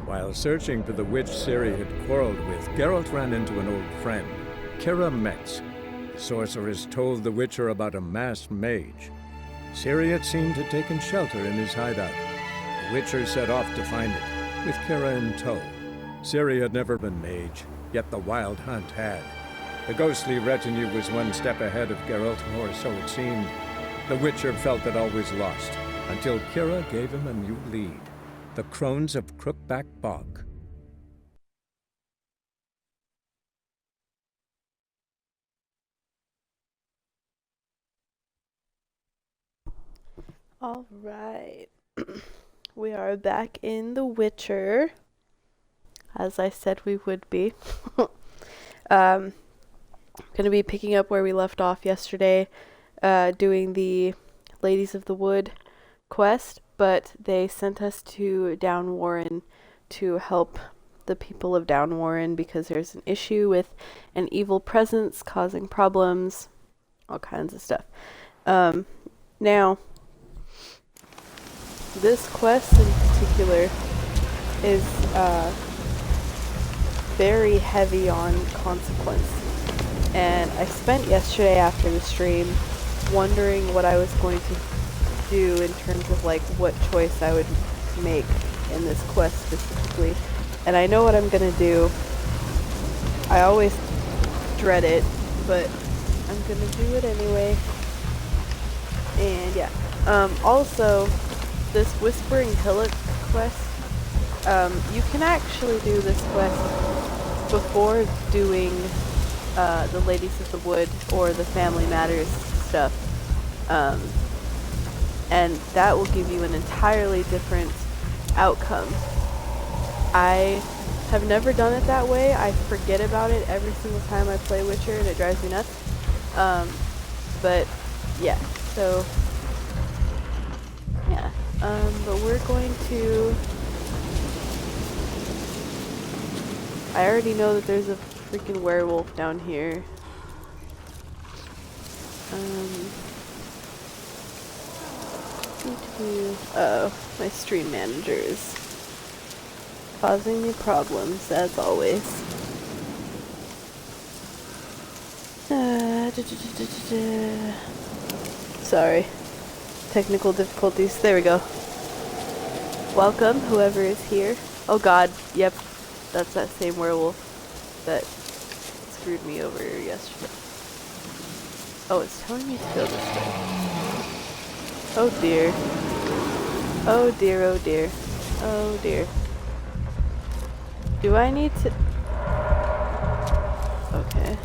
While searching for the witch Ciri had quarreled with, Geralt ran into an old friend, Kira Metz. The sorceress told the Witcher about a masked mage. Ciri, it seemed, had taken shelter in his hideout. The Witcher set off to find it, with Kira in tow. Ciri had never been mage, yet the Wild Hunt had. The ghostly retinue was one step ahead of Geralt, or so it seemed. The Witcher felt it always lost, until Kira gave him a new lead. The Crones of Crookback Bog. All right. We are back in The Witcher, as I said we would be. Going to be picking up where we left off yesterday, doing the Ladies of the Wood quest, but they sent us to Down Warren to help the people of Down Warren because there's an issue with an evil presence causing problems, all kinds of stuff. Now, this quest in particular is very heavy on consequence, and I spent yesterday after the stream wondering what I was going to do in terms of like what choice I would make in this quest specifically, and I know what I'm gonna do. I always dread it, but I'm gonna do it anyway. And yeah, also this Whispering Hillock quest, you can actually do this quest before doing the Ladies of the Wood or the Family Matters stuff, and that will give you an entirely different outcome. I have never done it that way. I forget about it every single time I play Witcher and it drives me nuts. But yeah, so yeah, but we're going to, I already know that there's a freaking werewolf down here. Uh-oh, my stream manager is causing me problems, as always. Sorry. Technical difficulties. There we go. Welcome, whoever is here. Oh god, yep. That's that same werewolf that screwed me over yesterday. Oh, it's telling me to go this way. Oh dear. Oh dear, oh dear. Oh dear. Do I need to... Okay.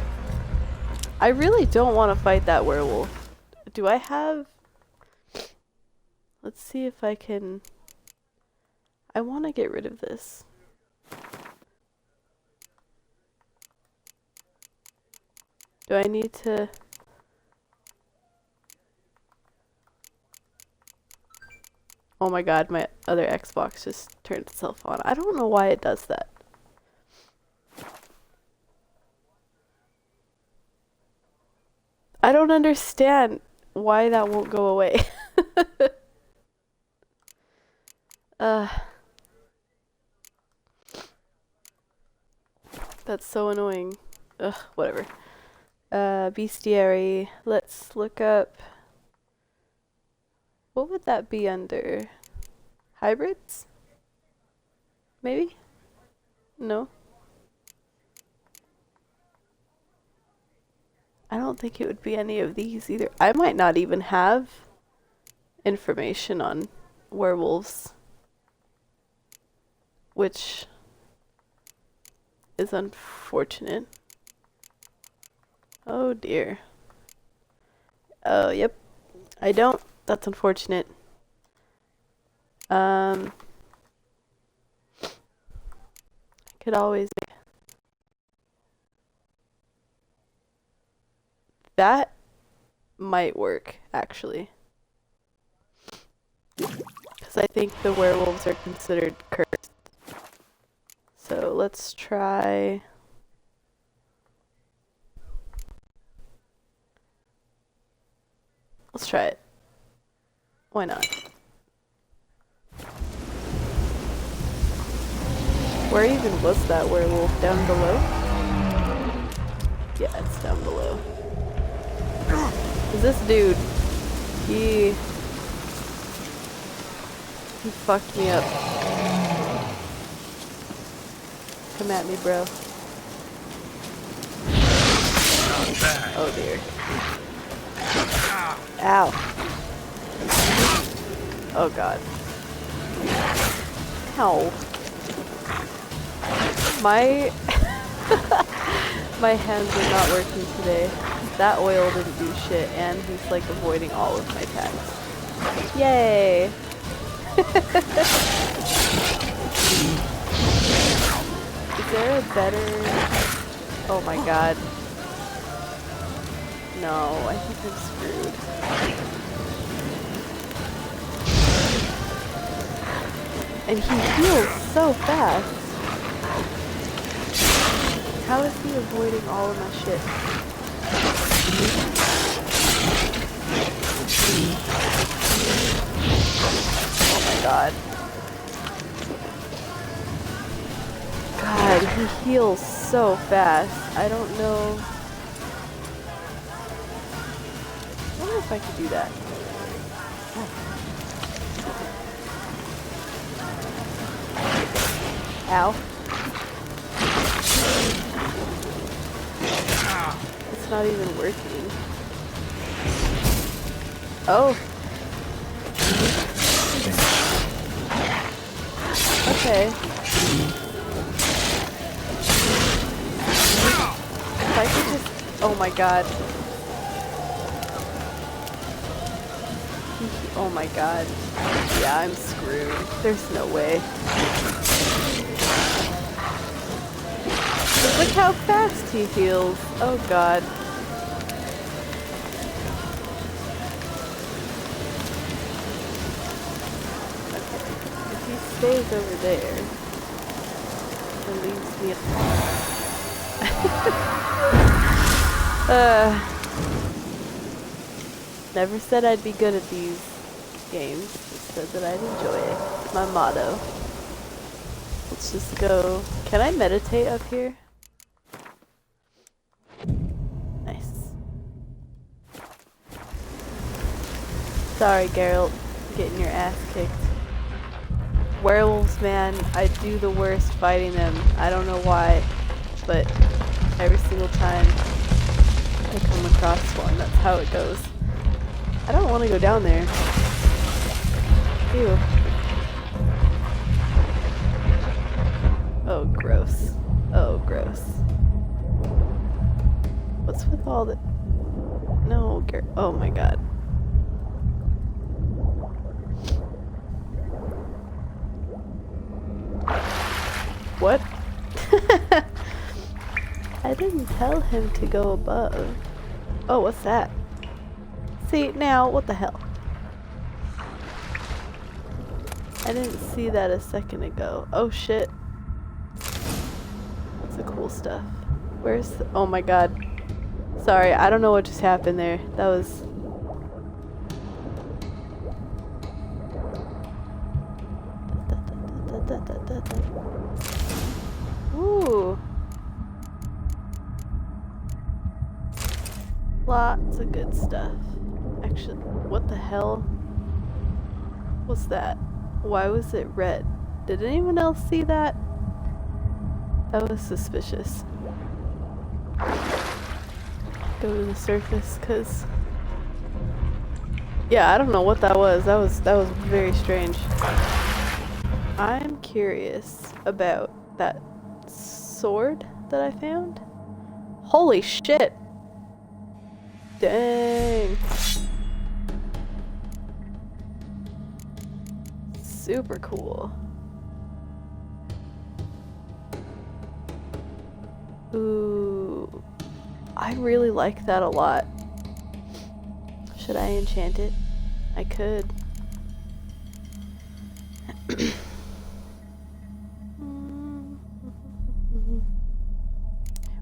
I really don't want to fight that werewolf. Do I have... Let's see if I can... I want to get rid of this. Do I need to... Oh my god, my other Xbox just turned itself on. I don't know why it does that. I don't understand why that won't go away. That's so annoying. Ugh, whatever. Bestiary. Let's look up... What would that be under? Hybrids? Maybe? No? I don't think it would be any of these either. I might not even have information on werewolves, which is unfortunate. Oh dear. Oh, yep. I don't. That's unfortunate. I could always... That might work, actually. Because I think the werewolves are considered cursed. So let's try... Let's try it. Why not? Where even was that werewolf? Down below? Yeah, it's down below. 'Cause this dude, he fucked me up. Come at me, bro. Oh dear. Ow. Oh god. Ow. My my hands are not working today. That oil didn't do shit, and he's like avoiding all of my attacks. Yay! Is there a better... Oh my god. No, I think I'm screwed. And he heals so fast. How is he avoiding all of my shit? Oh my god. God, he heals so fast. I don't know. I wonder if I could do that. Ow. It's not even working. Oh. Okay. If I could just... Oh my god. Oh my god. Yeah, I'm screwed. There's no way. Look how fast he heals. Oh god. Okay. If he stays over there and leaves me never said I'd be good at these games. Just said that I'd enjoy it. It's my motto. Let's just go. Can I meditate up here? Nice. Sorry, Geralt. Getting your ass kicked. Werewolves, man. I do the worst fighting them. I don't know why, but every single time I come across one, that's how it goes. I don't want to go down there. Ew. Oh, gross. Oh, gross. What's with all the... No, oh my god. What? I didn't tell him to go above. Oh, what's that? See, now, what the hell? I didn't see that a second ago. Oh shit. That's the cool stuff. Where's the... Oh my god. Sorry, I don't know what just happened there. That was... Ooh. Lots of good stuff. Actually, what the hell was that? Why was it red? Did anyone else see that? That was suspicious. Go to the surface, cause... Yeah, I don't know what that was. That was very strange. I'm curious about that sword that I found. Holy shit! Dang. Super cool. Ooh. I really like that a lot. Should I enchant it? I could.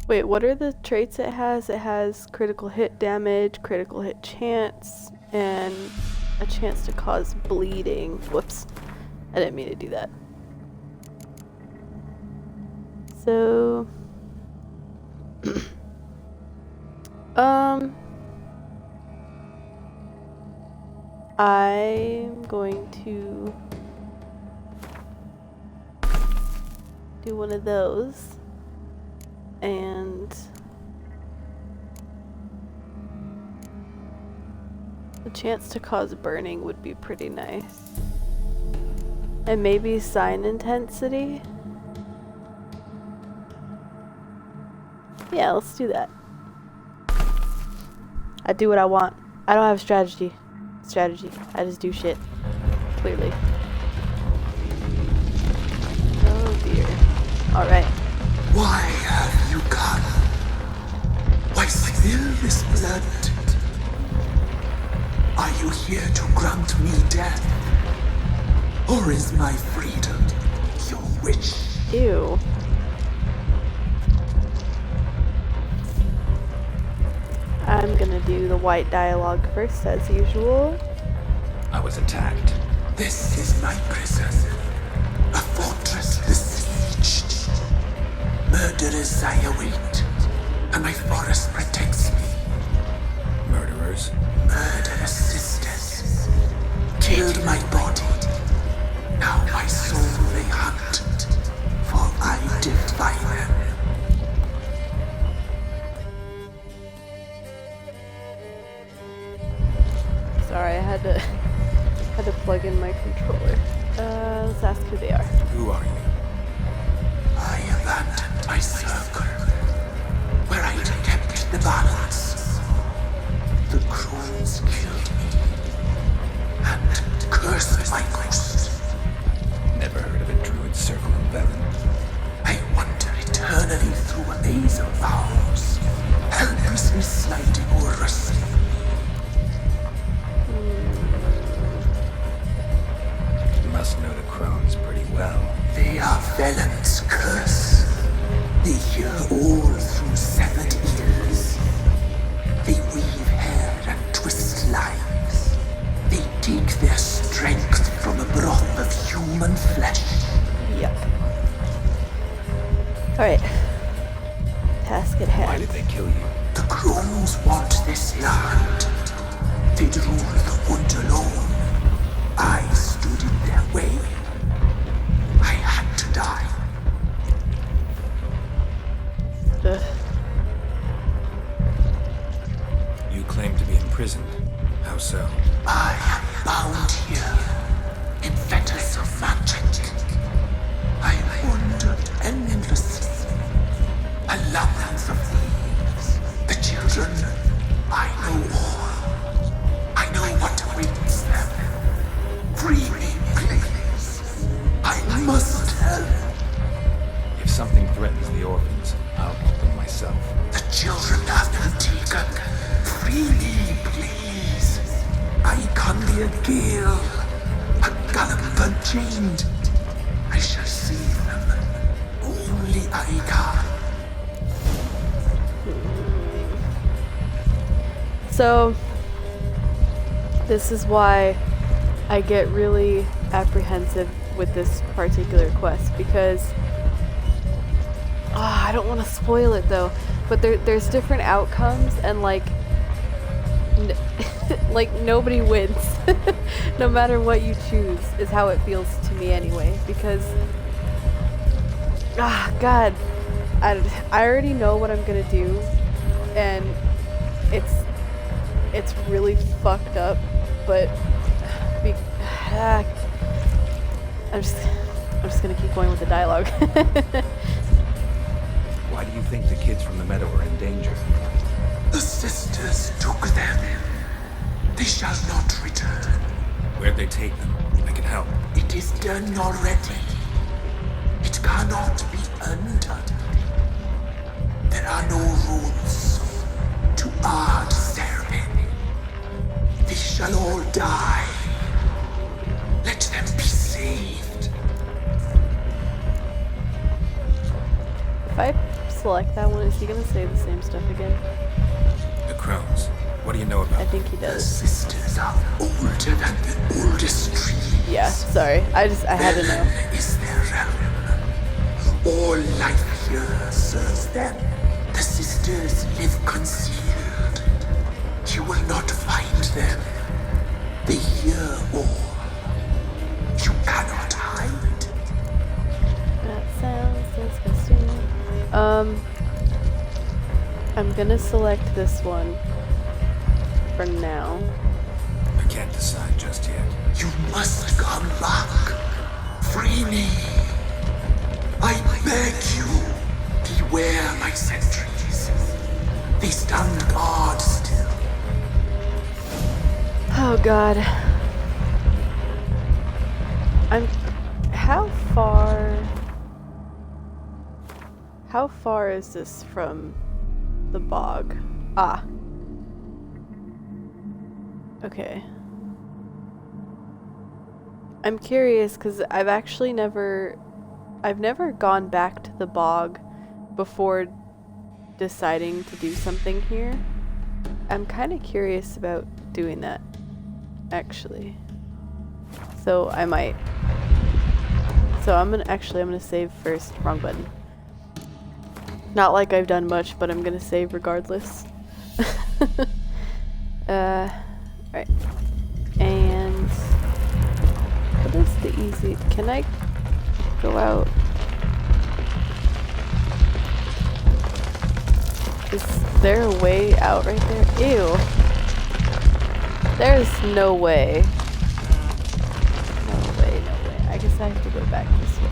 Wait, what are the traits it has? It has critical hit damage, critical hit chance, and a chance to cause bleeding. Whoops. I didn't mean to do that. So, I'm going to do one of those, and the chance to cause burning would be pretty nice. And maybe sign intensity? Yeah, let's do that. I do what I want. I don't have strategy. I just do shit. Clearly. Oh dear. Alright. Why have you come? Why spill this blood? Are you here to grant me death? Or is my freedom your wish? Ew. I'm gonna do the white dialogue first, as usual. I was attacked. This is my prison. A fortress besieged. Murderers I await, and my forest protects me. Murderers? Murderous sisters killed my body. Now my soul they hunt, for I defy them. Sorry, I had to plug in my controller. Let's ask who they are. Who are you? I abandoned my circle, where I had kept the balance. The crows killed me, and cursed my ghost. Never heard of a druid circle in Velen. I wander eternally through a maze of vows, helplessly sliding or rustling. You must know the crones pretty well. They are Velen's curse. They hear all through severed ears. They weave hair and twist lives. They take their strength from a broth of human flesh. Yep. Alright. Task at hand. Why did they kill you? The crones want this land. They'd rule the wood alone. I stood in their way. I had to die. Ugh. You claim to be imprisoned. How so? I am bound here in fetters of magic. I wandered endlessly, a labyrinth of thieves. The children, I know all. I know what awaits them. Free me, please. I must help. If something threatens the orphans, I'll help them myself. The children have been taken. Free me, please. I can be a gale, a gallop unchained. I shall save them. Only I can. So, this is why I get really apprehensive with this particular quest, because I don't want to spoil it though, but there's different outcomes, and like like nobody wins. No matter what you choose is how it feels to me anyway, because God, I already know what I'm gonna do, and it's really fucked up, but I'm just gonna keep going with the dialogue. Why do you think the kids from the meadow are in danger? The sisters took them. They shall not return. Where'd they take them? I can help. It is done already. It cannot be undone. There are no rules to our ceremony. They shall all die. Let them be saved. If I select that one, is he gonna say the same stuff again? The crones. What do you know about I think he The does. sisters are older than the oldest trees. Yeah, sorry. I had to know. Velen is their realm. All life here cure serves them. The sisters live concealed. You will not find them. They hear all. You cannot hide. That sounds disgusting. I'm gonna select this one for now. I can't decide just yet. You must come back. Free me. I beg you. Beware my sentries. They stand guard still. Oh god. How far is this from the bog? Ah. Okay. I'm curious because I've never gone back to the bog before deciding to do something here. I'm kind of curious about doing that, actually. So I might. So I'm gonna save first. Wrong button. Not like I've done much, but I'm gonna save regardless. Right. And what is the easy? Can I go out? Is there a way out right there? Ew. There's no way. No way, no way. I guess I have to go back this way.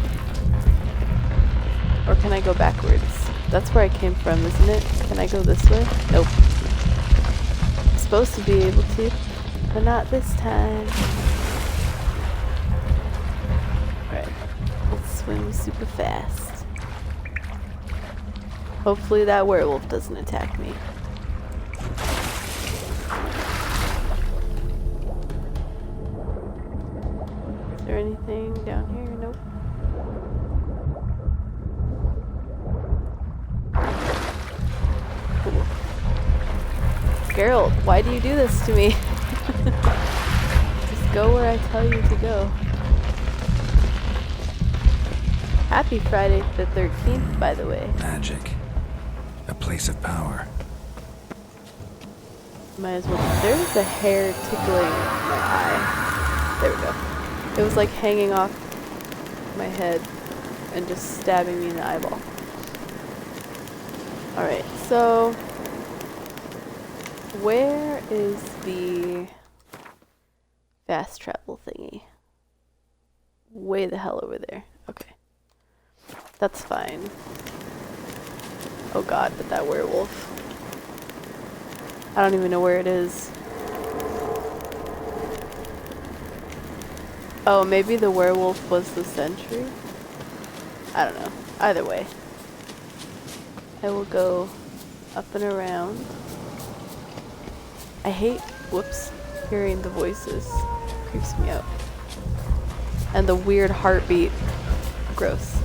Or can I go backwards? That's where I came from, isn't it? Can I go this way? Nope. I'm supposed to be able to, but not this time. Alright. Let's swim super fast. Hopefully that werewolf doesn't attack me. Is there anything down here? Nope. Cool. Geralt, why do you do this to me? Just go where I tell you to go. Happy Friday the 13th, by the way. Magic. A place of power. Might as well. There's a hair tickling my eye. There we go. It was like hanging off my head and just stabbing me in the eyeball. Alright, so where is the fast travel thingy? Way the hell over there. Okay. That's fine. Oh god, but that werewolf. I don't even know where it is. Oh, maybe the werewolf was the sentry? I don't know. Either way. I will go up and around. I hate, whoops, hearing the voices. Creeps me out. And the weird heartbeat. Gross.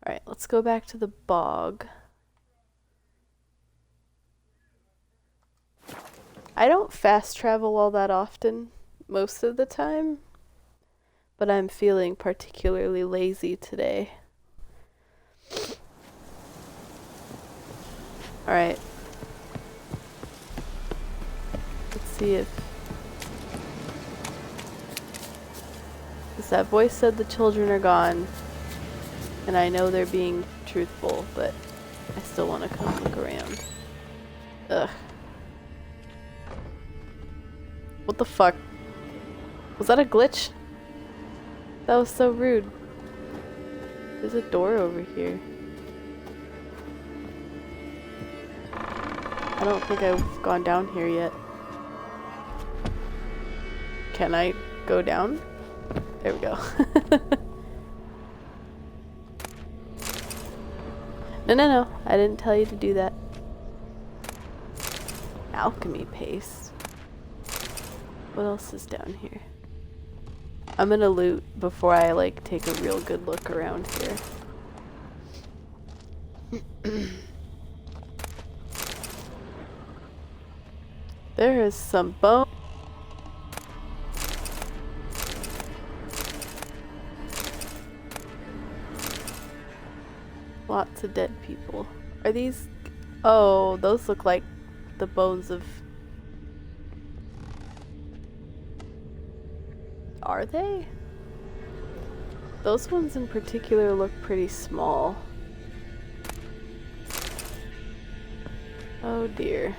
Alright, let's go back to the bog. I don't fast travel all that often, most of the time, but I'm feeling particularly lazy today. Alright. Let's see if... Because that voice said the children are gone. And I know they're being truthful, but I still want to come look around. Ugh. What the fuck? Was that a glitch? That was so rude. There's a door over here. I don't think I've gone down here yet. Can I go down? There we go. No. I didn't tell you to do that. Alchemy paste. What else is down here? I'm gonna loot before I like take a real good look around here. There is some bone. Lots of dead people. Are these... Oh, those look like the bones of... Are they? Those ones in particular look pretty small. Oh dear.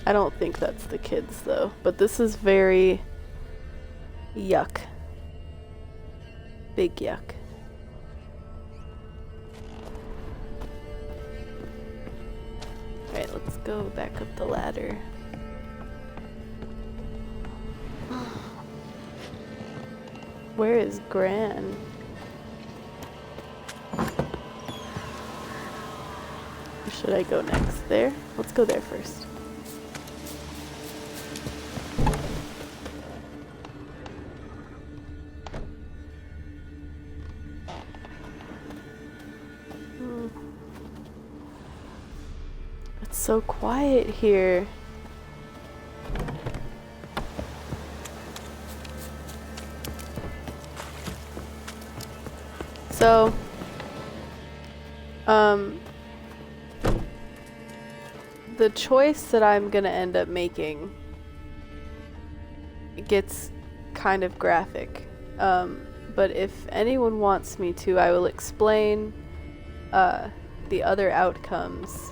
I don't think that's the kids though, but this is very yuck. Big yuck. Alright, let's go back up the ladder. Where is Gran? Or should I go next? There? Let's go there first. It's so quiet here. So, the choice that I'm gonna end up making gets kind of graphic. But if anyone wants me to, I will explain the other outcomes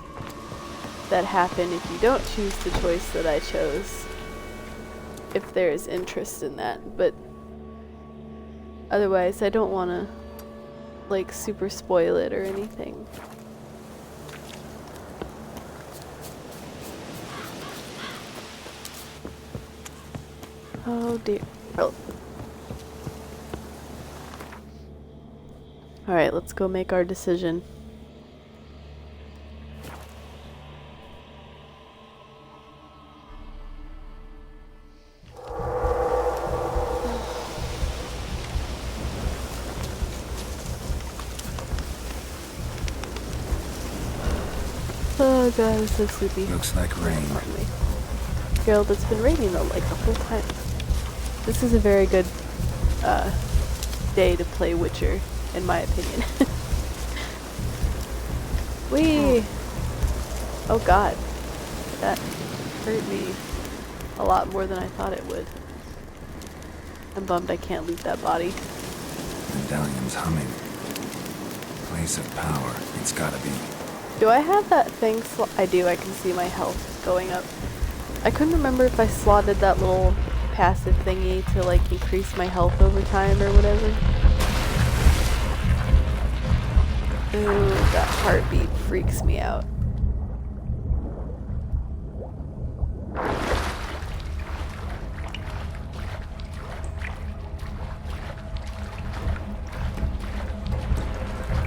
that happen if you don't choose the choice that I chose, if there is interest in that. But otherwise, I don't want to like super spoil it or anything. Oh dear. Oh. Alright, let's go make our decision. Oh god, I'm so sleepy. Looks like rain. Geralt, it's been raining though, like the whole time. This is a very good day to play Witcher, in my opinion. Whee! Oh god. That hurt me a lot more than I thought it would. I'm bummed I can't loot that body. Medallion's humming. Place of power. It's gotta be. Do I have that thing? I do. I can see my health going up. I couldn't remember if I slotted that little passive thingy to like increase my health over time or whatever. Ooh, that heartbeat freaks me out.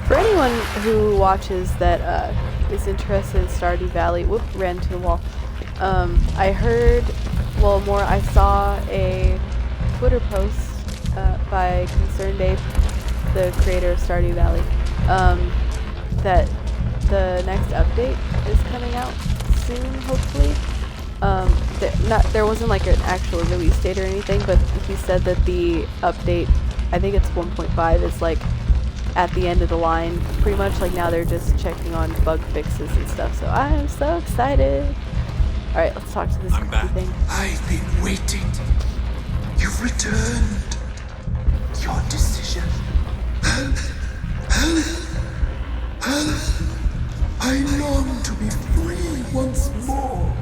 For anyone who watches that is interested in Stardew Valley, whoop, ran to the wall. I heard, well, more, I saw a Twitter post by Concerned Dave, the creator of Stardew Valley, that the next update is coming out soon, hopefully. There wasn't like an actual release date or anything, but he said that the update, I think it's 1.5, is like at the end of the line, pretty much. Like now they're just checking on bug fixes and stuff, so I'm so excited. Alright, let's talk to this creepy thing. I've been waiting. You've returned. Your decision. I long to be free once more.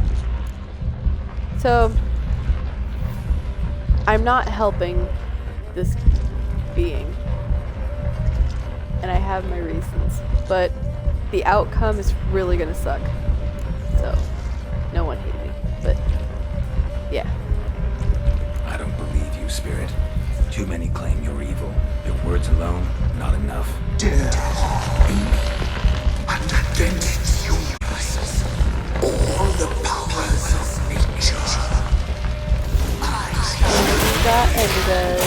So, I'm not helping this being. And I have my reasons. But the outcome is really gonna suck. So, no one hate me. But, yeah. I don't believe you, Spirit. Too many claim you're evil. Your words alone, not enough. Dare harm me, and against you uses all the powers of nature. We got Edgar.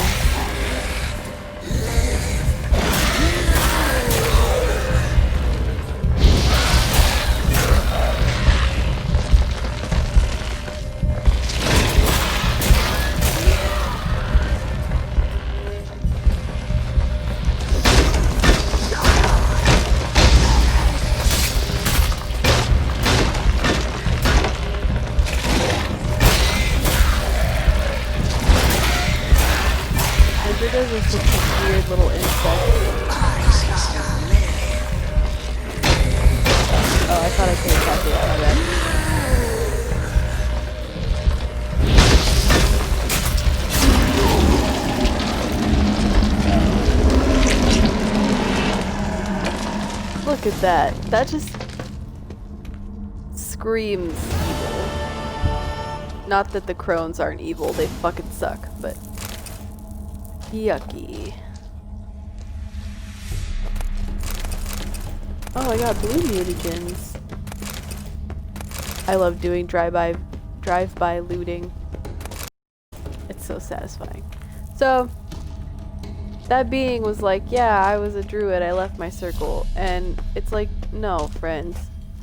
Look at that. That just screams evil. Not that the crones aren't evil, they fucking suck, but yucky. Oh, I got blue mutagens. I love doing drive-by looting. It's so satisfying. So, that being was like, yeah, I was a druid, I left my circle. And it's like, no, friend.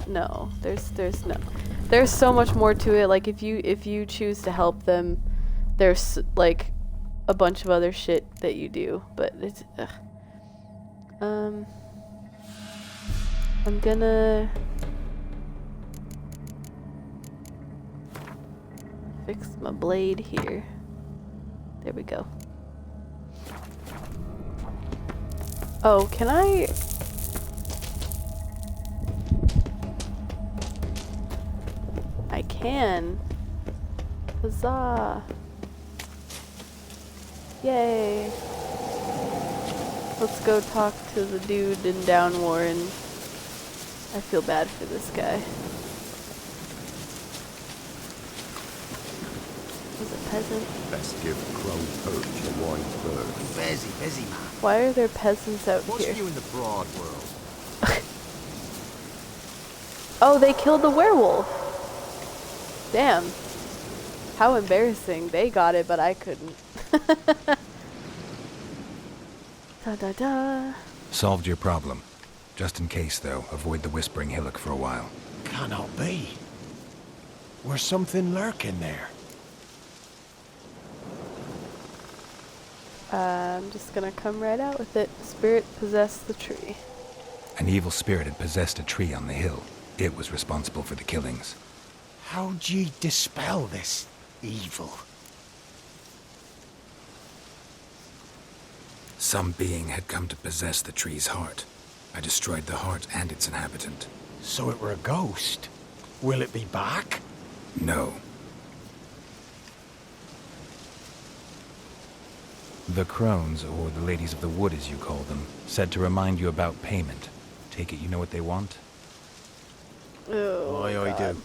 No. There's so much more to it. Like, if you choose to help them, there's, like, a bunch of other shit that you do. But it's, ugh. I'm gonna fix my blade here. There we go. Oh, can I? I can. Huzzah! Yay! Let's go talk to the dude in Downwarren. I feel bad for this guy. He's a peasant. Best give Crow Perch a wise bird. Busy, man. Why are there peasants out What's here? you in the broad world? Oh, they killed the werewolf. Damn. How embarrassing. They got it, but I couldn't. Da-da-da. Solved your problem. Just in case, though, avoid the Whispering Hillock for a while. Cannot be. Where's something lurking there? I'm just gonna come right out with it. Spirit possessed the tree. An evil spirit had possessed a tree on the hill. It was responsible for the killings. How'd ye dispel this evil? Some being had come to possess the tree's heart. I destroyed the heart and its inhabitant. So it were a ghost. Will it be back? No. The crones, or the ladies of the wood as you call them, said to remind you about payment. Take it you know what they want? Oh, Aye, I do.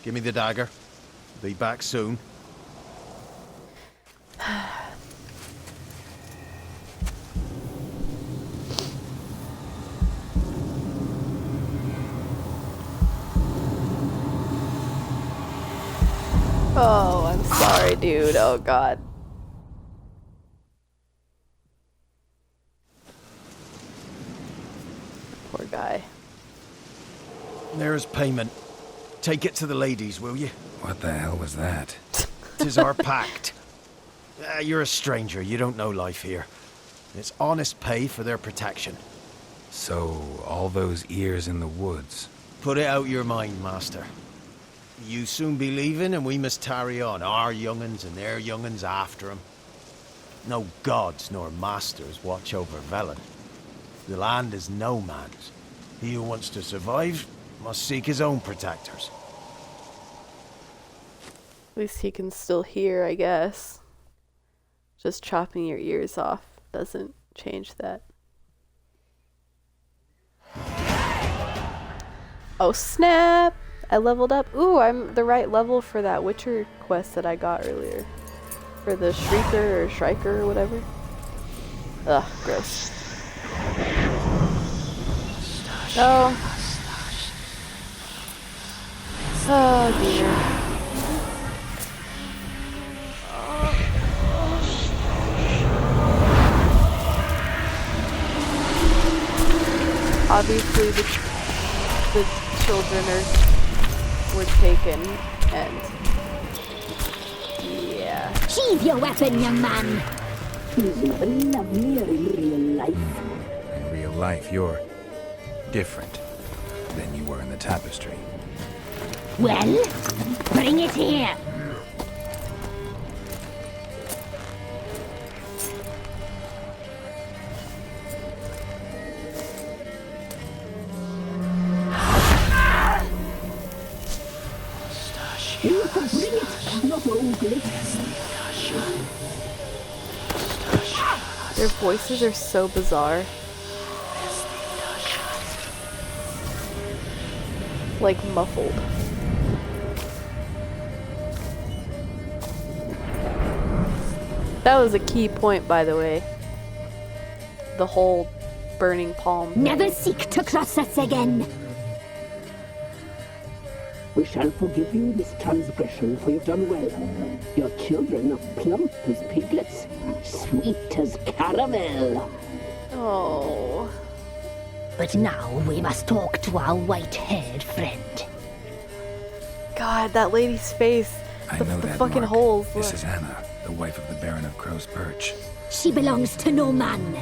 Give me the dagger. Be back soon. Oh, I'm sorry, dude. Oh, God. Poor guy. There's payment. Take it to the ladies, will you? What the hell was that? 'Tis our pact. You're a stranger. You don't know life here. It's honest pay for their protection. So, all those ears in the woods. Put it out your mind, master. You soon be leaving, and we must tarry on, our young'uns and their young'uns after 'em. No gods nor masters watch over Velen. The land is no man's. He who wants to survive must seek his own protectors. At least he can still hear, I guess. Just chopping your ears off doesn't change that. Oh, snap! I leveled up. Ooh, I'm the right level for that Witcher quest that I got earlier. For the Shrieker or Shrieker or whatever. Ugh, gross. Oh. Oh, dear. Obviously, the children were taken, and yeah. Sheathe your weapon, young man. In real life, you're different than you were in the tapestry. Well, bring it here. Their voices are so bizarre. like muffled. That was a key point, by the way. The whole burning palm. Never seek to cross us again. We shall forgive you this transgression, for you've done well. Your children are plump as piglets, sweet as caramel. Oh. But now we must talk to our white-haired friend. God, that lady's face. I The know that, fucking Mark. holes. This is Anna, the wife of the Baron of Crow's Perch. She belongs to no man.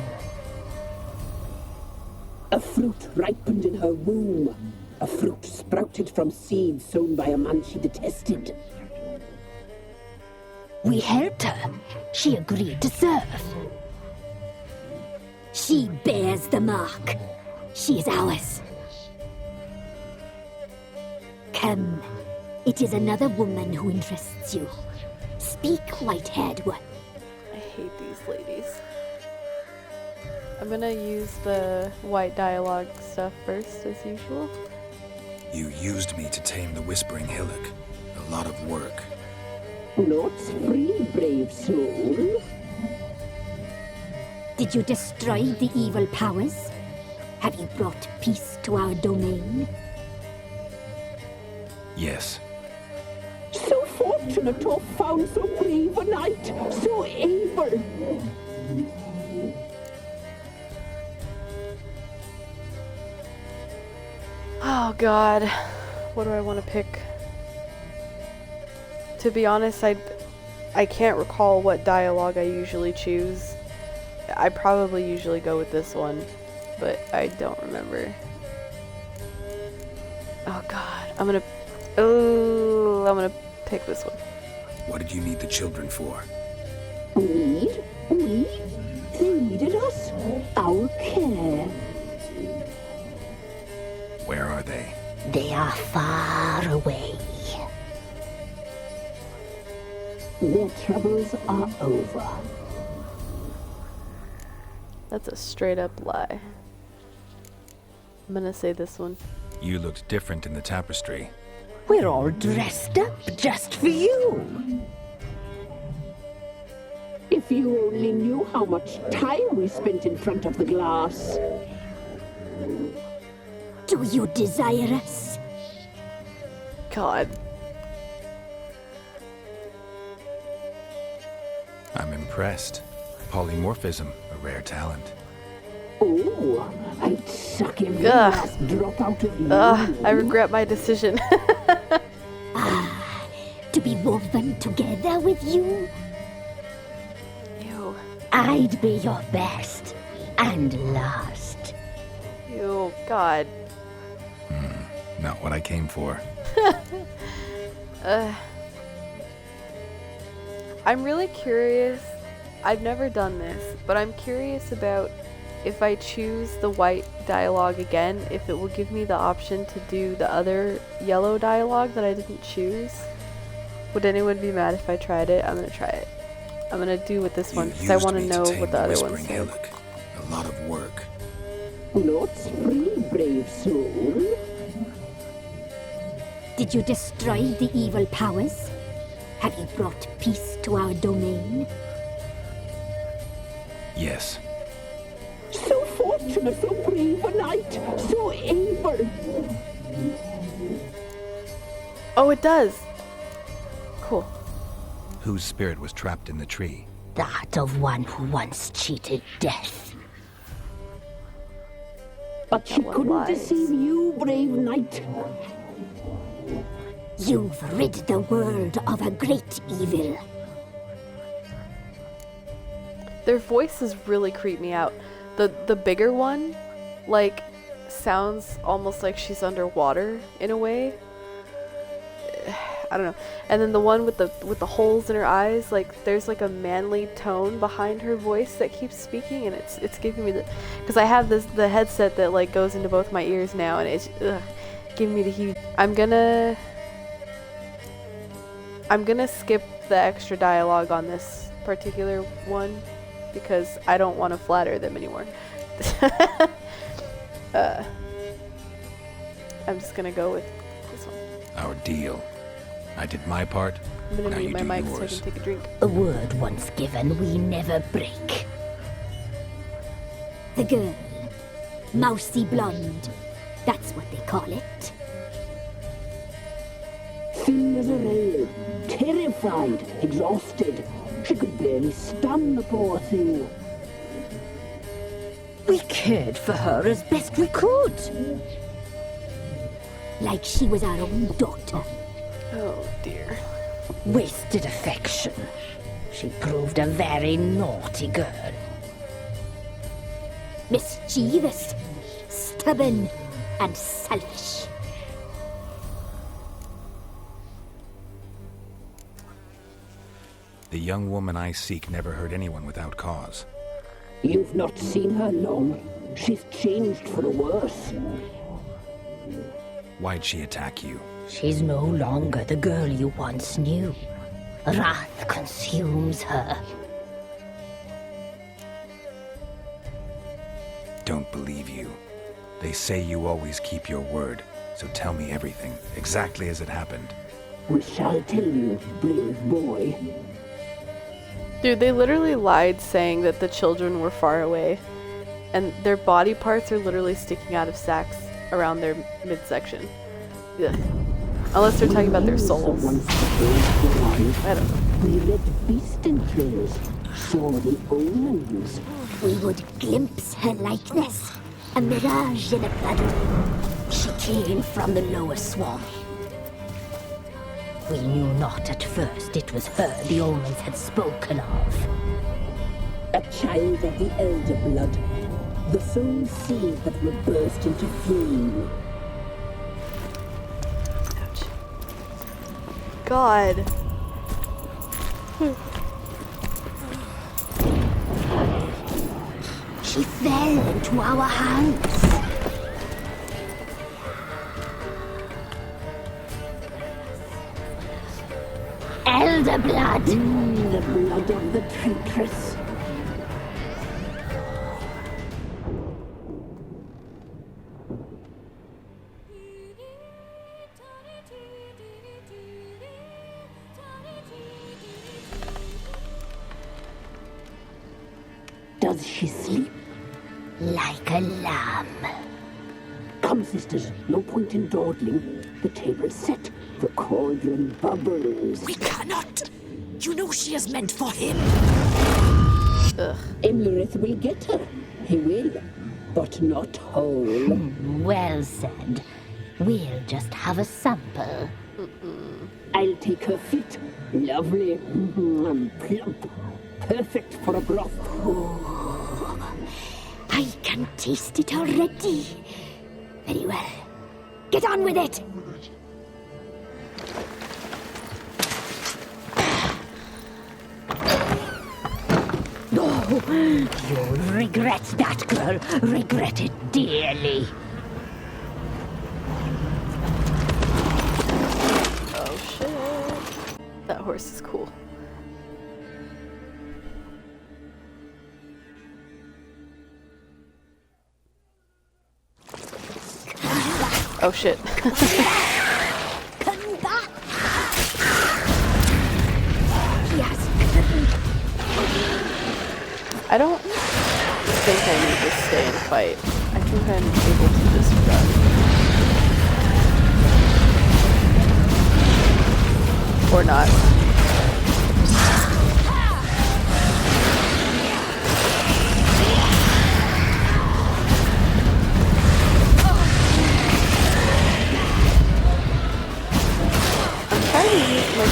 A fruit ripened in her womb. A fruit sprouted from seeds sown by a man she detested. We helped her. She agreed to serve. She bears the mark. She is ours. Come. It is another woman who interests you. Speak, white-haired one. I hate these ladies. I'm gonna use the white dialogue stuff first, as usual. You used me to tame the Whispering Hillock. A lot of work. Knots free, brave soul. Did you destroy the evil powers? Have you brought peace to our domain? Yes. So fortunate to have found so brave a knight, so able. Oh god. What do I want to pick? To be honest, I can't recall what dialogue I usually choose. I probably usually go with this one, but I don't remember. Oh god. I'm gonna pick this one. What did you need the children for? We? They needed us. Our care. Where are they? They are far away. Their troubles are over. That's a straight up lie. I'm gonna say this one. You looked different in the tapestry. We're all dressed up just for you. If you only knew how much time we spent in front of the glass. Do you desire us? God. I'm impressed. Polymorphism, a rare talent. Oh, I'd suck every Ugh. last drop out of you. I regret my decision. To be woven together with you? Ew. I'd be your best and last. Ew. God. Not what I came for. I'm really curious. I've never done this, but I'm curious about if I choose the white dialogue again, if it will give me the option to do the other yellow dialogue that I didn't choose. Would anyone be mad if I tried it? I'm gonna try it. I'm gonna do with this one because I want to know what the other one said. A lot of work. Knots free, brave soul. Did you destroy the evil powers? Have you brought peace to our domain? Yes. So fortunate, so brave a knight, so able. Oh, it does. Cool. Whose spirit was trapped in the tree? That of one who once cheated death. But she one couldn't lies. deceive you, brave knight. You've rid the world of a great evil. Their voices really creep me out. The bigger one, like, sounds almost like she's underwater in a way. I don't know. And then the one with the holes in her eyes, like there's like a manly tone behind her voice that keeps speaking, and it's giving me the, because I have the headset that like goes into both my ears now, and it's giving me the heat. I'm gonna skip the extra dialogue on this particular one because I don't want to flatter them anymore. I'm just gonna go with this one. Our deal. I did my part. I'm gonna Now mute you my do mic so I yours. can take a drink. A word once given, we never break. The girl. Mousy blonde. That's what they call it. Thin as a rail, terrified, exhausted. She could barely stand, the poor thing. We cared for her as best we could. Like she was our own daughter. Oh dear. Wasted affection. She proved a very naughty girl. Mischievous, stubborn, and selfish. The young woman I seek never hurt anyone without cause. You've not seen her long. She's changed for the worse. Why'd she attack you? She's no longer the girl you once knew. Wrath consumes her. Don't believe you. They say you always keep your word, so tell me everything, exactly as it happened. We shall tell you, brave boy. Dude, they literally lied saying that the children were far away. And their body parts are literally sticking out of sacks around their midsection. Ugh. Unless they're talking about their souls. I don't know. We read beast enclosed, saw the omens. We would glimpse her likeness, a mirage in a puddle. She came from the lower swamp. We knew not at first it was her the omens had spoken of. A child of the elder blood. The soul seed that will burst into flame. Ouch. God. She fell into our hands. Elder blood. The blood of the traitress. Does she sleep? Like a lamb. Come, sisters, no point in dawdling. The table's set. The cauldron bubbles. We cannot! You know she is meant for him! Ugh. Emmerith will get her. He will. But not whole. Well said. We'll just have a sample. I'll take her feet. Lovely. And plump. Perfect for a broth. I can taste it already. Very well. Get on with it! Oh, you'll regret that, girl. Regret it dearly. Oh shit. That horse is cool. Oh shit. Come back! Yes. I don't think I need to stay and fight. I think I'm able to just run. Or not. I'm trying to use my...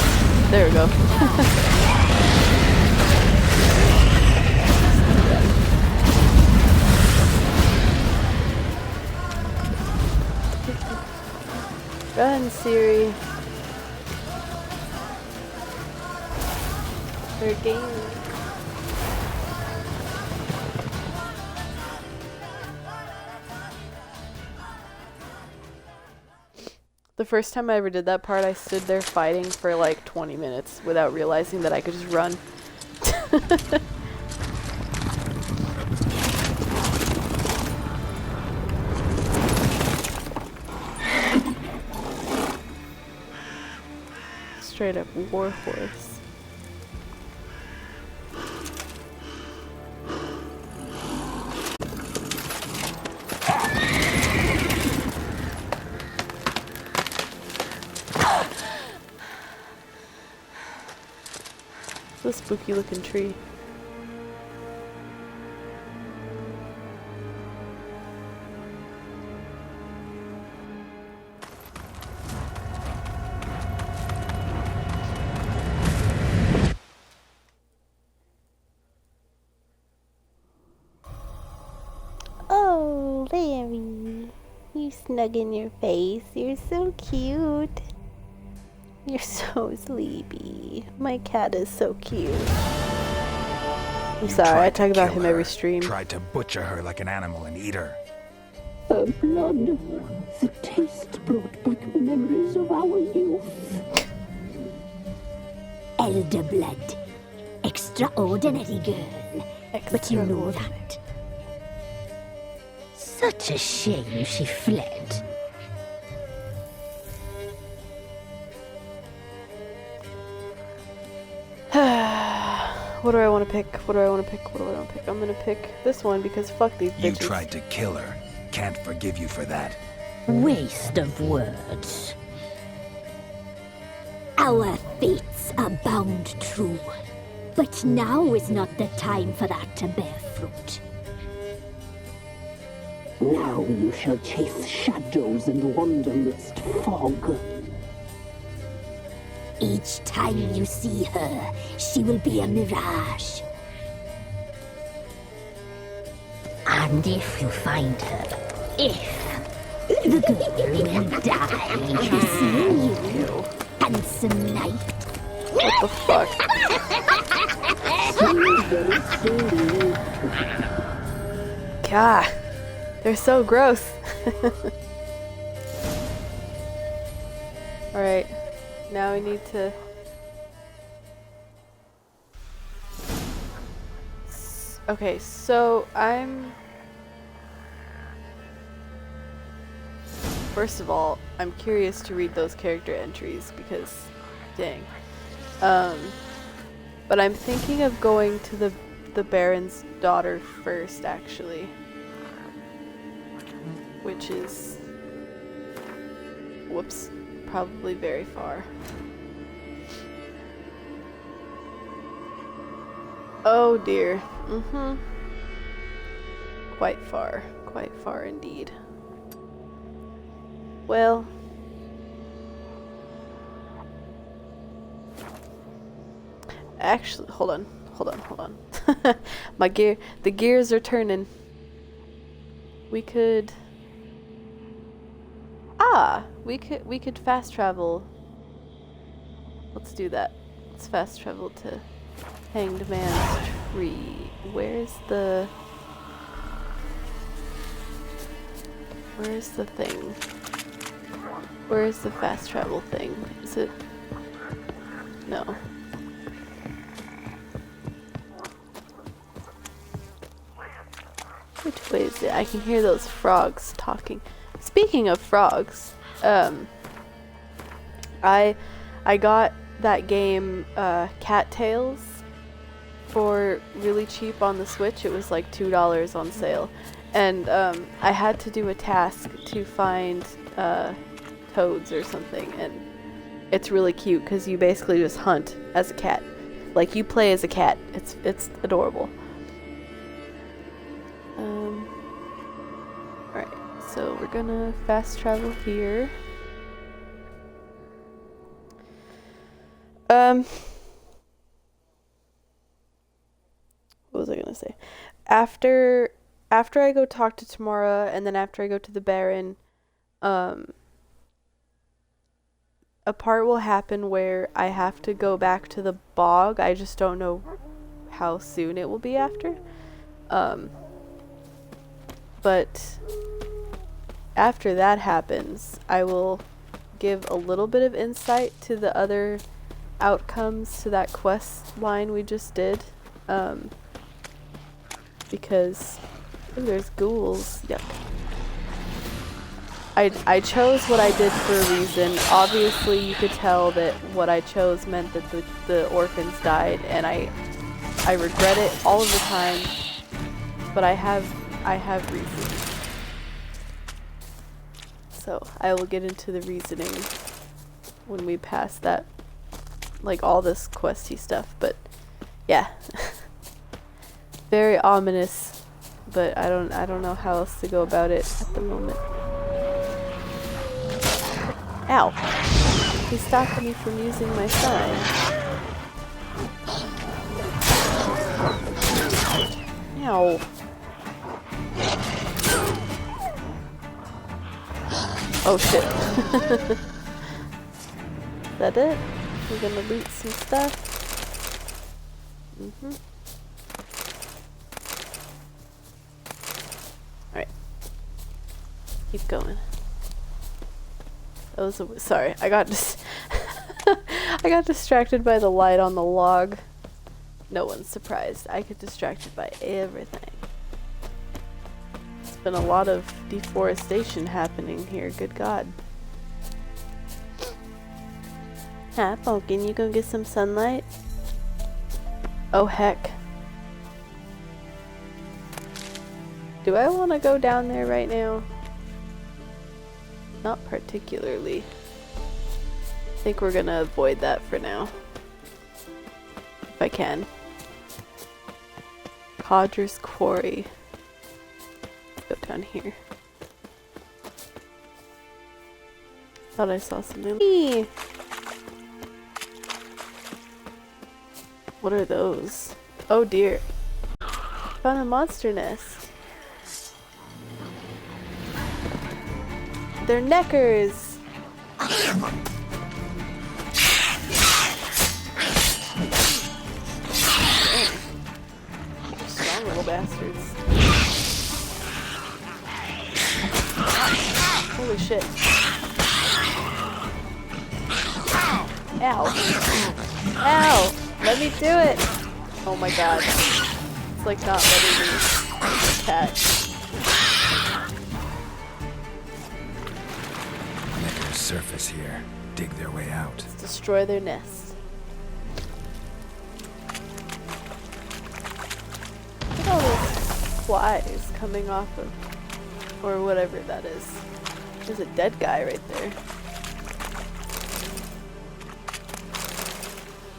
There we go. Run, Siri. They're gaming. The first time I ever did that part, I stood there fighting for like 20 minutes without realizing that I could just run. Straight up warhorse. It's a spooky looking tree. Oh, Larry. You snug in your face. You're so cute. You're so sleepy. My cat is so cute. I'm sorry, I talk about him every stream. Tried to butcher her like an animal and eat her. Her blood. The taste brought back memories of our youth. Elder blood. Extraordinary girl. But you know that. Such a shame she fled. What do I want to pick? What do I want to pick? What do I want to pick? I'm gonna pick this one because fuck these bitches. You tried to kill her. Can't forgive you for that. Waste of words. Our fates are bound true. But now is not the time for that to bear fruit. Now you shall chase shadows and wander midst fog. Each time you see her, she will be a mirage. And if you find her, the girl will die seeing you, handsome knight. What the fuck? God, they're so gross. Alright, now we need to... Okay, so First of all, I'm curious to read those character entries because, dang. But I'm thinking of going to the Baron's daughter first, actually. Which is... Whoops. Probably very far. Oh dear. Quite far. Quite far indeed. Well... Actually, hold on. The gears are turning. We could fast travel. Let's do that. Let's fast travel to Hanged Man's Tree. Where's the thing? Where is the fast travel thing? Is it? No. Which way is it? I can hear those frogs talking. Speaking of frogs, I got that game Cattails for really cheap on the Switch. It was like $2 on sale, and I had to do a task to find toads or something, and it's really cute because you basically just hunt as a cat. Like, you play as a cat. It's adorable. Alright, so we're gonna fast travel here. What was I gonna say? After I go talk to Tamara, and then after I go to the Baron, a part will happen where I have to go back to the bog. I just don't know how soon it will be after. But after that happens, I will give a little bit of insight to the other outcomes to that quest line we just did. Because ooh, there's ghouls. Yuck. I chose what I did for a reason. Obviously, you could tell that what I chose meant that the orphans died, and I regret it all of the time. But I have reasons. So I will get into the reasoning when we pass that, like all this questy stuff. But yeah, very ominous. But I don't know how else to go about it at the moment. Ow! He stopped me from using my sign. Ow! Oh shit. Is that it? We're gonna loot some stuff. Alright. Keep going. That was sorry, I got I got distracted by the light on the log. No one's surprised. I get distracted by everything. There's been a lot of deforestation happening here, good god. Hi, Pumpkin, you gonna get some sunlight? Oh heck. Do I want to go down there right now? Not particularly. I think we're gonna avoid that for now. If I can. Codger's Quarry. Let's go down here. Thought I saw something. Eee! What are those? Oh dear. Found a monster nest. They're neckers! Strong little bastards. Holy shit. Ow. Ow! Let me do it! Oh my god. It's like not letting me attack. Neckers surface here, dig their way out. Let's destroy their nest. Look at all those flies coming off of, or whatever that is. There's a dead guy right there.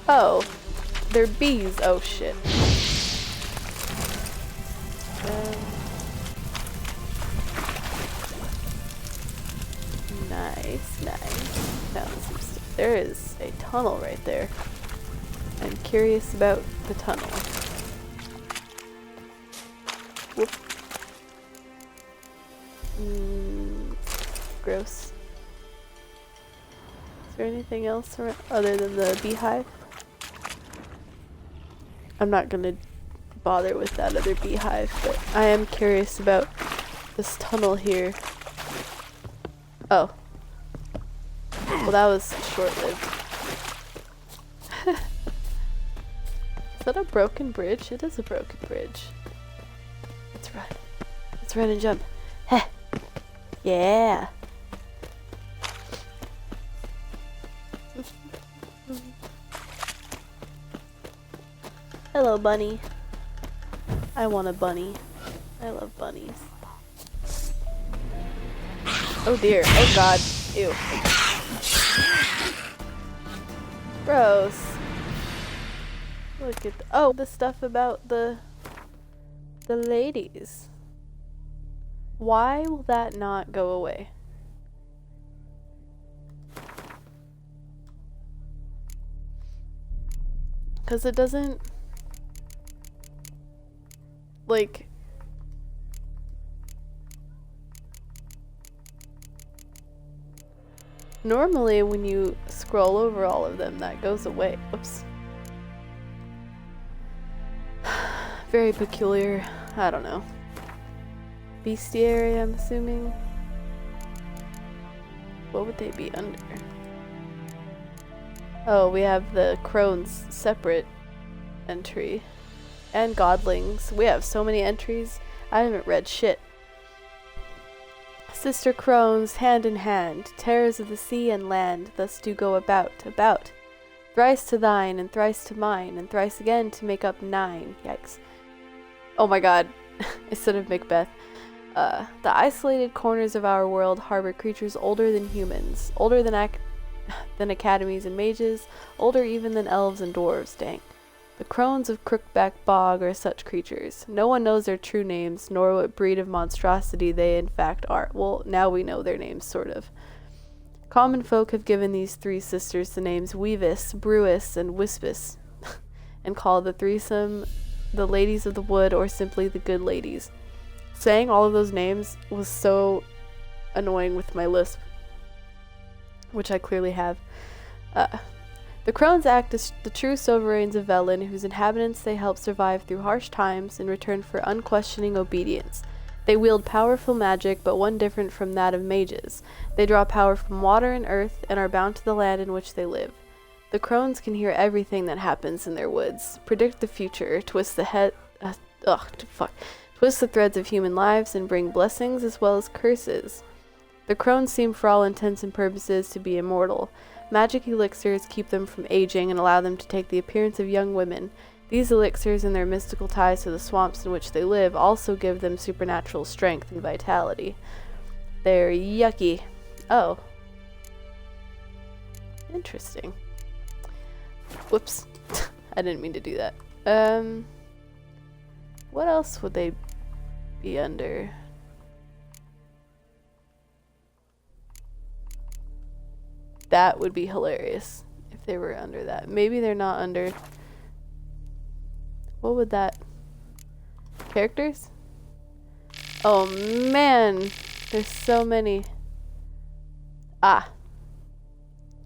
Oh, they're bees. Oh shit. Nice. Found some stuff. There is a tunnel right there. I'm curious about the tunnel. Whoop. Gross. Is there anything else around other than the beehive? I'm not gonna bother with that other beehive, but I am curious about this tunnel here. Oh. Well, that was short-lived. Is that a broken bridge? It is a broken bridge. Let's run. Let's run and jump. Heh. Yeah. Hello, bunny. I want a bunny. I love bunnies. Oh dear. Oh god. Ew. Gross. Look at the stuff about the ladies. Why will that not go away? Because it doesn't, like, normally when you scroll over all of them, that goes away. Whoops. Very peculiar. I don't know. Bestiary, I'm assuming. What would they be under? Oh, we have the crones separate entry. And godlings. We have so many entries. I haven't read shit. Sister crones, hand in hand, terrors of the sea and land, thus do go about. Thrice to thine, and thrice to mine, and thrice again to make up 9. Yikes. Oh my god. Instead of Macbeth. The isolated corners of our world harbor creatures older than humans, older than academies and mages, older even than elves and dwarves, dang. The crones of Crookback Bog are such creatures. No one knows their true names, nor what breed of monstrosity they in fact are. Well, now we know their names, sort of. Common folk have given these 3 sisters the names Weevis, Brewis, and Wispus, and called the threesome the Ladies of the Wood, or simply the Good Ladies. Saying all of those names was so annoying with my lisp, which I clearly have. The crones act as the true sovereigns of Velen, whose inhabitants they help survive through harsh times in return for unquestioning obedience. They wield powerful magic, but one different from that of mages. They draw power from water and earth, and are bound to the land in which they live. The crones can hear everything that happens in their woods, predict the future, twist the threads of human lives, and bring blessings as well as curses. The crones seem for all intents and purposes to be immortal. Magic elixirs keep them from aging and allow them to take the appearance of young women. These elixirs and their mystical ties to the swamps in which they live also give them supernatural strength and vitality. They're yucky. Oh. Interesting. Whoops. I didn't mean to do that. What else would they be under? That would be hilarious if they were under that. Maybe they're not under... What would that... Characters? Oh man! There's so many. Ah!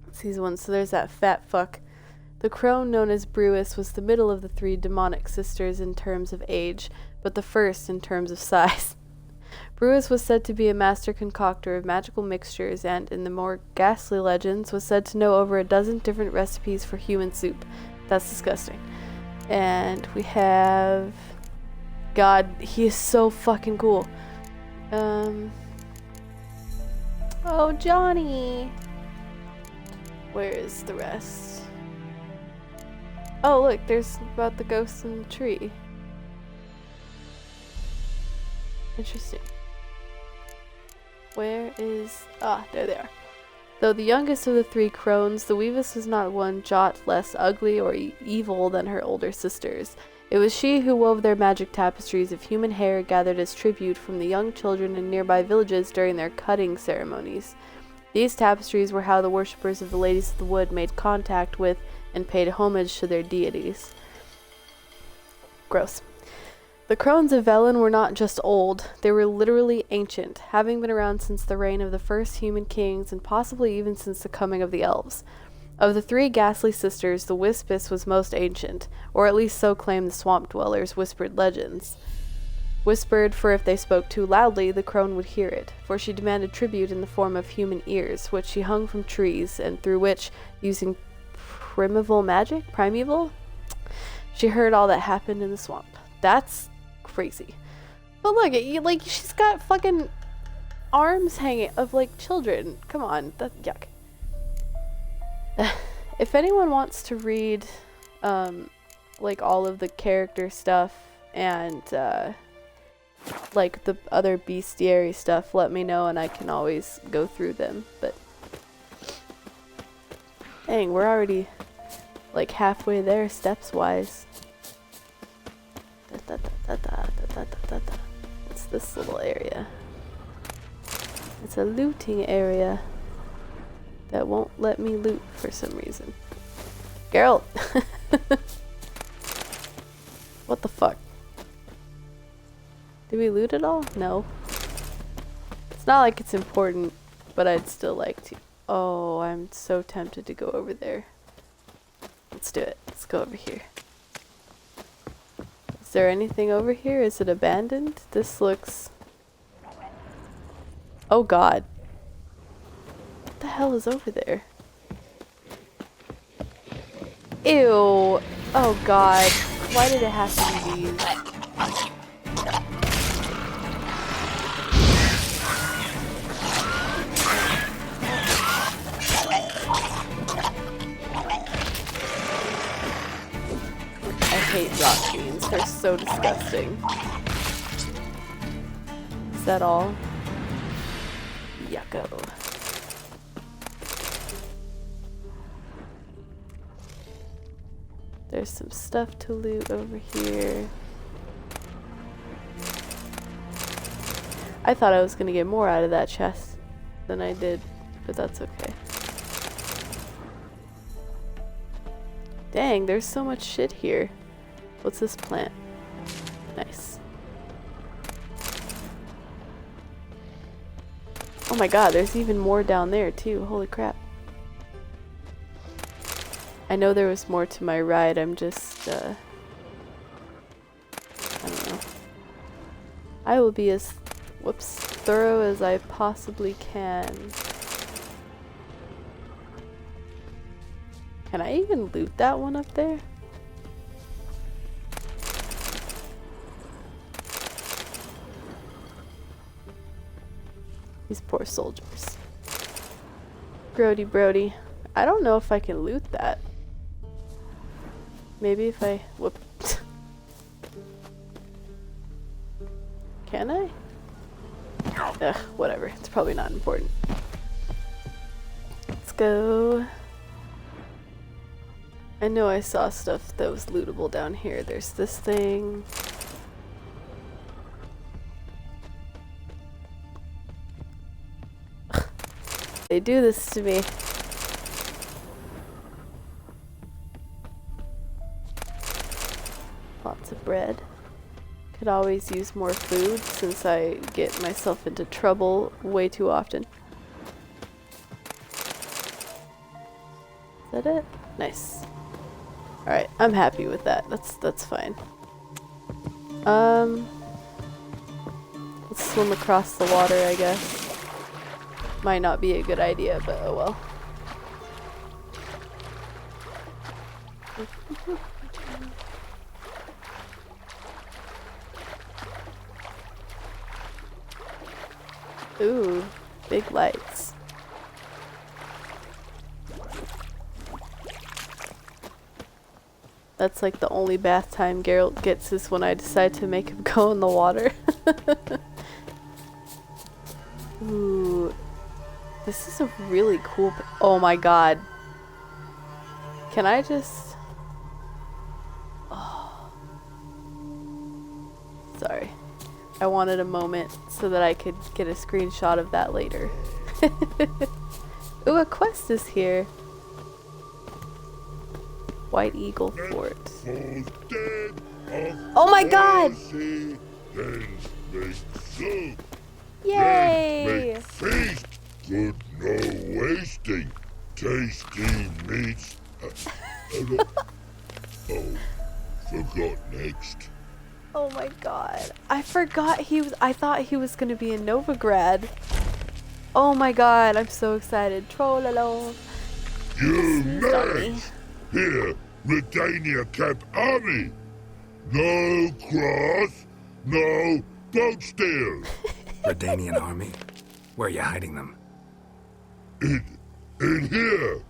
It's these ones. So there's that fat fuck. The crone known as Brewis was the middle of the 3 demonic sisters in terms of age, but the first in terms of size. Brewis was said to be a master concoctor of magical mixtures and, in the more ghastly legends, was said to know over a dozen different recipes for human soup. That's disgusting. And we have... God, he is so fucking cool. Oh, Johnny! Where is the rest? Oh, look, there's about the ghosts in the tree. Interesting. Where is... Ah, there they are. Though the youngest of the 3 crones, the Weevis was not one jot less ugly or evil than her older sisters. It was she who wove their magic tapestries of human hair gathered as tribute from the young children in nearby villages during their cutting ceremonies. These tapestries were how the worshippers of the Ladies of the Wood made contact with and paid homage to their deities. Gross. The crones of Velen were not just old, they were literally ancient, having been around since the reign of the first human kings and possibly even since the coming of the elves. Of the 3 ghastly sisters, the Wispus was most ancient, or at least so claimed the swamp dwellers' whispered legends. Whispered, for if they spoke too loudly, the crone would hear it, for she demanded tribute in the form of human ears, which she hung from trees, and through which, using primeval magic? She heard all that happened in the swamp. That's crazy. But look, like, she's got fucking arms hanging of, like, children. Come on, that's yuck. If anyone wants to read, like, all of the character stuff and, like, the other bestiary stuff, let me know and I can always go through them. But, dang, we're already, like, halfway there steps-wise. It's this little area. It's a looting area that won't let me loot for some reason. Geralt! What the fuck? Did we loot it all? No. It's not like it's important, but I'd still like to. Oh, I'm so tempted to go over there. Let's do it. Let's go over here. Is there anything over here? Is it abandoned? This looks... Oh god. What the hell is over there? Ew. Oh god. Why did it have to be these? rock beans. They're so disgusting. Is that all? Yucko. There's some stuff to loot over here. I thought I was gonna get more out of that chest than I did, but that's okay. Dang, there's so much shit here. What's this plant? Nice. Oh my god, there's even more down there too. Holy crap. I know there was more to my right, I'm just, I don't know. I will be as, thorough as I possibly can. Can I even loot that one up there? These poor soldiers. Brody. I don't know if I can loot that. Maybe if I... Whoop. Can I? Ugh, whatever. It's probably not important. Let's go. I know I saw stuff that was lootable down here. There's this thing. They do this to me. Lots of bread. Could always use more food since I get myself into trouble way too often. Is that it? Nice. Alright, I'm happy with that. That's fine. Let's swim across the water, I guess. Might not be a good idea, but oh well. Ooh, big lights. That's like the only bath time Geralt gets is when I decide to make him go in the water. Ooh, this is a really cool... Oh my god. Can I just... Oh. Sorry. I wanted a moment so that I could get a screenshot of that later. Ooh, a quest is here. White Eagle Fort. Oh my god! Yay! Good, no wasting. Tasty meats. Oh, forgot next. Oh my god. I forgot I thought he was gonna be in Novigrad. Oh my god, I'm so excited. Trollolo. You mates! Here, Redania Camp Army. No cross, no boat steal. Redanian army? Where are you hiding them? In here.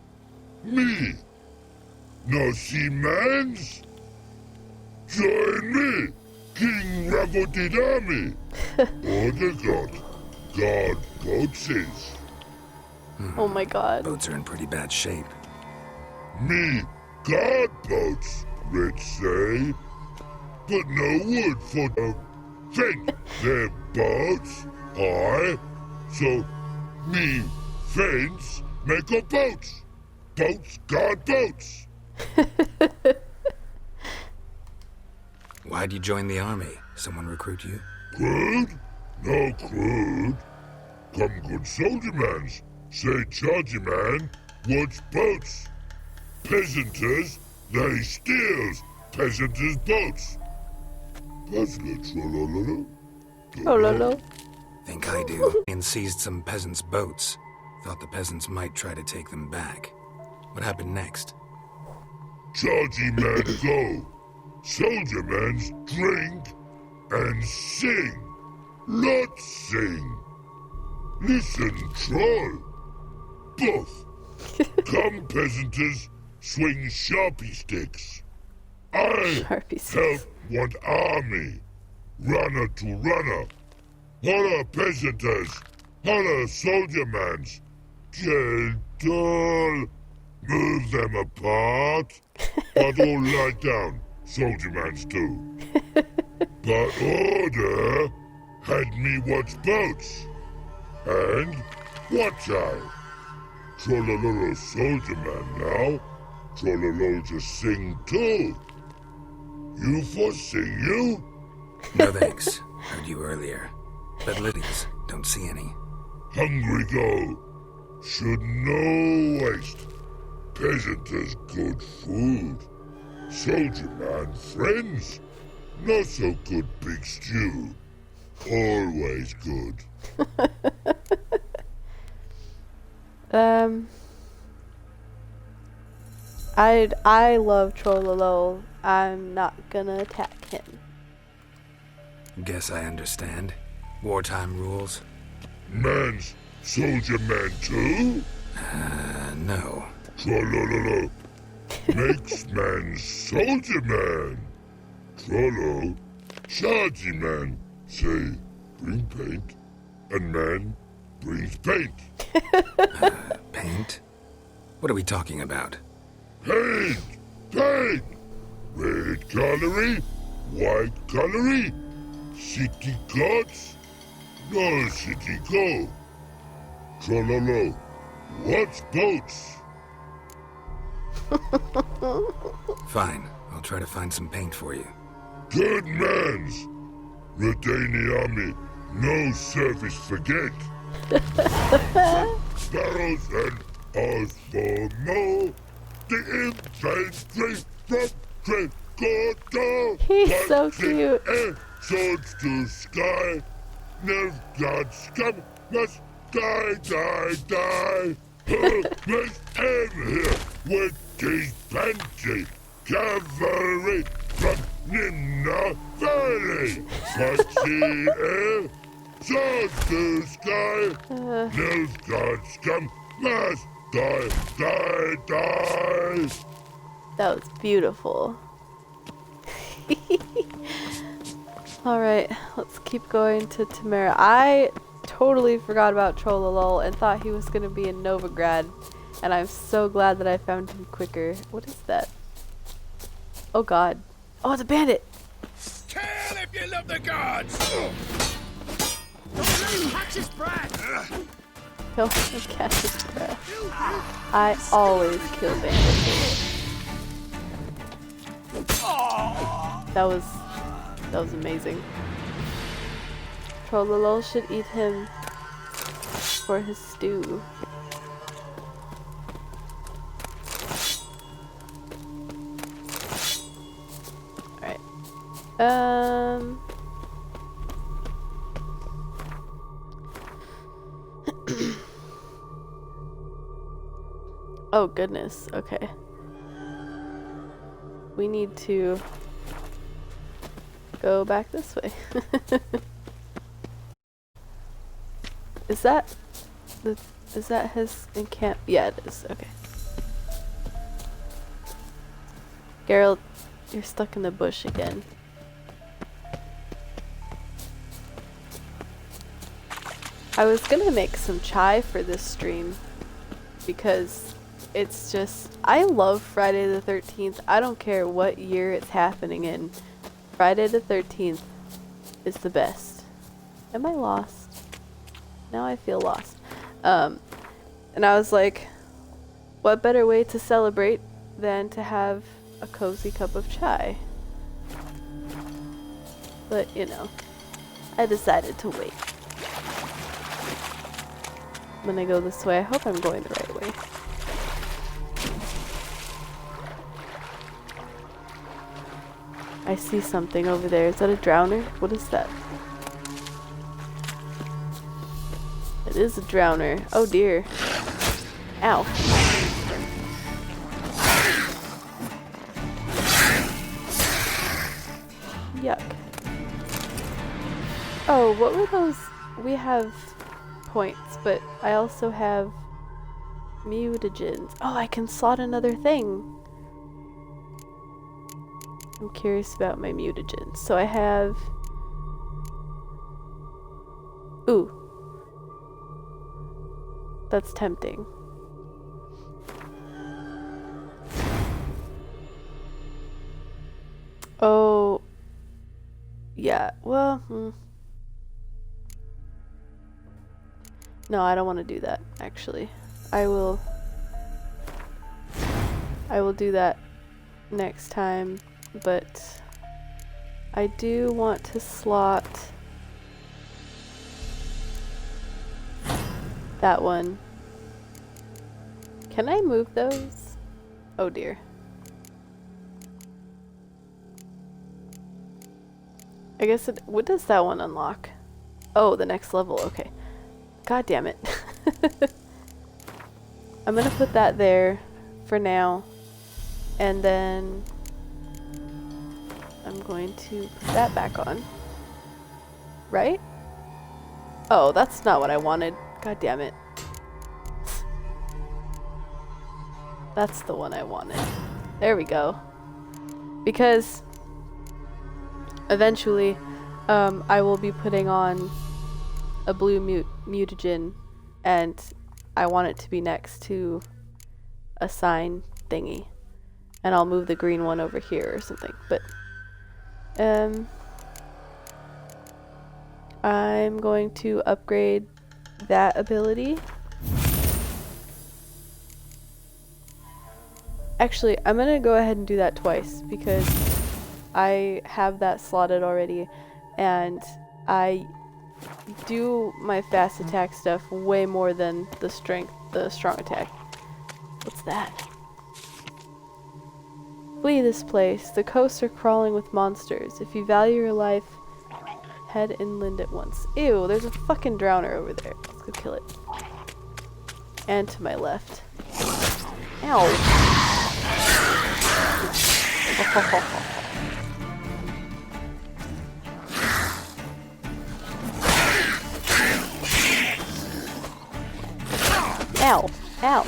Me. No seamans? Join me, King Ravodid Army. Order God boats is. Oh my god. Boats are in pretty bad shape. Me, guard boats, let's say. But no wood for the think they're boats, aye. So, me, fence, make a boats. Boats, guard boats. Why'd you join the army? Someone recruit you? Crude? No crude. Come good soldier mans. Say chargy man, what's boats? Peasanters, they steals peasanters' boats. Trollolo. Think I do. And seized some peasants' boats. Thought the peasants might try to take them back. What happened next? Chargy man go. Soldier mans drink and sing. Not sing. Listen, troll. Both. Come peasanters, swing sharpie sticks. I Sharpie help sticks. one army, runner to runner. Holla peasanters, holla soldiermans. Gentle, move them apart. But all lie down, soldiermans do. But order had me watch boats. And watch I. Trollololo soldier man now. Trollolo just sing too. You for sing you? No thanks. Heard you earlier. But lilies, don't see any. Hungry go. Should no waste. Peasanters good food. Soldier man friends. Not so good big stew. Always good. I love Trollolo. I'm not gonna attack him. Guess I understand. Wartime rules? Man's soldier man too? No. Trollololo. Makes man soldier man. Trollo. Chargy man. Say, bring paint. And man brings paint. Paint? What are we talking about? Paint! Paint! Red colory, white colory, city gods, no city go. Trollolo, what's boats? Fine. I'll try to find some paint for you. Good mans. Redani army, no service forget. Sparrows and ours for more. The infantry from Tregoto. He's so cute. And swords to sky. Nerve god scum must die. Must end here with these Banshee cavalry from Nimna Valley. Patsy air, swords to sky. Nerve god scum must die. That was beautiful. Alright, let's keep going to Tamara. I totally forgot about Trollolol and thought he was going to be in Novigrad. And I'm so glad that I found him quicker. What is that? Oh god. Oh, it's a bandit! Kill if you love the gods! Don't let him catch his breath! Kill him, catch his breath. I always kill bandits. That was amazing. Trollolol should eat him for his stew. Alright. Oh goodness, okay. We need to go back this way. Is that his encamp? Yeah, it is. Okay. Geralt, you're stuck in the bush again. I was gonna make some chai for this stream because it's just, I love Friday the 13th. I don't care what year it's happening in. Friday the 13th is the best. Am I lost? Now I feel lost. And I was like, what better way to celebrate than to have a cozy cup of chai? But, you know, I decided to wait. I'm gonna go this way. I hope I'm going the right way. I see something over there. Is that a drowner? What is that? It is a drowner. Oh dear. Ow. Yuck. Oh, what were those? We have points, but I also have mutagens. Oh, I can slot another thing. I'm curious about my mutagens. So I have... Ooh. That's tempting. Oh. Yeah, well... No, I don't want to do that, actually. I will do that next time, but I do want to slot that one. Can I move those? Oh dear. I guess it, what does that one unlock? Oh, the next level, okay. God damn it. I'm gonna put that there for now, and then I'm going to put that back on. Right? Oh, that's not what I wanted. God damn it. That's the one I wanted. There we go. Because eventually I will be putting on a blue mutagen, and I want it to be next to a sign thingy, and I'll move the green one over here or something. But I'm going to upgrade that ability. Actually, I'm gonna go ahead and do that twice because I have that slotted already, and I do my fast attack stuff way more than the strong attack. What's that? Flee this place. The coasts are crawling with monsters. If you value your life, head inland at once. Ew, there's a fucking drowner over there. Let's go kill it. And to my left. Ow. Ow. Ow.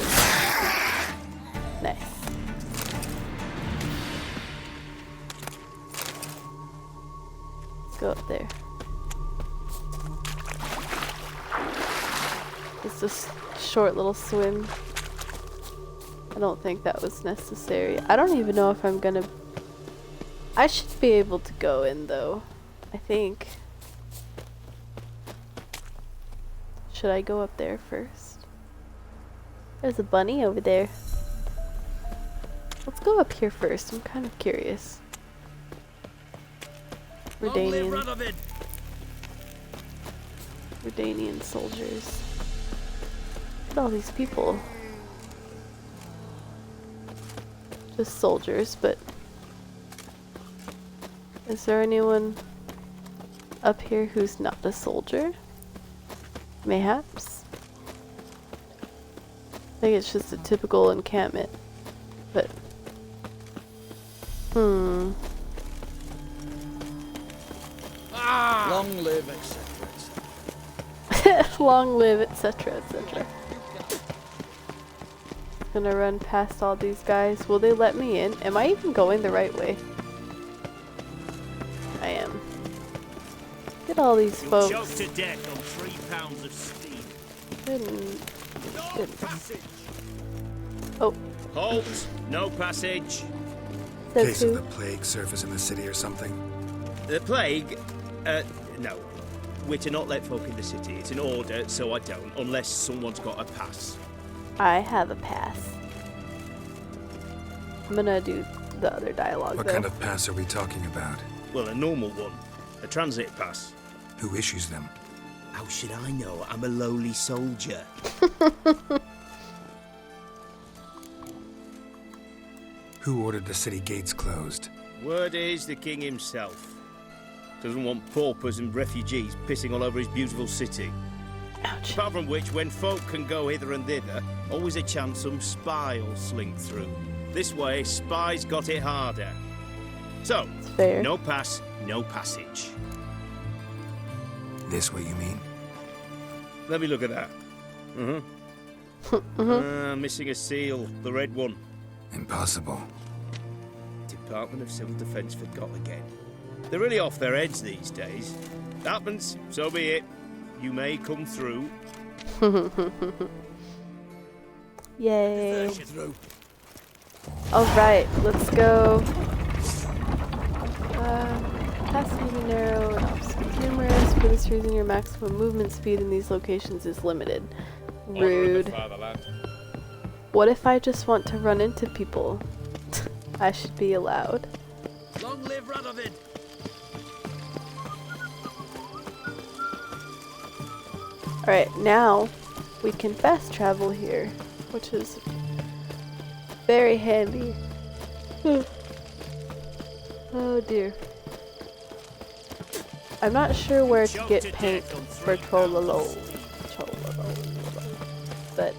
Nice. Let's go up there. It's just a short little swim. I don't think that was necessary. I don't even know if I'm gonna... I should be able to go in though, I think. Should I go up there first? There's a bunny over there. Let's go up here first. I'm kind of curious. Redanian soldiers. Look at all these people. Just soldiers, but is there anyone up here who's not a soldier? Mayhaps? I think it's just a typical encampment, but Long live, etc. long live, etc., etc. Gonna run past all these guys. Will they let me in? Am I even going the right way? I am. Look at all these folks. Choked to death on 3 pounds of steam. Goodness. Oh. Halt! No passage. So Case of the plague surface in the city or something? The plague? No. We're to not let folk in the city. It's an order, so I don't, unless someone's got a pass. I have a pass. I'm gonna do the other dialogue What though. kind of pass are we talking about? Well, a normal one. A transit pass. Who issues them? How should I know? I'm a lowly soldier. Who ordered the city gates closed? Word is the king himself. Doesn't want paupers and refugees pissing all over his beautiful city. Ouch. Apart from which, when folk can go hither and thither, always a chance some spy will slink through. This way, spies got it harder. So, Fair. no pass, no passage. This way, you mean? Let me look at that. Missing a seal, the red one. Impossible. Department of Civil Defence forgot again. They're really off their heads these days. Happens, so be it. You may come through. Yay. Alright, let's go. Paths may be narrow and obstacles numerous. For this reason, your maximum movement speed in these locations is limited. Rude. What if I just want to run into people? I should be allowed. Long live Radovid! Alright, now we can fast travel here, which is very handy. Oh dear. I'm not sure where to get paint for Trollolo, but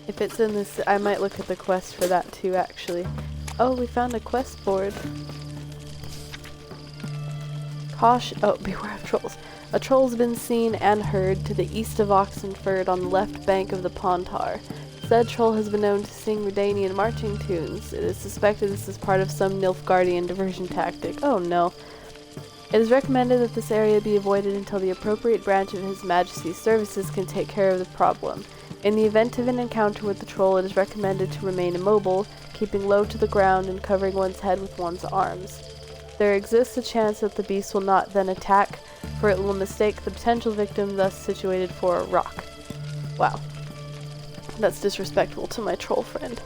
if it's in this, I might look at the quest for that too, actually. Oh, we found a quest board. Caution. Oh, beware of trolls. A troll's been seen and heard to the east of Oxenford on the left bank of the Pontar. Said troll has been known to sing Redanian marching tunes. It is suspected this is part of some Nilfgaardian diversion tactic. Oh no. It is recommended that this area be avoided until the appropriate branch of His Majesty's services can take care of the problem. In the event of an encounter with the troll, it is recommended to remain immobile, keeping low to the ground and covering one's head with one's arms. There exists a chance that the beast will not then attack, for it will mistake the potential victim thus situated for a rock. Wow. That's disrespectful to my troll friend.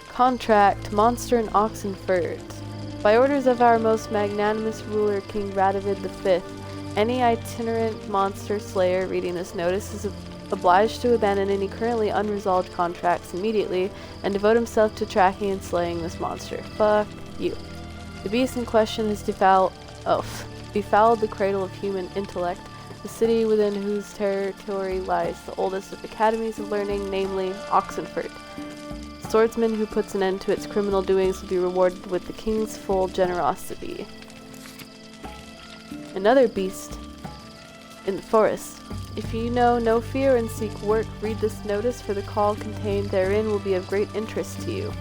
Contract, Monster in Oxenford. By orders of our most magnanimous ruler, King Radovid V, any itinerant monster slayer reading this notice is obliged to abandon any currently unresolved contracts immediately and devote himself to tracking and slaying this monster. Fuck you. The beast in question has befouled the cradle of human intellect, the city within whose territory lies the oldest of academies of learning, namely Oxenford. The swordsman who puts an end to its criminal doings will be rewarded with the king's full generosity. Another beast in the forest. If you know no fear and seek work, read this notice, for the call contained therein will be of great interest to you.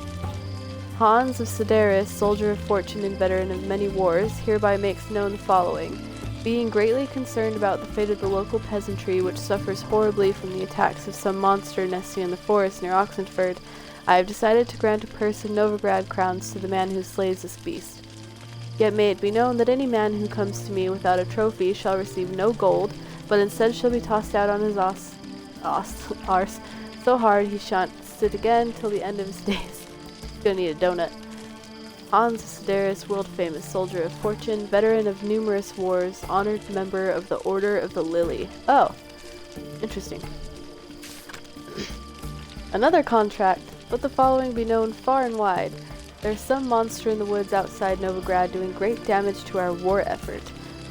Hans of Sedaris, soldier of fortune and veteran of many wars, hereby makes known the following. Being greatly concerned about the fate of the local peasantry, which suffers horribly from the attacks of some monster nesting in the forest near Oxenford, I have decided to grant a purse of Novigrad crowns to the man who slays this beast. Yet may it be known that any man who comes to me without a trophy shall receive no gold, but instead shall be tossed out on his arse so hard he shan't sit again till the end of his days. Gonna need a donut. Hans of Sedaris, world-famous soldier of fortune, veteran of numerous wars, honored member of the Order of the Lily. Oh, interesting. Another contract. Let the following be known far and wide. There is some monster in the woods outside Novigrad doing great damage to our war effort.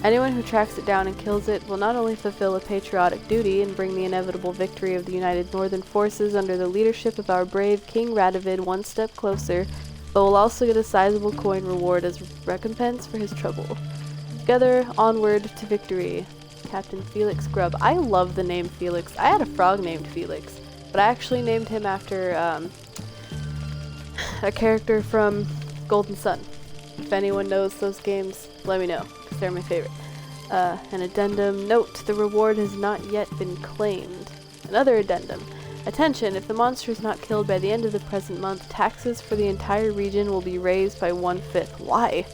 Anyone who tracks it down and kills it will not only fulfill a patriotic duty and bring the inevitable victory of the united northern forces under the leadership of our brave King Radovid one step closer, but will also get a sizable coin reward as recompense for his trouble. Together, onward to victory. Captain Felix Grubb. I love the name Felix. I had a frog named Felix, but I actually named him after a character from Golden Sun. If anyone knows those games, let me know, because they're my favorite. An addendum. Note, the reward has not yet been claimed. Another addendum. Attention, if the monster is not killed by the end of the present month, taxes for the entire region will be raised by 1/5. Why?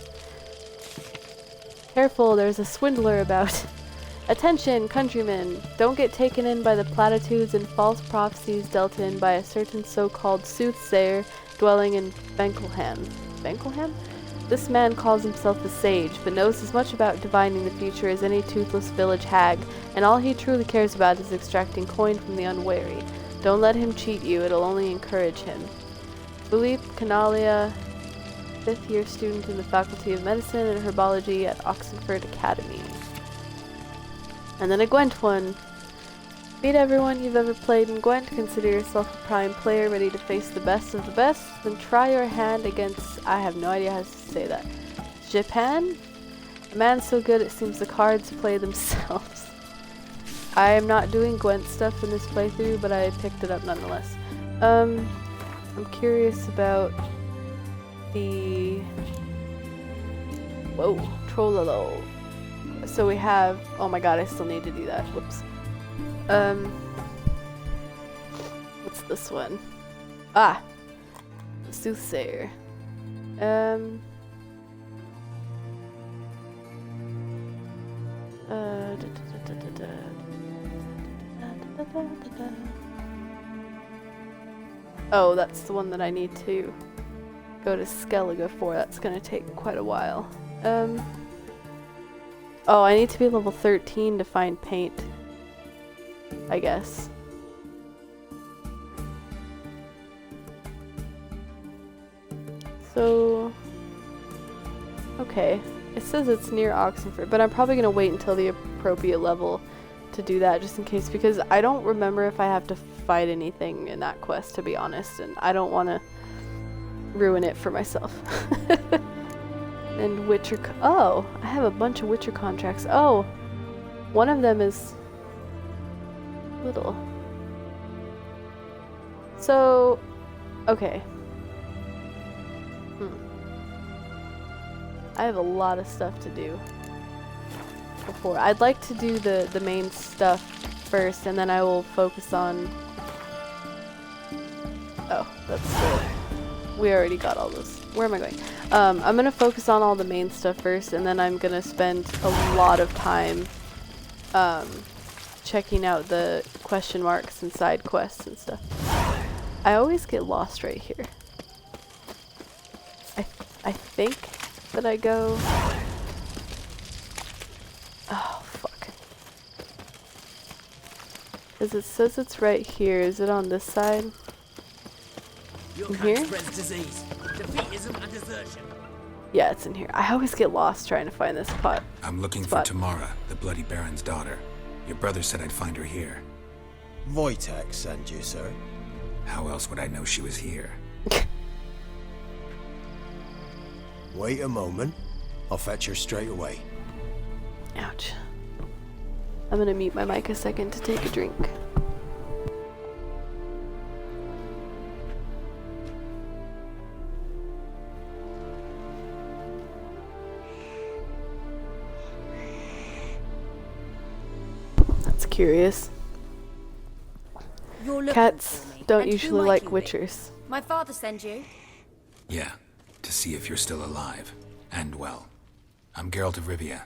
Careful, there's a swindler about. Attention, countrymen! Don't get taken in by the platitudes and false prophecies dealt in by a certain so-called soothsayer dwelling in Benkelham. Benkelham? This man calls himself a sage, but knows as much about divining the future as any toothless village hag, and all he truly cares about is extracting coin from the unwary. Don't let him cheat you, it'll only encourage him. Philippe Canalia, 5th year student in the Faculty of Medicine and Herbology at Oxenford Academy. And then a Gwent one. Beat everyone you've ever played in Gwent, consider yourself a prime player ready to face the best of the best, then try your hand against, I have no idea how to say that, Japan? A man so good it seems the cards play themselves. I am not doing Gwent stuff in this playthrough, but I picked it up nonetheless. I'm curious about the... Whoa, Trollolo. So we have... Oh my god, I still need to do that. Whoops. What's this one? Ah! Soothsayer. Oh, that's the one that I need to go to Skellige for. That's gonna take quite a while. Oh, I need to be level 13 to find paint, I guess. So, okay. It says it's near Oxenford, but I'm probably going to wait until the appropriate level to do that, just in case, because I don't remember if I have to fight anything in that quest, to be honest, and I don't want to ruin it for myself. And Witcher... Oh, I have a bunch of Witcher contracts. Oh, one of them is little. So, okay. I have a lot of stuff to do before. I'd like to do the main stuff first, and then I will focus on... Oh, that's good. We already got all those. Where am I going? I'm gonna focus on all the main stuff first, and then I'm gonna spend a lot of time checking out the question marks and side quests and stuff. I always get lost right here. I think that I go... Oh, fuck. Because it says it's right here. Is it on this side? In here? Defeat isn't a desertion. Yeah, it's in here. I always get lost trying to find this spot. I'm looking for Tamara, the Bloody Baron's daughter. Your brother said I'd find her here. Wojtek sent you, sir. How else would I know she was here? Wait a moment. I'll fetch her straight away. Ouch. I'm gonna mute my mic a second to take a drink. That's curious. Cats don't usually like witchers. My father sent you? Yeah, to see if you're still alive. And well. I'm Geralt of Rivia.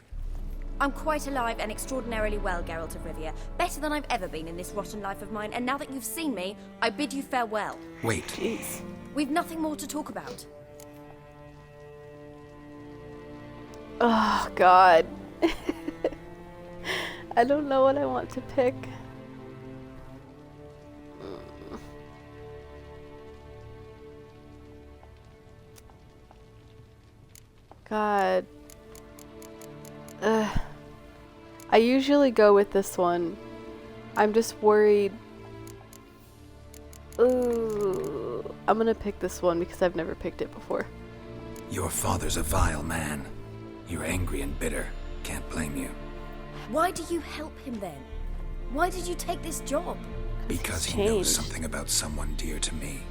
I'm quite alive and extraordinarily well, Geralt of Rivia. Better than I've ever been in this rotten life of mine, and now that you've seen me, I bid you farewell. Wait. Jeez. We've nothing more to talk about. Oh, God. I don't know what I want to pick. God. I usually go with this one. I'm just worried. Ooh. I'm gonna pick this one because I've never picked it before. Your father's a vile man. You're angry and bitter. Can't blame you. Why do you help him then? Why did you take this job? Because he knows something about someone dear to me.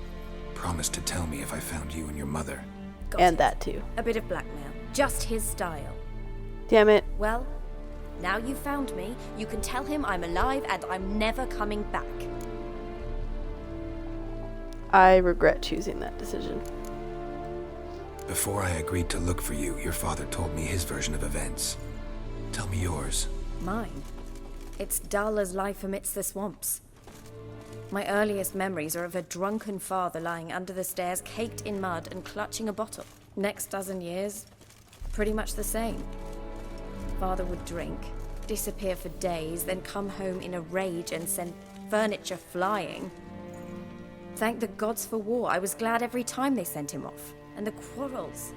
Promised to tell me if I found you and your mother. And that too. A bit of blackmail. Just his style. Damn it. Well, now you've found me, you can tell him I'm alive and I'm never coming back. I regret choosing that decision. Before I agreed to look for you, your father told me his version of events. Tell me yours. Mine? It's dull as life amidst the swamps. My earliest memories are of a drunken father lying under the stairs, caked in mud and clutching a bottle. Next dozen years, pretty much the same. Father would drink, disappear for days, then come home in a rage and send furniture flying. Thank the gods for war. I was glad every time they sent him off. And the quarrels.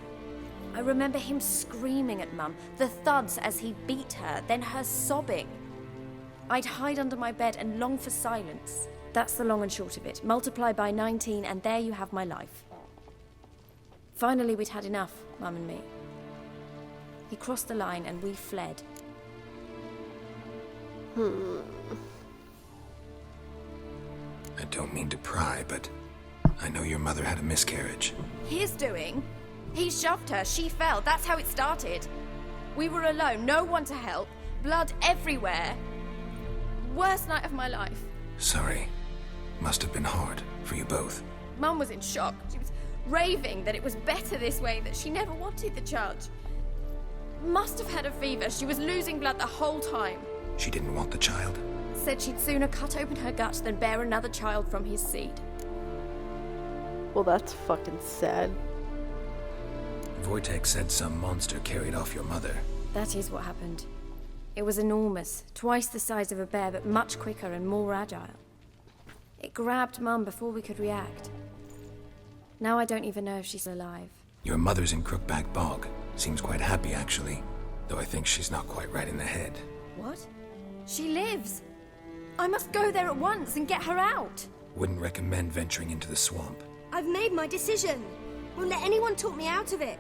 I remember him screaming at Mum, the thuds as he beat her, then her sobbing. I'd hide under my bed and long for silence. That's the long and short of it. Multiply by 19 and there you have my life. Finally, we'd had enough, Mum and me. He crossed the line and we fled. I don't mean to pry, but I know your mother had a miscarriage. His doing? He shoved her, she fell, that's how it started. We were alone, no one to help, blood everywhere. Worst night of my life. Sorry. Must have been hard for you both. Mum was in shock. She was raving that it was better this way, that she never wanted the charge. Must have had a fever. She was losing blood the whole time. She didn't want the child? Said she'd sooner cut open her gut than bear another child from his seed. Well, that's fucking sad. Wojtek said some monster carried off your mother. That is what happened. It was enormous, twice the size of a bear, but much quicker and more agile. It grabbed Mum before we could react. Now I don't even know if she's alive. Your mother's in Crookback Bog. Seems quite happy, actually. Though I think she's not quite right in the head. What? She lives! I must go there at once and get her out! Wouldn't recommend venturing into the swamp. I've made my decision. Won't let anyone talk me out of it.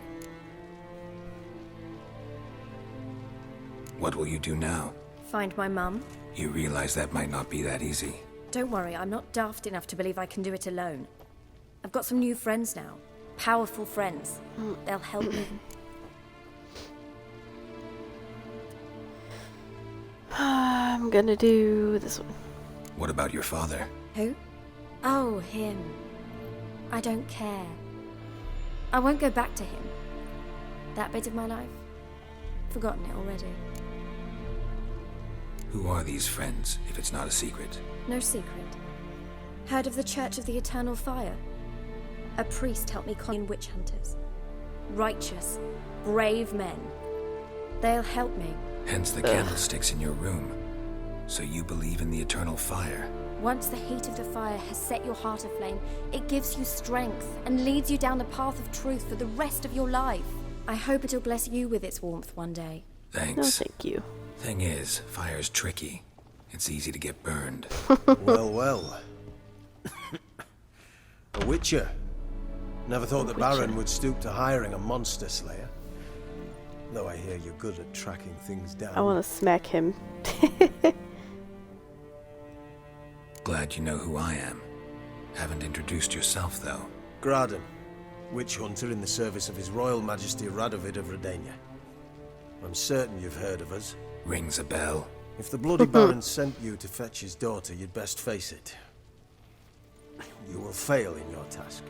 What will you do now? Find my mum. You realize that might not be that easy. Don't worry, I'm not daft enough to believe I can do it alone. I've got some new friends now. Powerful friends. They'll help me. I'm gonna do this one. What about your father? Who? Oh, him. I don't care. I won't go back to him. That bit of my life? Forgotten it already. Who are these friends, if it's not a secret? No secret. Heard of the Church of the Eternal Fire? A priest helped me con witch hunters. Righteous, brave men. They'll help me. Hence the candlesticks in your room. So you believe in the eternal fire? Once the heat of the fire has set your heart aflame, it gives you strength and leads you down the path of truth for the rest of your life. I hope it'll bless you with its warmth one day. Thanks. No, thank you. Thing is, fire's tricky. It's easy to get burned. Well, well. A witcher. Never thought the Baron would stoop to hiring a monster slayer. Though I hear you're good at tracking things down. I want to smack him. Glad you know who I am. Haven't introduced yourself, though. Graden, witch hunter in the service of His Royal Majesty Radovid of Redania. I'm certain you've heard of us. Rings a bell. If the Bloody Baron sent you to fetch his daughter, you'd best face it. You will fail in your task.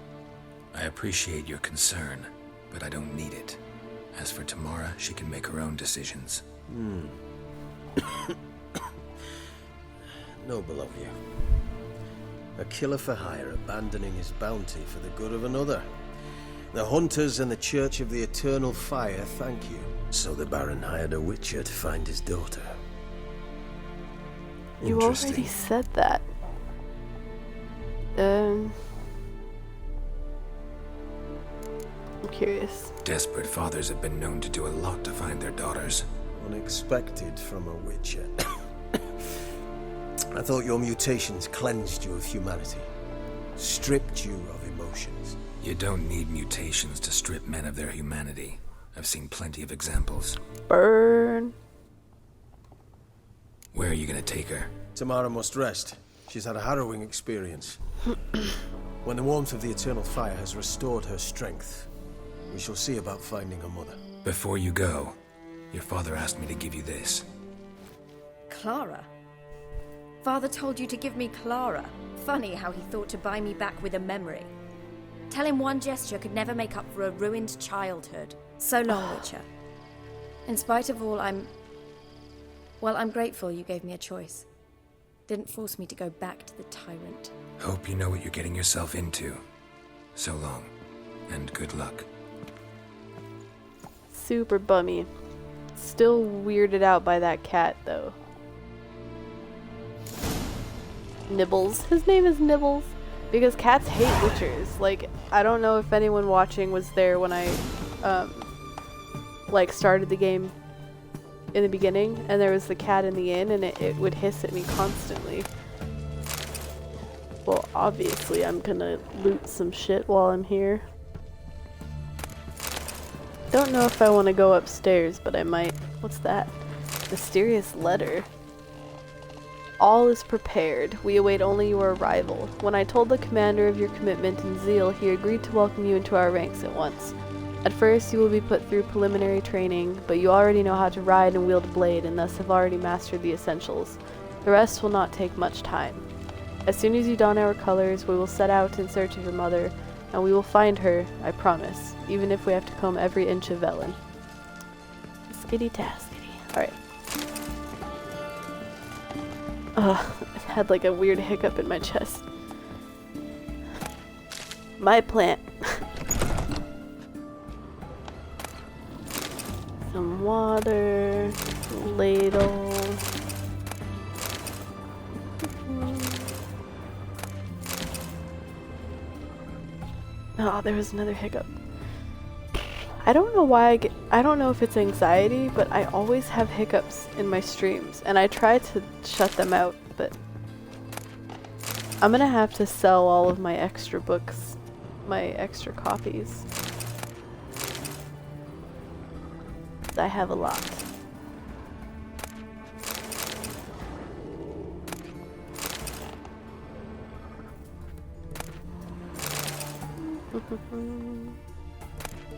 I appreciate your concern, but I don't need it. As for Tamara, she can make her own decisions. Noble of you. A killer for hire abandoning his bounty for the good of another. The hunters and the Church of the Eternal Fire thank you. So the Baron hired a witcher to find his daughter. You already said that. I'm curious. Desperate fathers have been known to do a lot to find their daughters. Unexpected from a witcher. I thought your mutations cleansed you of humanity. Stripped you of emotions. You don't need mutations to strip men of their humanity. I've seen plenty of examples. Burn. Where are you gonna take her? Tamara must rest. She's had a harrowing experience. When the warmth of the Eternal Fire has restored her strength, we shall see about finding her mother. Before you go, your father asked me to give you this. Clara? Father told you to give me Clara. Funny how he thought to buy me back with a memory. Tell him one gesture could never make up for a ruined childhood. So long, Witcher. In spite of all, I'm grateful you gave me a choice. Didn't force me to go back to the tyrant. Hope you know what you're getting yourself into. So long, and good luck. Super bummy. Still weirded out by that cat, though. Nibbles. His name is Nibbles. Because cats hate witchers. Like, I don't know if anyone watching was there when I, started the game in the beginning, and there was the cat in the inn, and it would hiss at me constantly. Well, obviously I'm gonna loot some shit while I'm here. Don't know if I want to go upstairs, but I might. What's that? Mysterious letter. All is prepared. We await only your arrival. When I told the commander of your commitment and zeal, he agreed to welcome you into our ranks at once. At first, you will be put through preliminary training, but you already know how to ride and wield a blade and thus have already mastered the essentials. The rest will not take much time. As soon as you don our colors, we will set out in search of your mother, and we will find her, I promise, even if we have to comb every inch of Velen. Skitty taskity. Alright. Ugh, I had like a weird hiccup in my chest. My plant. Some water, ladle. Oh, there was another hiccup. I don't know why I don't know if it's anxiety, but I always have hiccups in my streams, and I try to shut them out, but I'm gonna have to sell all of my extra books, my extra copies. I have a lot.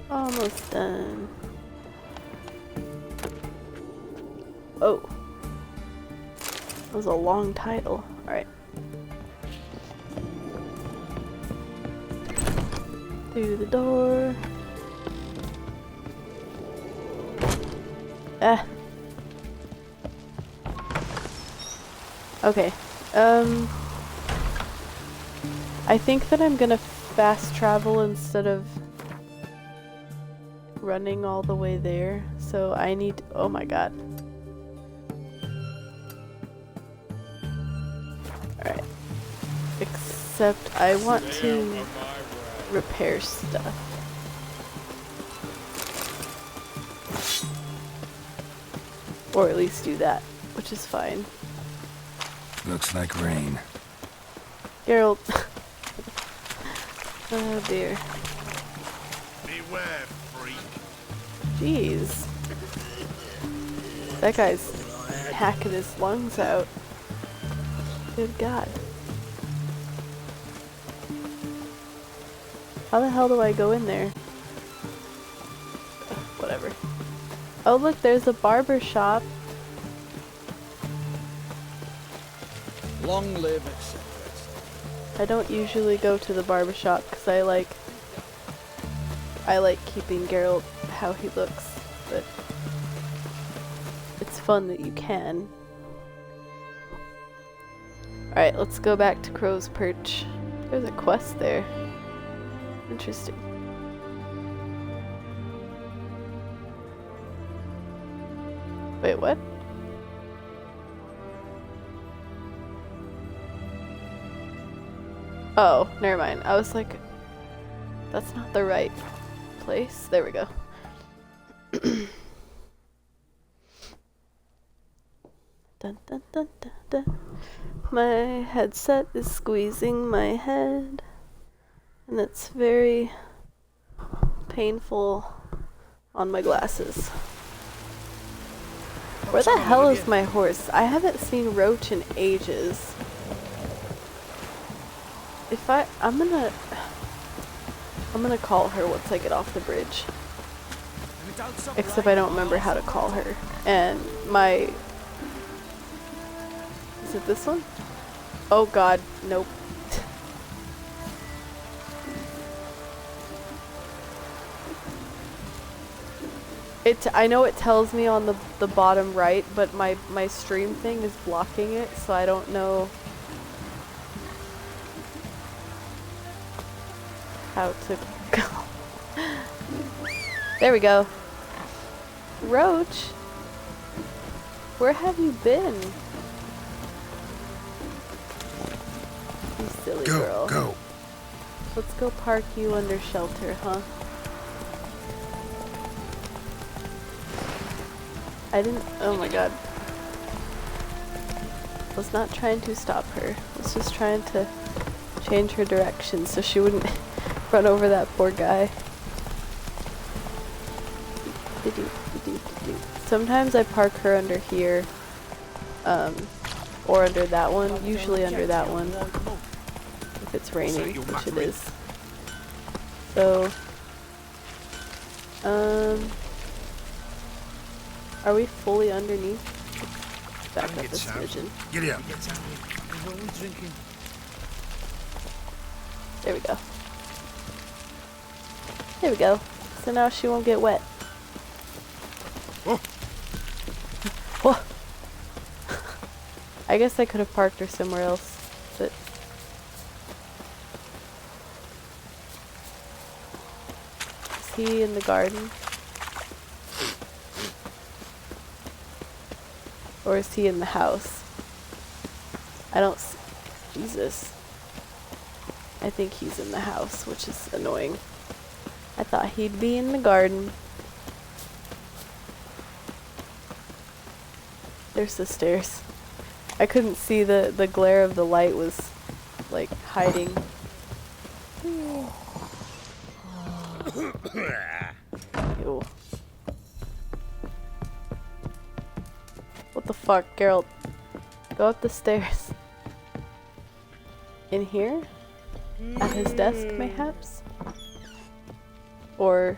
Almost done. Oh. That was a long title. Alright. Through the door. Ah. Okay. I think that I'm gonna fast travel instead of running all the way there. So I need, oh my god. Alright. Except I want to repair stuff. Or at least do that, which is fine. Looks like rain. Geralt. Oh dear. Beware, freak. Jeez. That guy's hacking his lungs out. Good god. How the hell do I go in there? Whatever. Oh look, there's a barber shop. Long live etc. I don't usually go to the barber shop because I like keeping Geralt how he looks, but it's fun that you can. Alright, let's go back to Crow's Perch. There's a quest there. Interesting. Wait, what? Oh, never mind. I was like, that's not the right place. There we go. Dun, dun, dun, dun, dun. My headset is squeezing my head, and it's very painful on my glasses. Where the hell is my horse? I haven't seen Roach in ages. If I'm gonna call her once I get off the bridge. Except I don't remember how to call her. And my... Is it this one? Oh god, nope. I know it tells me on the bottom right, but my stream thing is blocking it, so I don't know how to go. There we go. Roach, where have you been? You silly girl. Go. Let's go park you under shelter, huh? I didn't, oh my god. I was not trying to stop her. I was just trying to change her direction so she wouldn't run over that poor guy. Sometimes I park her under here, or under that one, usually under that one, if it's raining, which it is. So, Are we fully underneath? Back up this vision. Giddy up. There we go. There we go. So now she won't get wet. Whoa. Whoa. I guess I could have parked her somewhere else, but... Is he in the garden? Or is he in the house? I don't see... Jesus. I think he's in the house, which is annoying. I thought he'd be in the garden. There's the stairs. I couldn't see the glare of the light was like hiding. Ew. What the fuck, Geralt? Go up the stairs. In here? At his desk, mayhaps? Or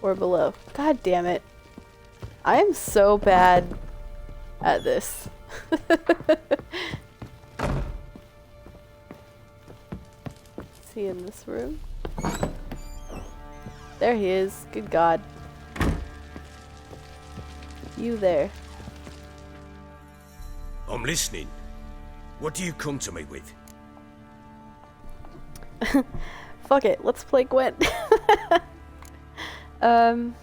below. God damn it. I am so bad at this. Is he in this room? There he is. Good God. You there. I'm listening. What do you come to me with? Fuck it, let's play Gwent. I'm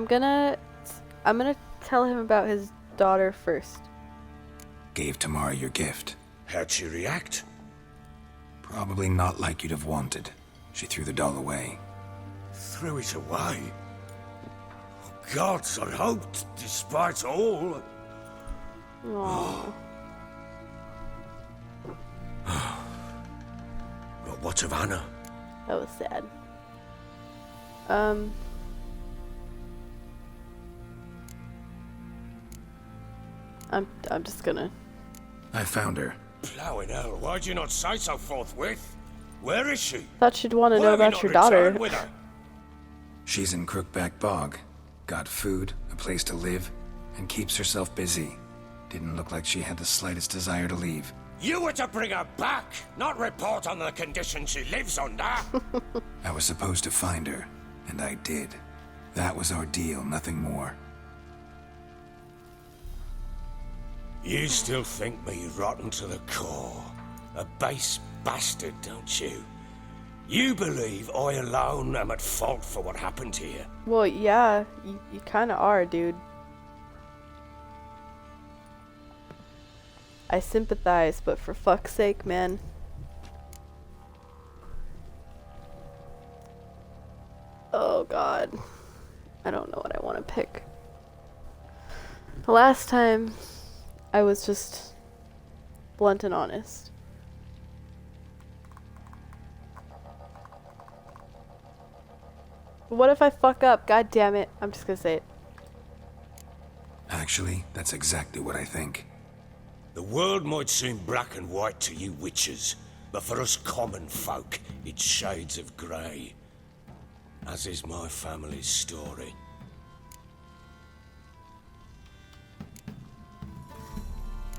gonna tell him about his daughter first. Gave Tamara your gift. How'd she react? Probably not like you'd have wanted. She threw the doll away. Threw it away? Oh, gods, I hoped, despite all. Aww. But what of Anna? That was sad. I'm just gonna... I found her. Plowing hell, why'd you not say so forthwith? Where is she? Thought she'd want to know about your daughter. With her? She's in Crookback Bog. Got food, a place to live, and keeps herself busy. Didn't look like she had the slightest desire to leave. You were to bring her back, not report on the conditions she lives under. I was supposed to find her, and I did. That was our deal, nothing more. You still think me rotten to the core. A base bastard, don't you? You believe I alone am at fault for what happened here? Well, yeah, you kinda are, dude. I sympathize, but for fuck's sake, man. Oh god. I don't know what I want to pick. The last time, I was just blunt and honest. What if I fuck up? God damn it. I'm just gonna say it. Actually, that's exactly what I think. The world might seem black and white to you witches, but for us common folk, it's shades of grey. As is my family's story.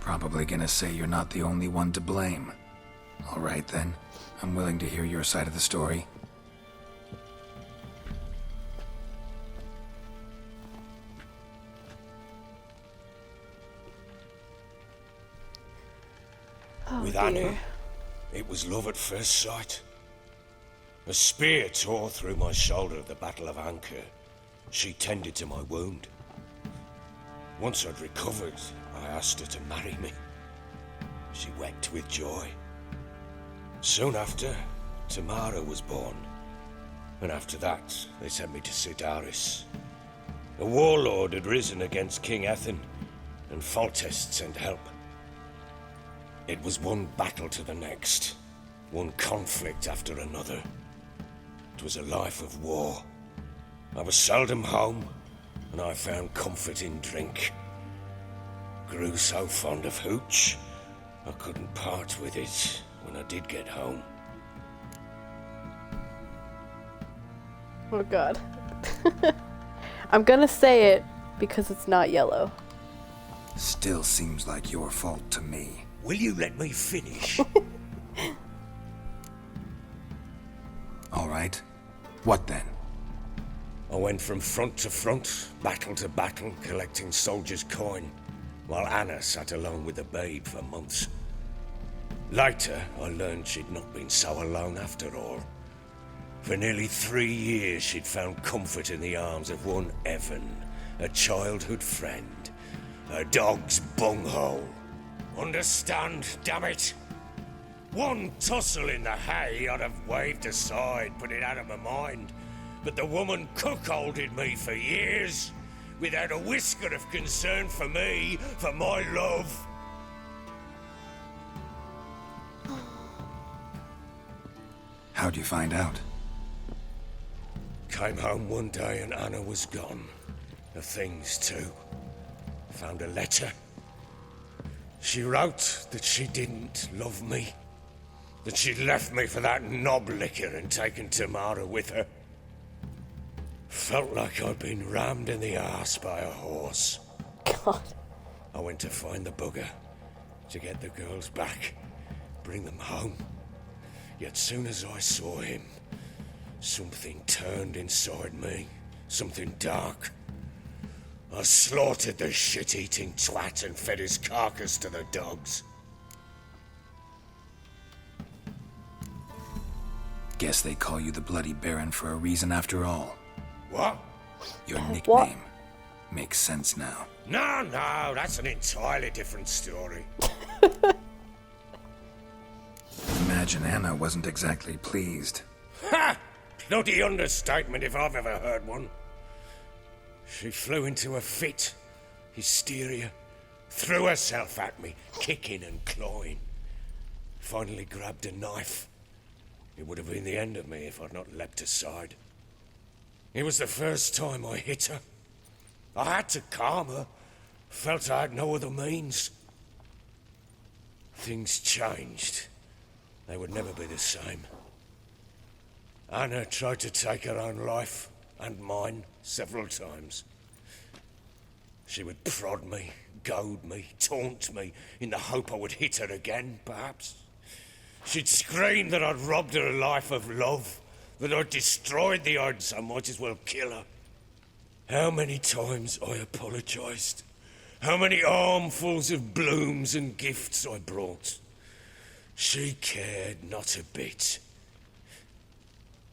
Probably gonna say you're not the only one to blame. All right then, I'm willing to hear your side of the story. Oh, With dear. Annie, it was love at first sight. A spear tore through my shoulder at the Battle of Anchor. She tended to my wound. Once I'd recovered, I asked her to marry me. She wept with joy. Soon after, Tamara was born. And after that, they sent me to Sidaris. A warlord had risen against King Ethan, and Foltest sent help. It was one battle to the next, one conflict after another. It was a life of war. I was seldom home, and I found comfort in drink. Grew so fond of hooch, I couldn't part with it when I did get home. Oh god. I'm gonna say it because it's not yellow. Still seems like your fault to me. Will you let me finish? All right. What then? I went from front to front, battle to battle, collecting soldiers' coin, while Anna sat alone with the babe for months. Later, I learned she'd not been so alone after all. For nearly 3 years, she'd found comfort in the arms of one Evan, a childhood friend, a dog's bunghole. Understand, damn it? One tussle in the hay I'd have waved aside, put it out of my mind. But the woman cuckolded me for years, without a whisker of concern for me, for my love. How'd you find out? Came home one day and Anna was gone. The things too. Found a letter. She wrote that she didn't love me. That she'd left me for that knob licker and taken Tamara with her. Felt like I'd been rammed in the arse by a horse. God. I went to find the bugger, to get the girls back, bring them home. Yet soon as I saw him, something turned inside me, something dark. I slaughtered the shit-eating twat and fed his carcass to the dogs. Guess they call you the Bloody Baron for a reason after all. What? Your nickname What? makes sense now. No, that's an entirely different story. Imagine Anna wasn't exactly pleased. Ha! Bloody understatement if I've ever heard one. She flew into a fit, hysteria, threw herself at me, kicking and clawing. Finally grabbed a knife. It would have been the end of me if I'd not leapt aside. It was the first time I hit her. I had to calm her. Felt I had no other means. Things changed. They would never be the same. Anna tried to take her own life, and mine, several times. She would prod me, goad me, taunt me, in the hope I would hit her again, perhaps. She'd scream that I'd robbed her life of love, that I'd destroyed the odds, I might as well kill her. How many times I apologized. How many armfuls of blooms and gifts I brought. She cared not a bit.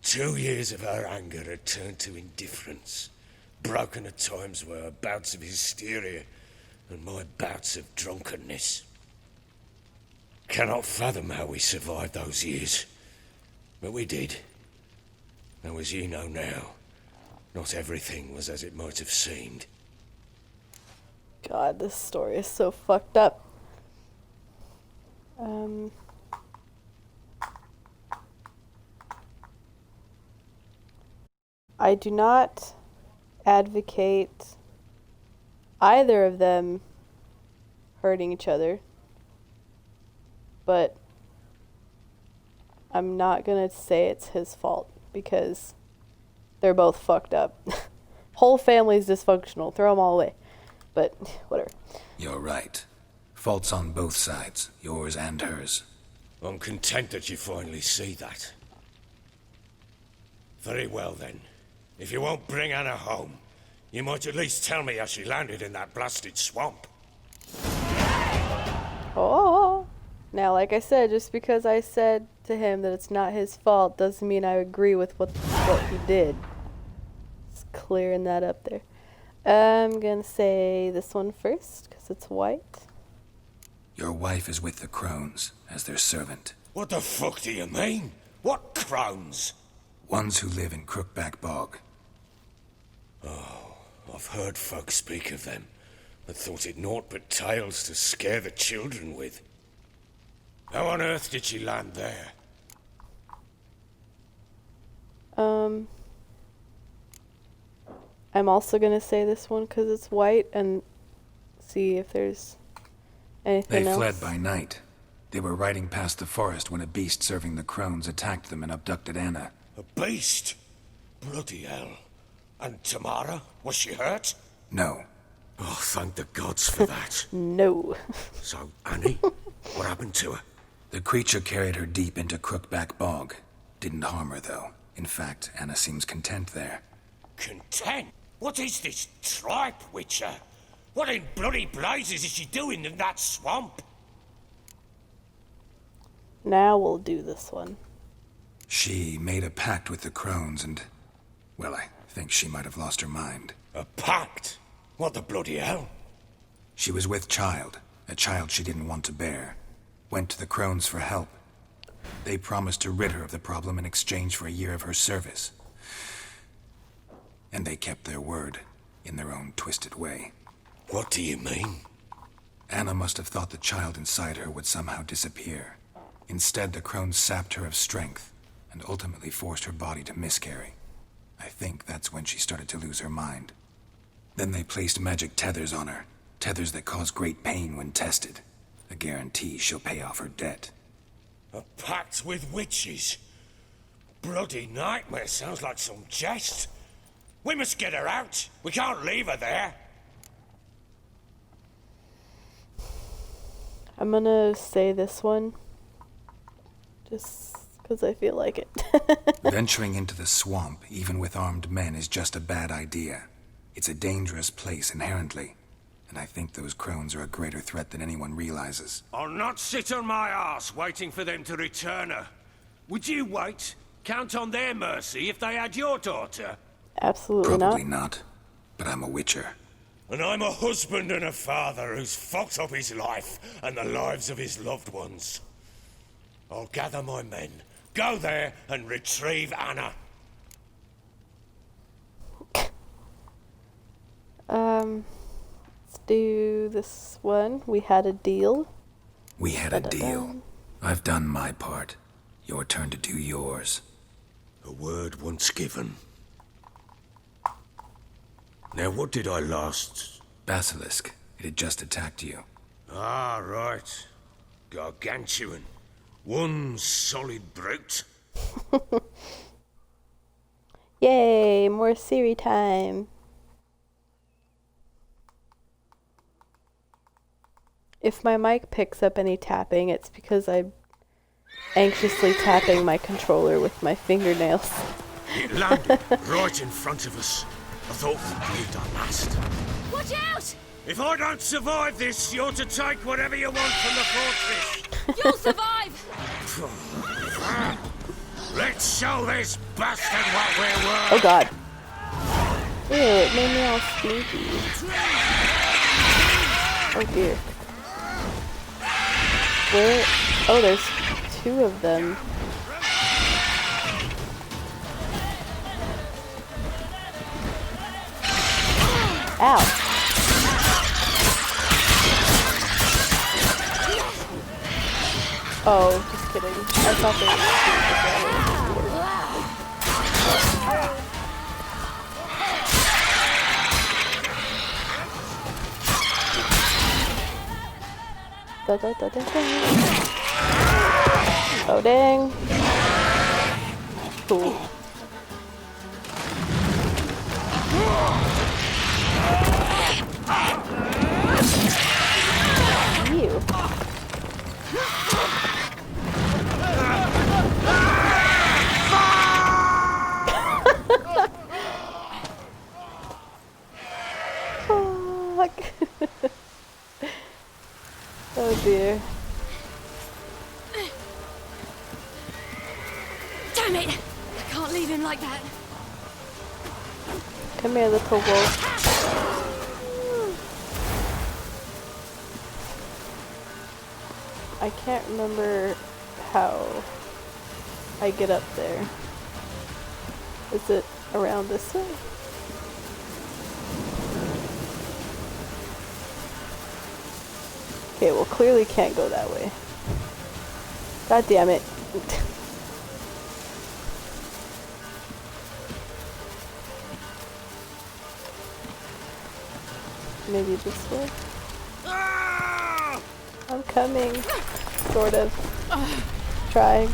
2 years of her anger had turned to indifference, broken at times by her bouts of hysteria and my bouts of drunkenness. Cannot fathom how we survived those years, but we did. Though as you know now, not everything was as it might have seemed. God, this story is so fucked up. I do not advocate either of them hurting each other, but I'm not gonna say it's his fault because they're both fucked up. Whole family's dysfunctional. Throw them all away. But whatever. You're right. Faults on both sides, yours and hers. I'm content that you finally see that. Very well then. If you won't bring Anna home, you might at least tell me how she landed in that blasted swamp. Oh. Now, like I said, just because I said to him that it's not his fault doesn't mean I agree with what he did. Just clearing that up there. I'm gonna say this one first, because it's white. Your wife is with the crones, as their servant. What the fuck do you mean? What crones? Ones who live in Crookback Bog. Oh, I've heard folk speak of them, but thought it naught but tales to scare the children with. How on earth did she land there? I'm also gonna say this one because it's white and see if there's anything else. They fled by night. They were riding past the forest when a beast serving the crones attacked them and abducted Anna. A beast? Bloody hell. And Tamara, was she hurt? No. Oh, thank the gods for that. No. So, Annie, what happened to her? The creature carried her deep into Crookback Bog. Didn't harm her, though. In fact, Anna seems content there. Content? What is this tripe, Witcher? What in bloody blazes is she doing in that swamp? Now we'll do this one. She made a pact with the crones and... well, I think she might have lost her mind. A pact? What the bloody hell? She was with child, a child she didn't want to bear. Went to the crones for help. They promised to rid her of the problem in exchange for a year of her service. And they kept their word, in their own twisted way. What do you mean? Anna must have thought the child inside her would somehow disappear. Instead, the crones sapped her of strength, and ultimately forced her body to miscarry. I think that's when she started to lose her mind. Then they placed magic tethers on her, tethers that cause great pain when tested. A guarantee she'll pay off her debt. A pact with witches? Bloody nightmare, sounds like some jest. We must get her out. We can't leave her there. I'm gonna say this one. Just because I feel like it. Venturing into the swamp, even with armed men, is just a bad idea. It's a dangerous place inherently, and I think those crones are a greater threat than anyone realizes. I'll not sit on my arse waiting for them to return her. Would you wait? Count on their mercy if they had your daughter? Absolutely Probably not, but I'm a witcher. And I'm a husband and a father who's fucked up his life and the lives of his loved ones. I'll gather my men, go there and retrieve Anna. Let's do this one. We had a deal. We had a deal. I've done my part. Your turn to do yours. A word once given. Now, what did I last... Basilisk. It had just attacked you. Ah, right. Gargantuan. One solid brute. Yay, more Siri time. If my mic picks up any tapping, it's because I'm anxiously tapping my controller with my fingernails. It landed right in front of us. I thought we breathed our last. Watch out! If I don't survive this, you're to take whatever you want from the fortress. You'll survive! Let's show this bastard what we're worth. Oh god. Ew, it made me all sneaky. Oh dear. Where? Oh, there's two of them. Ow. Oh, just kidding. I thought they were da, da, da, da, da. Oh dang. Cool. You. Fuck. Oh dear. Damn it! I can't leave him like that. Come here, little wolf. I can't remember how I get up there. Is it around this way? Okay, well clearly can't go that way. God damn it. Maybe this way? I'm coming. Sort of. Trying.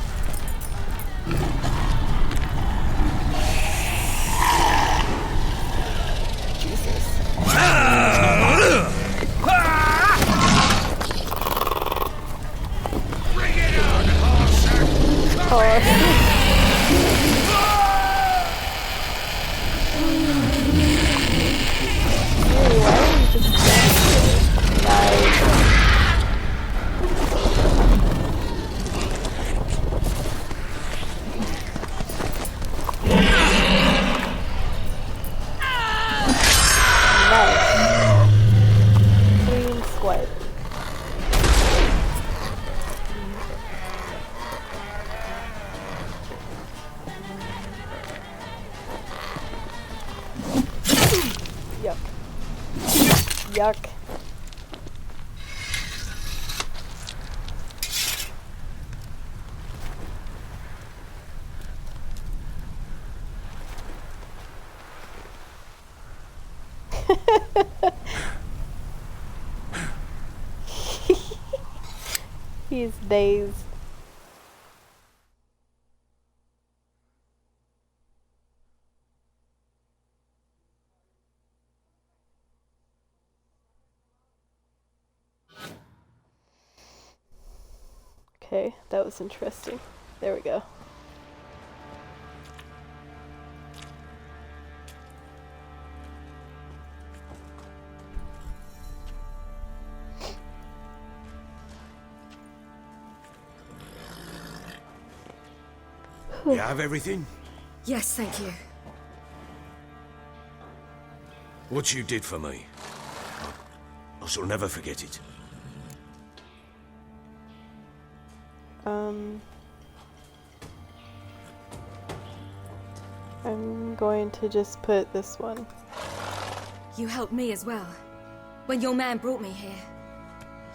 Clean swipe. Yuck. Yuck. He's dazed. Okay, that was interesting. There we go. You have everything? Yes, thank you. What you did for me, I shall never forget it. I'm going to just put this one. You helped me as well. When your man brought me here.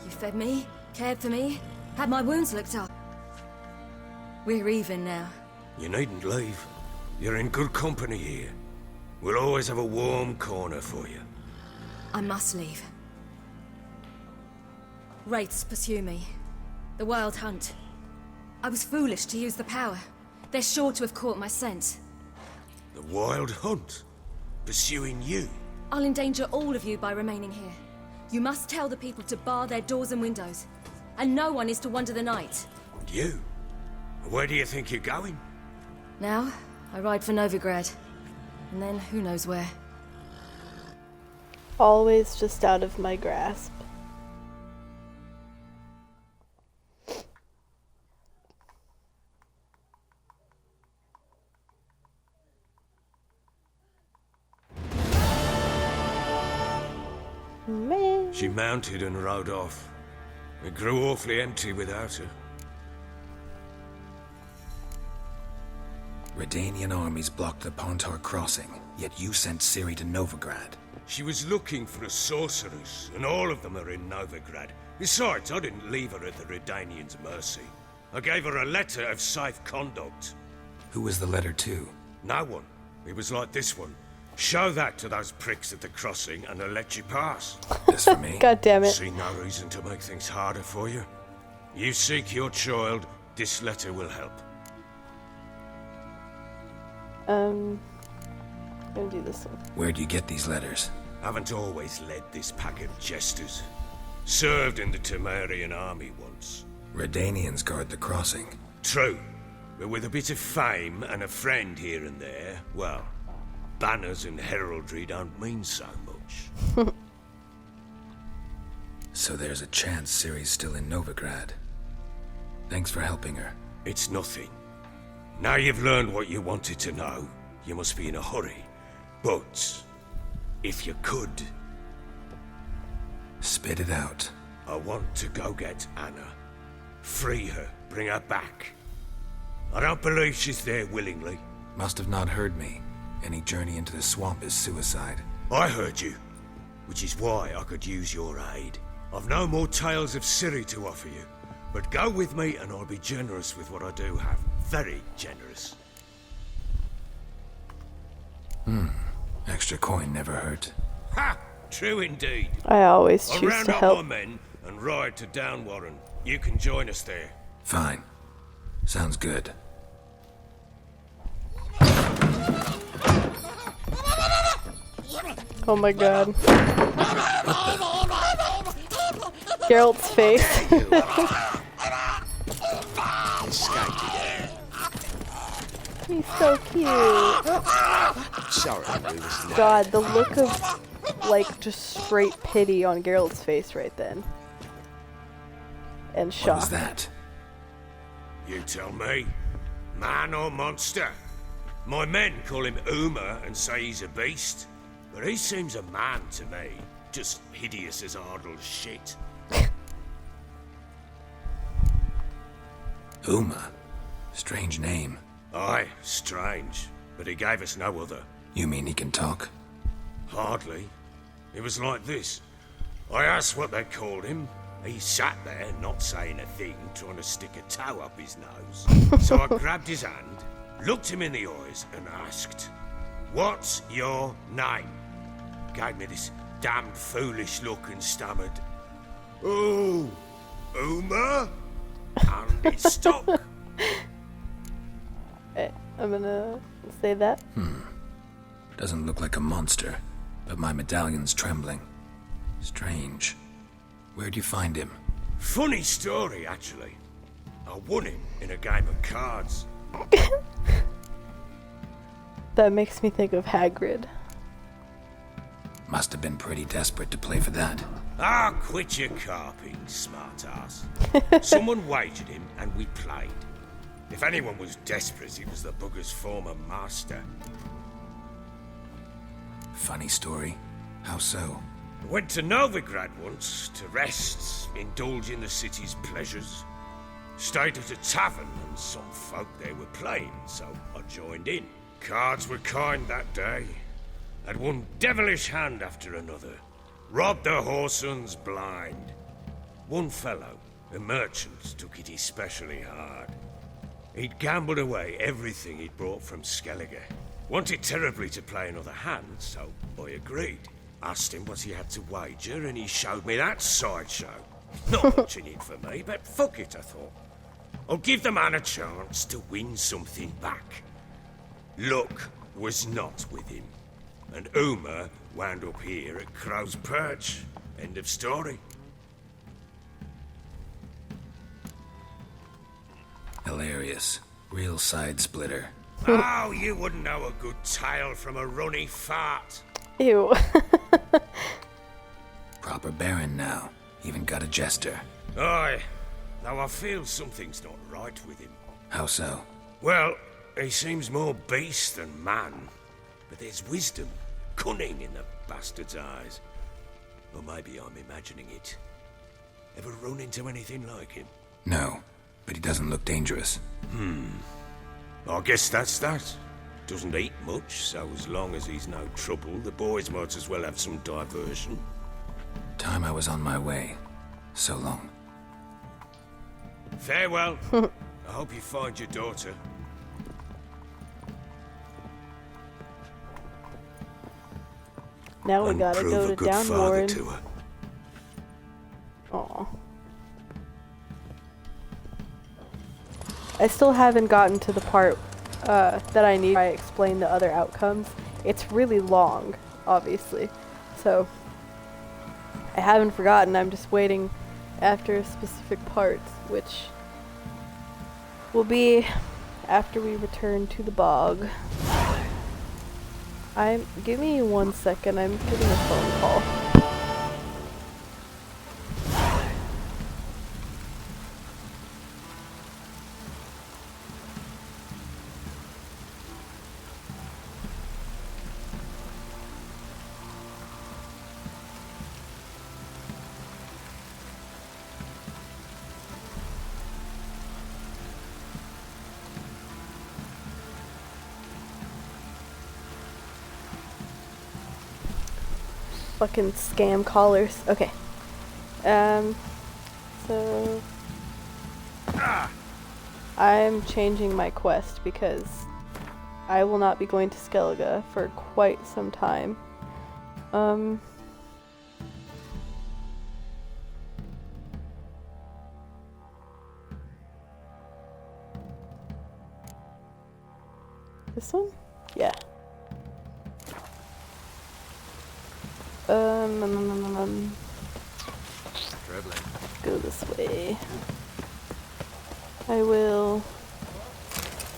You fed me, cared for me, had my wounds looked up. We're even now. You needn't leave. You're in good company here. We'll always have a warm corner for you. I must leave. Wraiths pursue me. The Wild Hunt. I was foolish to use the power. They're sure to have caught my scent. The Wild Hunt? Pursuing you? I'll endanger all of you by remaining here. You must tell the people to bar their doors and windows. And no one is to wander the night. And you? Where do you think you're going? Now, I ride for Novigrad. And then who knows where. Always just out of my grasp. Man. She mounted and rode off. It grew awfully empty without her. Redanian armies blocked the Pontar crossing, yet you sent Ciri to Novigrad. She was looking for a sorceress, and all of them are in Novigrad. Besides, I didn't leave her at the Redanians' mercy. I gave her a letter of safe conduct. Who was the letter to? No one. It was like this one. Show that to those pricks at the crossing, and they'll let you pass. This for me? God damn it. See no reason to make things harder for you. You seek your child, this letter will help. I'm gonna do this one. Where'd you get these letters? Haven't always led this pack of jesters. Served in the Temerian army once. Redanians guard the crossing. True, but with a bit of fame and a friend here and there, well, banners and heraldry don't mean so much. So there's a chance Ciri's still in Novigrad. Thanks for helping her. It's nothing. Now you've learned what you wanted to know, you must be in a hurry. But, if you could... Spit it out. I want to go get Anna. Free her, bring her back. I don't believe she's there willingly. Must have not heard me. Any journey into the swamp is suicide. I heard you, which is why I could use your aid. I've no more tales of Ciri to offer you, but go with me and I'll be generous with what I do have. Very generous. Extra coin never hurt. Ha! True indeed. I always I'll choose round to up help. my men and ride to Downwarren. You can join us there. Fine. Sounds good. Oh my god. Geralt's face. Escaped again. He's so cute. Sorry, we was late. God, the look of, like, just straight pity on Geralt's face right then. And shock. What was that? You tell me. Man or monster? My men call him Uma and say he's a beast. But he seems a man to me. Just hideous as Ardle's shit. Uma. Strange name. Aye, strange. But he gave us no other. You mean he can talk? Hardly. It was like this. I asked what they called him. He sat there, not saying a thing, trying to stick a toe up his nose. So I grabbed his hand, looked him in the eyes, and asked, "What's your name?" Gave me this damned foolish look and stammered, "Oh, Uma?" And it stuck. Okay, I'm gonna say that. Doesn't look like a monster, but my medallion's trembling. Strange. Where'd you find him? Funny story, actually. I won him in a game of cards. That makes me think of Hagrid. Must have been pretty desperate to play for that. Ah, quit your carping, smartass. Someone wagered him and we played. If anyone was desperate, it was the bugger's former master. Funny story. How so? Went to Novigrad once to rest, indulge in the city's pleasures. Stayed at a tavern and some folk there were playing, so I joined in. Cards were kind that day. Had one devilish hand after another. Robbed the whoresons blind. One fellow, a merchant, took it especially hard. He'd gambled away everything he'd brought from Skellige. Wanted terribly to play another hand, so I agreed. Asked him what he had to wager, and he showed me that sideshow. Not much in it for me, but fuck it, I thought. I'll give the man a chance to win something back. Luck was not with him, and Uma wound up here at Crow's Perch. End of story. Hilarious. Real side splitter. Oh, you wouldn't know a good tale from a runny fart. Ew. Proper baron now. Even got a jester. Aye, though I feel something's not right with him. How so? Well, he seems more beast than man. But there's wisdom, cunning in the bastard's eyes. Or maybe I'm imagining it. Ever run into anything like him? No, but he doesn't look dangerous. I guess that's that. Doesn't eat much, so as long as he's no trouble, the boys might as well have some diversion. Time I was on my way. So long. Farewell. I hope you find your daughter. Now we And gotta prove go a to good father Downward. to her. Aw. I still haven't gotten to the part that I need. I explain the other outcomes. It's really long, obviously. So, I haven't forgotten. I'm just waiting after specific parts, which will be after we return to the bog. Give me 1 second. I'm getting a phone call. Fucking scam callers. Okay. So I'm changing my quest because I will not be going to Skellige for quite some time. This one? Yeah. Go this way. I will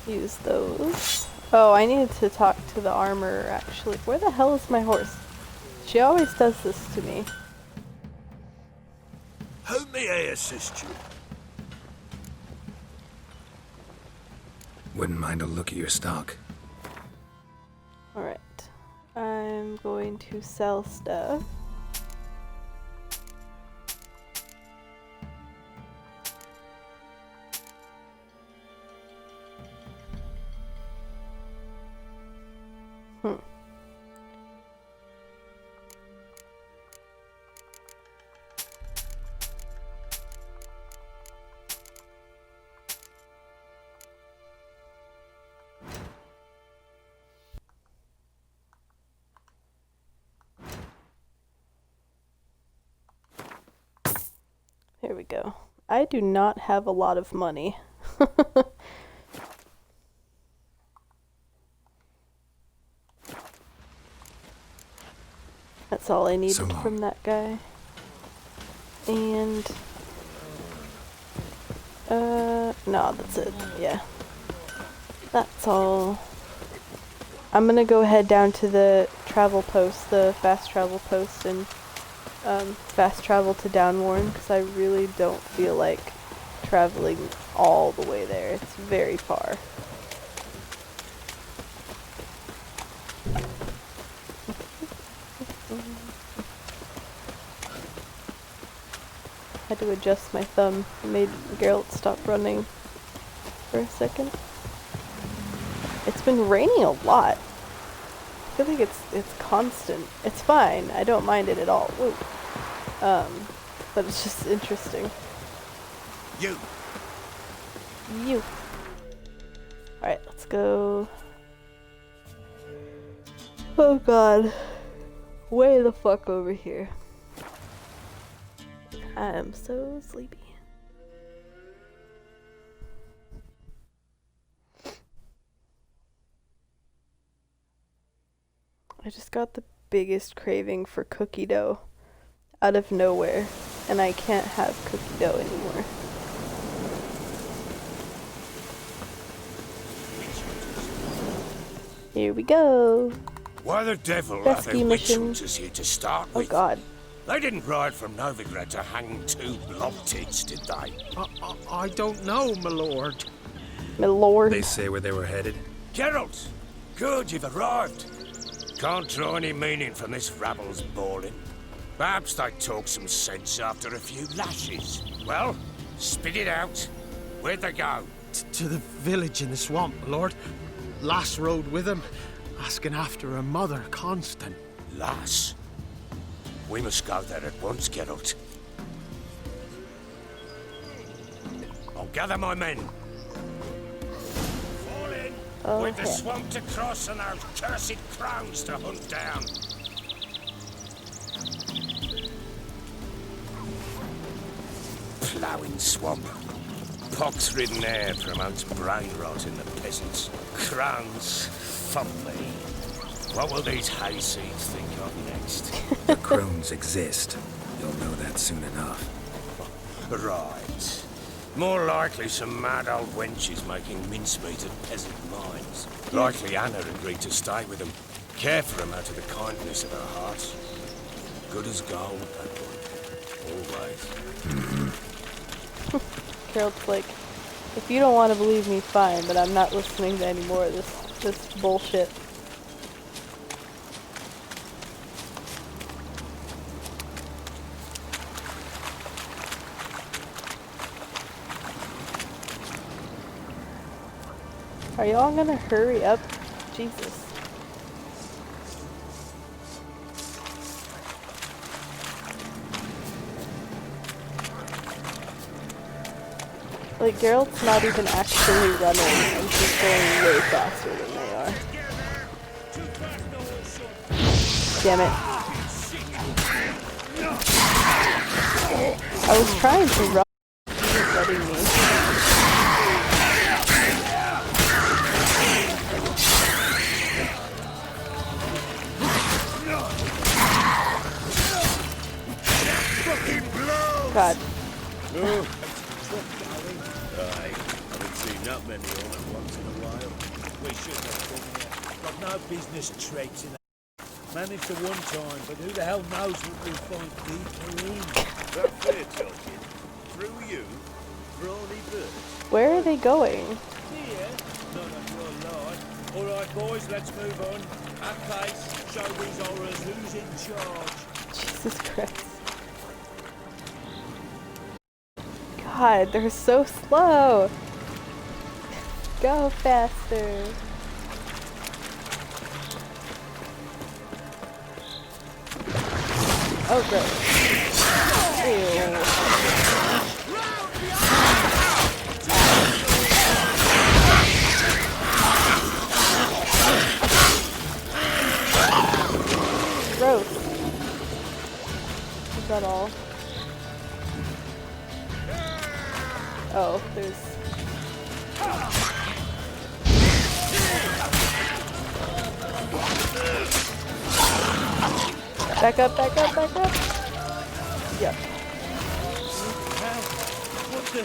use those. Oh, I needed to talk to the armorer, actually. Where the hell is my horse? She always does this to me. How may I assist you? Wouldn't mind a look at your stock. Alright. I'm going to sell stuff. There we go. I do not have a lot of money. That's all I needed from that guy. And no, that's it. Yeah. That's all. I'm gonna go head down to the travel post, the fast travel post, and fast travel to Downwarren, because I really don't feel like traveling all the way there. It's very far. Had to adjust my thumb. It made Geralt stop running for a second. It's been raining a lot. I feel like it's constant. It's fine. I don't mind it at all. Whoa. But it's just interesting. You. Alright, let's go. Oh god. Way the fuck over here. I am so sleepy. I just got the biggest craving for cookie dough out of nowhere, and I can't have cookie dough anymore. Here we go. Why the devil are Rescue there witch mission. hunters here to start with? Oh god. They didn't ride from Novigrad to hang two blob-tits, did they? I don't know, my lord. My lord. They say where they were headed? Geralt! Good, you've arrived. Can't draw any meaning from this rabble's bawling. Perhaps they talk some sense after a few lashes. Well, spit it out. Where'd they go? To the village in the swamp, my lord. Lass rode with him, asking after her mother, Constant. Lass? We must go there at once, Geralt. I'll gather my men. Fall in. With the swamp to cross and those cursed crowns to hunt down. Ploughing swamp. Pox-ridden air promotes brain rot in the peasants. Crowns, fumbly. What will these hayseeds think of next? The crones exist. You'll know that soon enough. Right. More likely some mad old wenches making mincemeat at peasant mines. Likely Anna agreed to stay with them. Care for them out of the kindness of her heart. Good as gold, that one. Always. Geralt's like, if you don't want to believe me, fine, but I'm not listening to any more of this bullshit. Are y'all gonna hurry up? Jesus. Like, Geralt's not even actually running, and she's going way faster than they are. Damn it. I was trying to run, she wasn't letting me. God. I haven't seen that many Roland once in a while. We shouldn't have come here. Got no business traipsing. Managed to one time, but who the hell knows what we'll find deeper in? That fair talking. Through you, brawny bird. Where are they going? Here? None of your lie. All right, boys, let's move on. At pace, show these horrors who's in charge. Jesus Christ. God, they're so slow. Go faster. Oh, gross. Ew. Gross. Is that all? Oh, there's... Back up, back up, back up. Yep. What the...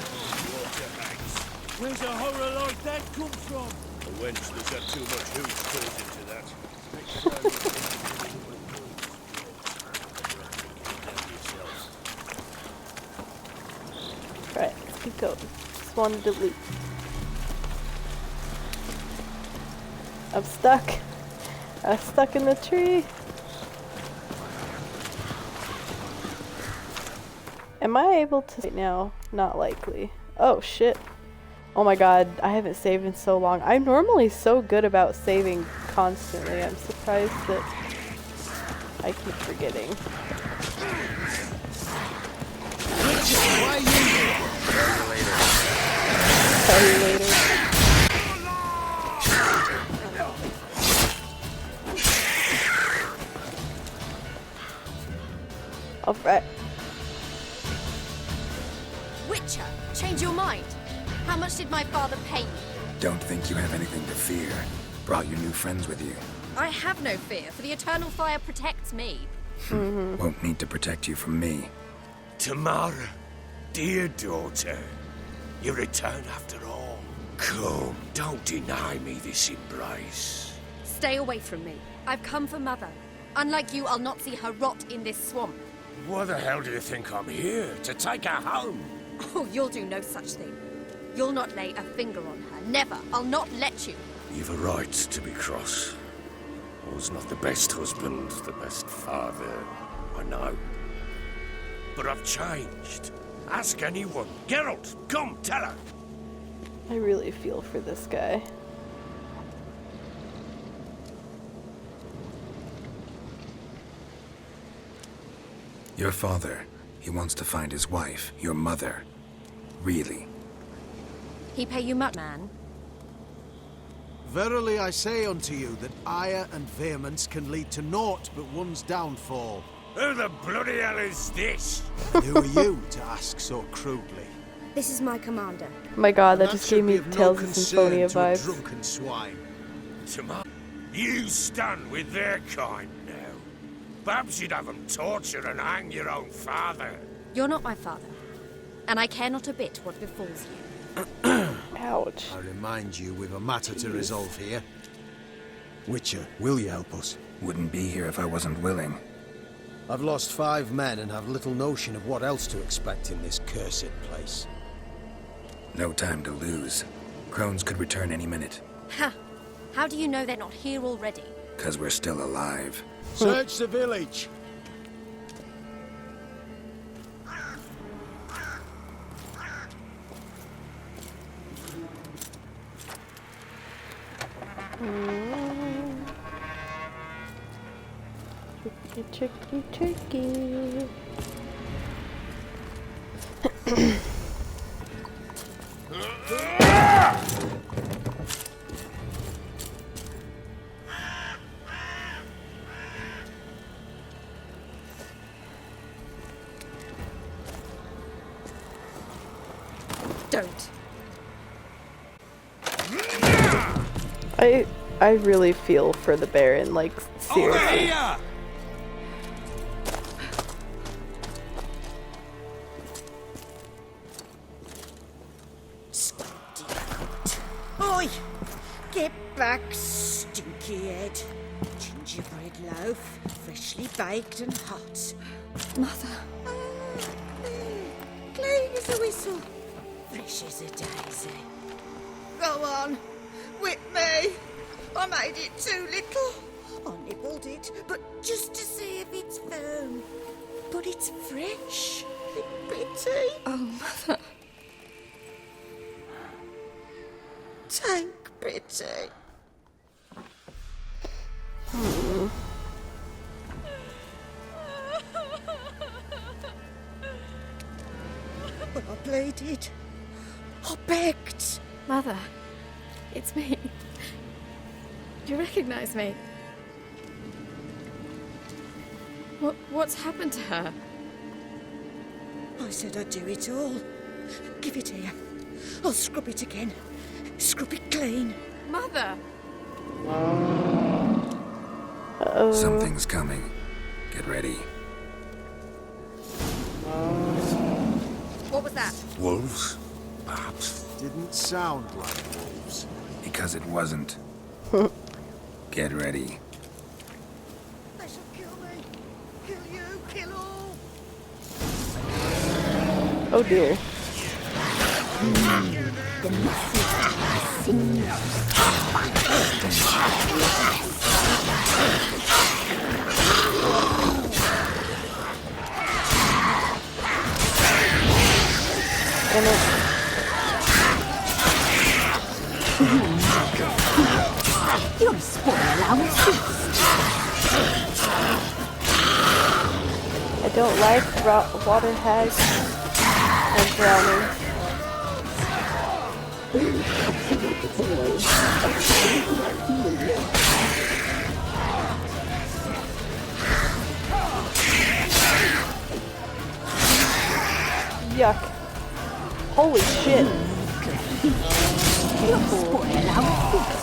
Water bags. Where's a horror like that come from? A wench that's had too much hooch put into that. Right, let's keep going. Just wanted to loot. I'm stuck. I'm stuck in the tree. Am I able to right now? Not likely. Oh shit. Oh my god, I haven't saved in so long. I'm normally so good about saving constantly. I'm surprised that I keep forgetting. Tell you later. Alright. Witcher, change your mind. How much did my father pay you? Don't think you have anything to fear. Brought your new friends with you. I have no fear, for the eternal fire protects me. Won't need to protect you from me. Tamara, dear daughter, you return after all. Come, don't deny me this embrace. Stay away from me. I've come for Mother. Unlike you, I'll not see her rot in this swamp. Why the hell do you think I'm here? To take her home? Oh, you'll do no such thing. You'll not lay a finger on her. Never. I'll not let you. You've a right to be cross. I was not the best husband, the best father, I know. But I've changed. Ask anyone. Geralt, come, tell her. I really feel for this guy. Your father, he wants to find his wife, your mother. Really. He pay you much, man? Verily I say unto you that ire and vehemence can lead to naught but one's downfall. Who the bloody hell is this? And who are you to ask so crudely? This is my commander. Oh my god, that And just gave should me be of no Tales of concern Symphonia to a vibes. drunken swine. Tamara, you stand with their kind now. Perhaps you'd have them torture and hang your own father. You're not my father. And I care not a bit what befalls you. Ouch. I remind you we've a matter to resolve here. Witcher, will you help us? Wouldn't be here if I wasn't willing. I've lost 5 men and have little notion of what else to expect in this cursed place. No time to lose. Crones could return any minute. Ha! How do you know they're not here already? 'Cause we're still alive. Search the village! Tricky, tricky. Don't. I really feel for the Baron, like, seriously. Oi! Get back, stinky head. Gingerbread loaf, freshly baked and hot. Mother. Clean as a whistle, fresh as a daisy. Go on, whip me. I made it too little. I nibbled it, but just to see if it's firm. But it's fresh. Bitty. Oh, Mother. Take Bitty. But I pleaded. I begged. Mother, it's me. Do you recognize me? What's happened to her? I said I'd do it all. Give it here. I'll scrub it again. Scrub it clean. Mother! Uh-oh. Something's coming. Get ready. What was that? Wolves? Perhaps. Didn't sound like wolves. Because it wasn't. Get ready. They shall kill me. Kill you. Kill all. Oh dear. The message sings. And You'll spoil our feast. I don't like water hags and drowning. Yuck. Holy shit. You'll spoil our feast.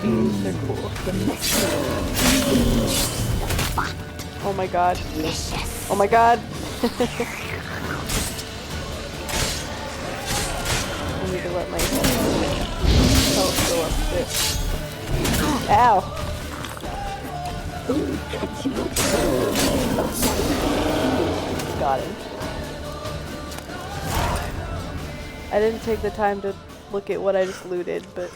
Beans are cool. Oh my god. Oh my god. I need to let my health go up a bit. Ow. Got him. I didn't take the time to look at what I just looted, but...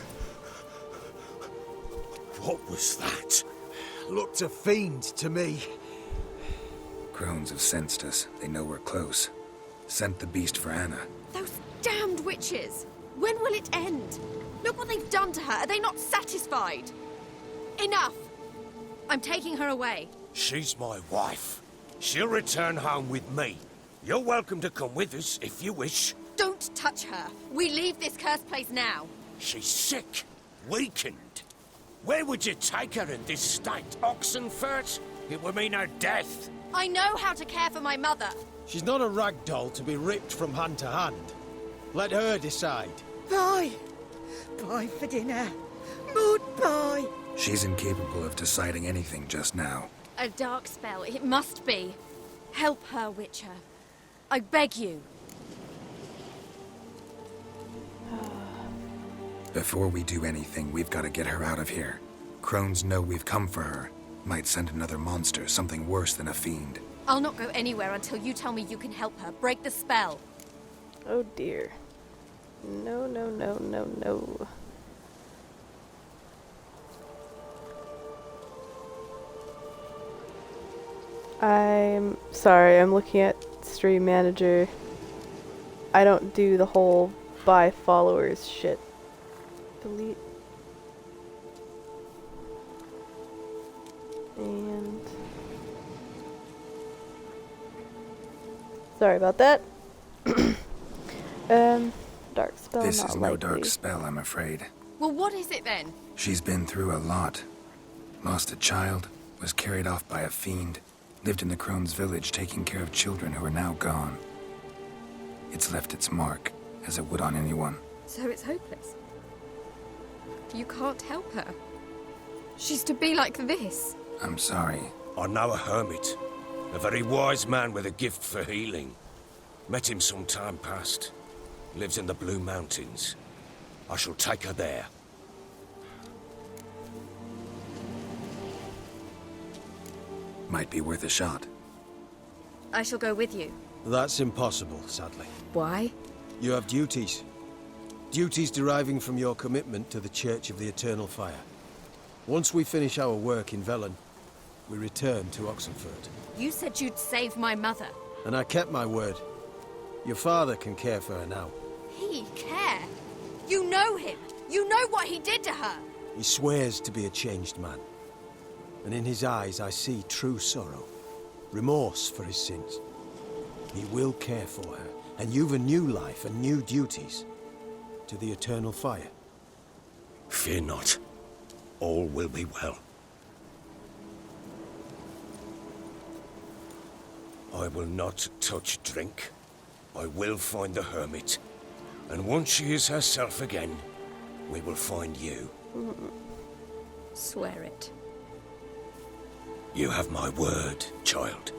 What was that? Looked a fiend to me. Crones have sensed us. They know we're close. Sent the beast for Anna. Those damned witches! When will it end? Look what they've done to her. Are they not satisfied? Enough! I'm taking her away. She's my wife. She'll return home with me. You're welcome to come with us if you wish. Don't touch her. We leave this cursed place now. She's sick, weakened. Where would you take her in this state? Oxenfurt? It would mean her death. I know how to care for my mother. She's not a rag doll to be ripped from hand to hand. Let her decide. Bye. Bye for dinner. Mood bye. She's incapable of deciding anything just now. A dark spell. It must be. Help her, Witcher. I beg you. Before we do anything, we've got to get her out of here. Crones know we've come for her. Might send another monster, something worse than a fiend. I'll not go anywhere until you tell me you can help her. Break the spell. Oh dear. No, no, no, no, no. I'm sorry, I'm looking at Stream Manager. I don't do the whole buy followers shit. Delete. And... sorry about that. Dark spell, This not is likely. no dark spell, I'm afraid. Well, what is it then? She's been through a lot. Lost a child, was carried off by a fiend. lived in the Crone's village taking care of children who are now gone. It's left its mark, as it would on anyone. So it's hopeless. You can't help her. She's to be like this. I'm sorry. I know a hermit. A very wise man with a gift for healing. Met him some time past. Lives in the Blue Mountains. I shall take her there. Might be worth a shot. I shall go with you. That's impossible, sadly. Why? You have duties. Duties deriving from your commitment to the Church of the Eternal Fire. Once we finish our work in Velen, we return to Oxenford. You said you'd save my mother. And I kept my word. Your father can care for her now. He care? You know him. You know what he did to her. He swears to be a changed man. And in his eyes I see true sorrow. Remorse for his sins. He will care for her. And you've a new life and new duties. To the Eternal Fire. Fear not. All will be well. I will not touch drink. I will find the hermit. And once she is herself again, we will find you. Swear it. You have my word, child.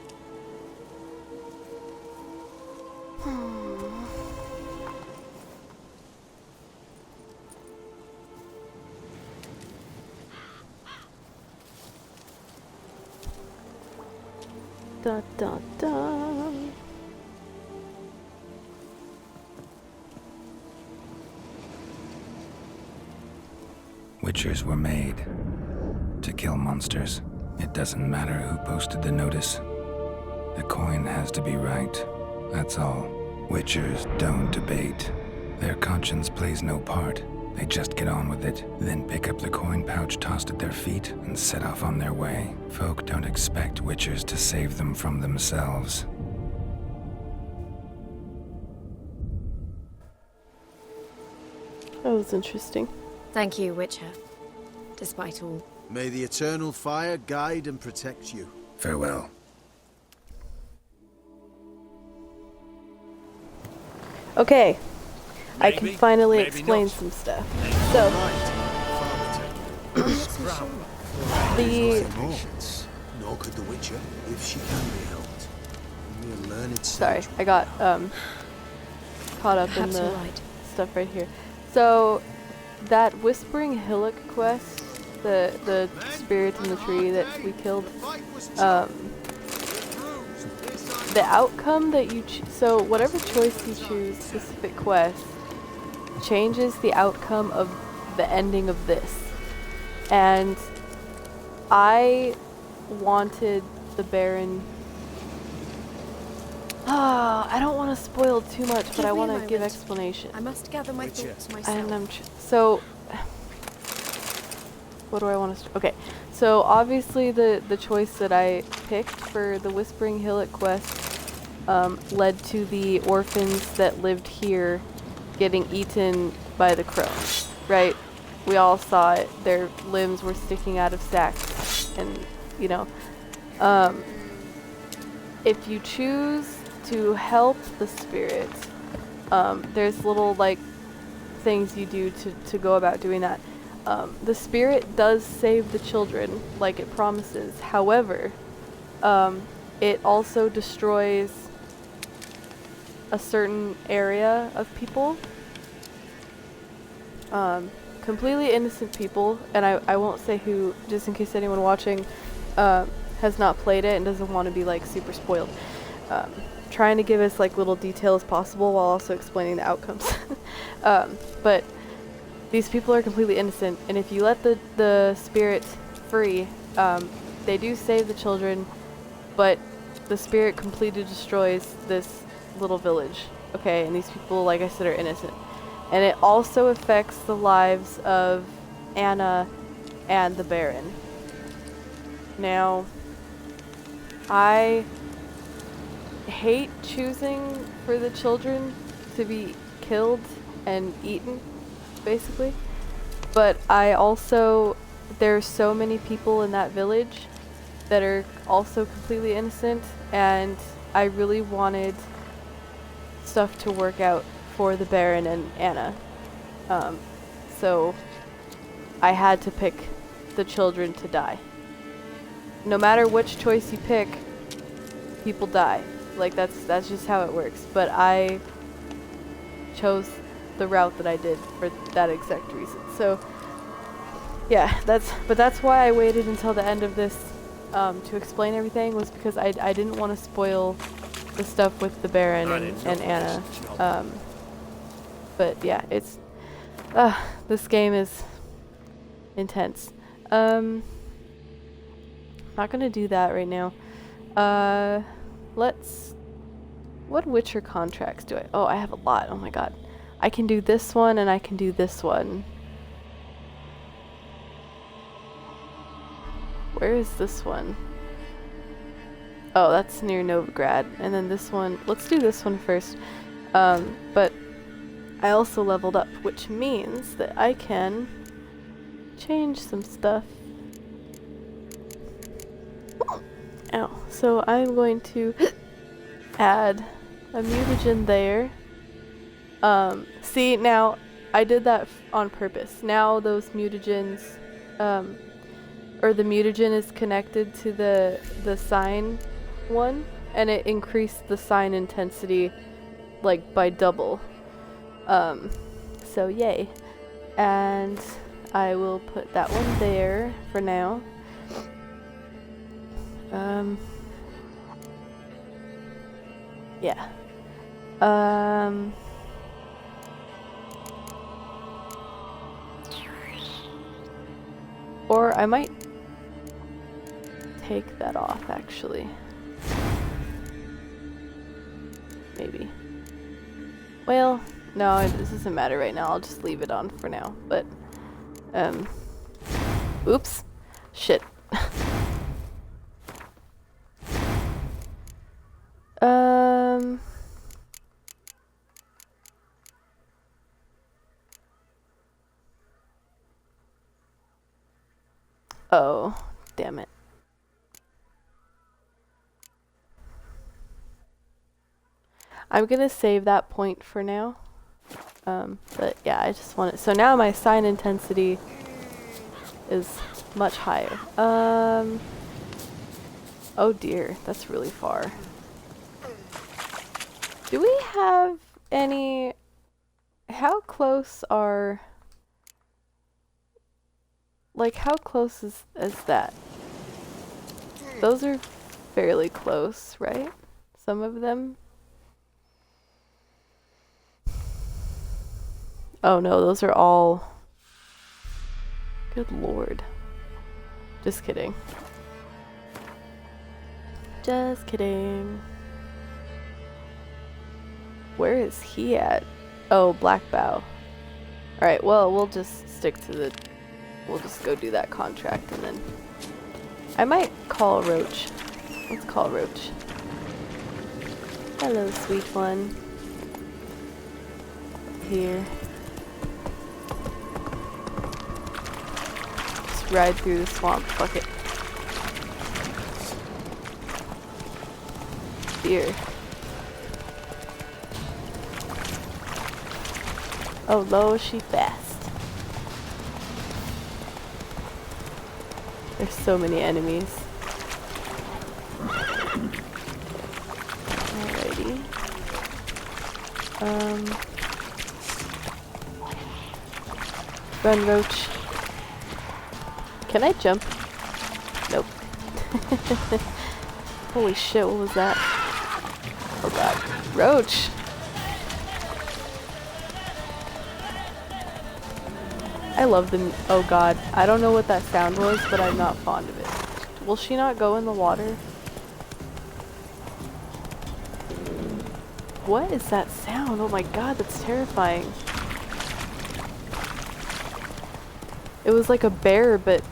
Da da da. Witchers were made to kill monsters. It doesn't matter who posted the notice. The coin has to be right. That's all. Witchers don't debate. Their conscience plays no part. They just get on with it, then pick up the coin pouch tossed at their feet and set off on their way. Folk don't expect witchers to save them from themselves. That was interesting. Thank you, Witcher. Despite all. May the Eternal Fire guide and protect you. Farewell. Okay. I can Maybe, finally maybe explain not. some stuff. So, the... Nor could the Witcher, if she can be helped. Only a learned Sorry, sage I got caught up in Perhaps the you're right. stuff right here. So, that Whispering Hillock quest, the spirit in the tree that we killed, the outcome that you so whatever choice you choose, specific quest, changes the outcome of the ending of this. And I wanted the Baron. I don't want to spoil too much, but I want to give explanation. I must gather my thoughts myself. And so, what do I want to? Okay, so obviously the choice that I picked for the Whispering Hillock quest led to the orphans that lived here getting eaten by the crones, right? We all saw it. Their limbs were sticking out of sacks, and you know, if you choose to help the spirit, there's little like things you do to go about doing that. The spirit does save the children like it promises. However, it also destroys a certain area of people, completely innocent people, and I won't say who, just in case anyone watching has not played it and doesn't want to be like super spoiled. Trying to give us like little detail as possible while also explaining the outcomes. But these people are completely innocent, and if you let the spirit free, they do save the children, but the spirit completely destroys this little village, okay? And these people, like I said, are innocent. And it also affects the lives of Anna and the Baron. Now, I hate choosing for the children to be killed and eaten, basically. But I also, there's so many people in that village that are also completely innocent, and I really wanted stuff to work out for the Baron and Anna. So I had to pick the children to die. No matter which choice you pick, people die. Like that's just how it works. But I chose the route that I did for that exact reason. So yeah, that's why I waited until the end of this to explain everything, was because I didn't want to spoil the stuff with the Baron and Anna. But yeah, it's this game is intense. Not gonna do that right now. What Witcher contracts do I? Oh, I have a lot. Oh my god. I can do this one and I can do this one. Where is this one? Oh, that's near Novigrad. And then this one, let's do this one first. But I also leveled up, which means that I can change some stuff. Ow. So I'm going to add a mutagen there. See, now I did that on purpose. Now those mutagens, or the mutagen is connected to the sign one, and it increased the sign intensity like by double. So yay. And I will put that one there for now. Yeah. Or I might take that off, actually. Maybe. Well, no, this doesn't matter right now. I'll just leave it on for now. But, oops. Shit. Oh, damn it. I'm gonna save that point for now. But yeah, I just want it. So now my sign intensity is much higher. Oh dear, that's really far. Do we have any... How close are... Like, how close is that? Those are fairly close, right? Some of them? Oh no, those are all... Good lord. Just kidding. Just kidding. Where is he at? Oh, Black Bow. Alright, well, we'll just stick to the... We'll just go do that contract and then... I might call Roach. Let's call Roach. Hello, sweet one. Here. Just ride through the swamp. Fuck it. Deer. Oh, lo, is she fast. There's so many enemies. Alrighty. Run, Roach. Can I jump? Nope. Holy shit, what was that? Oh god. Roach! I love them. Oh god. I don't know what that sound was, but I'm not fond of it. Will she not go in the water? What is that sound? Oh my god, that's terrifying. It was like a bear, but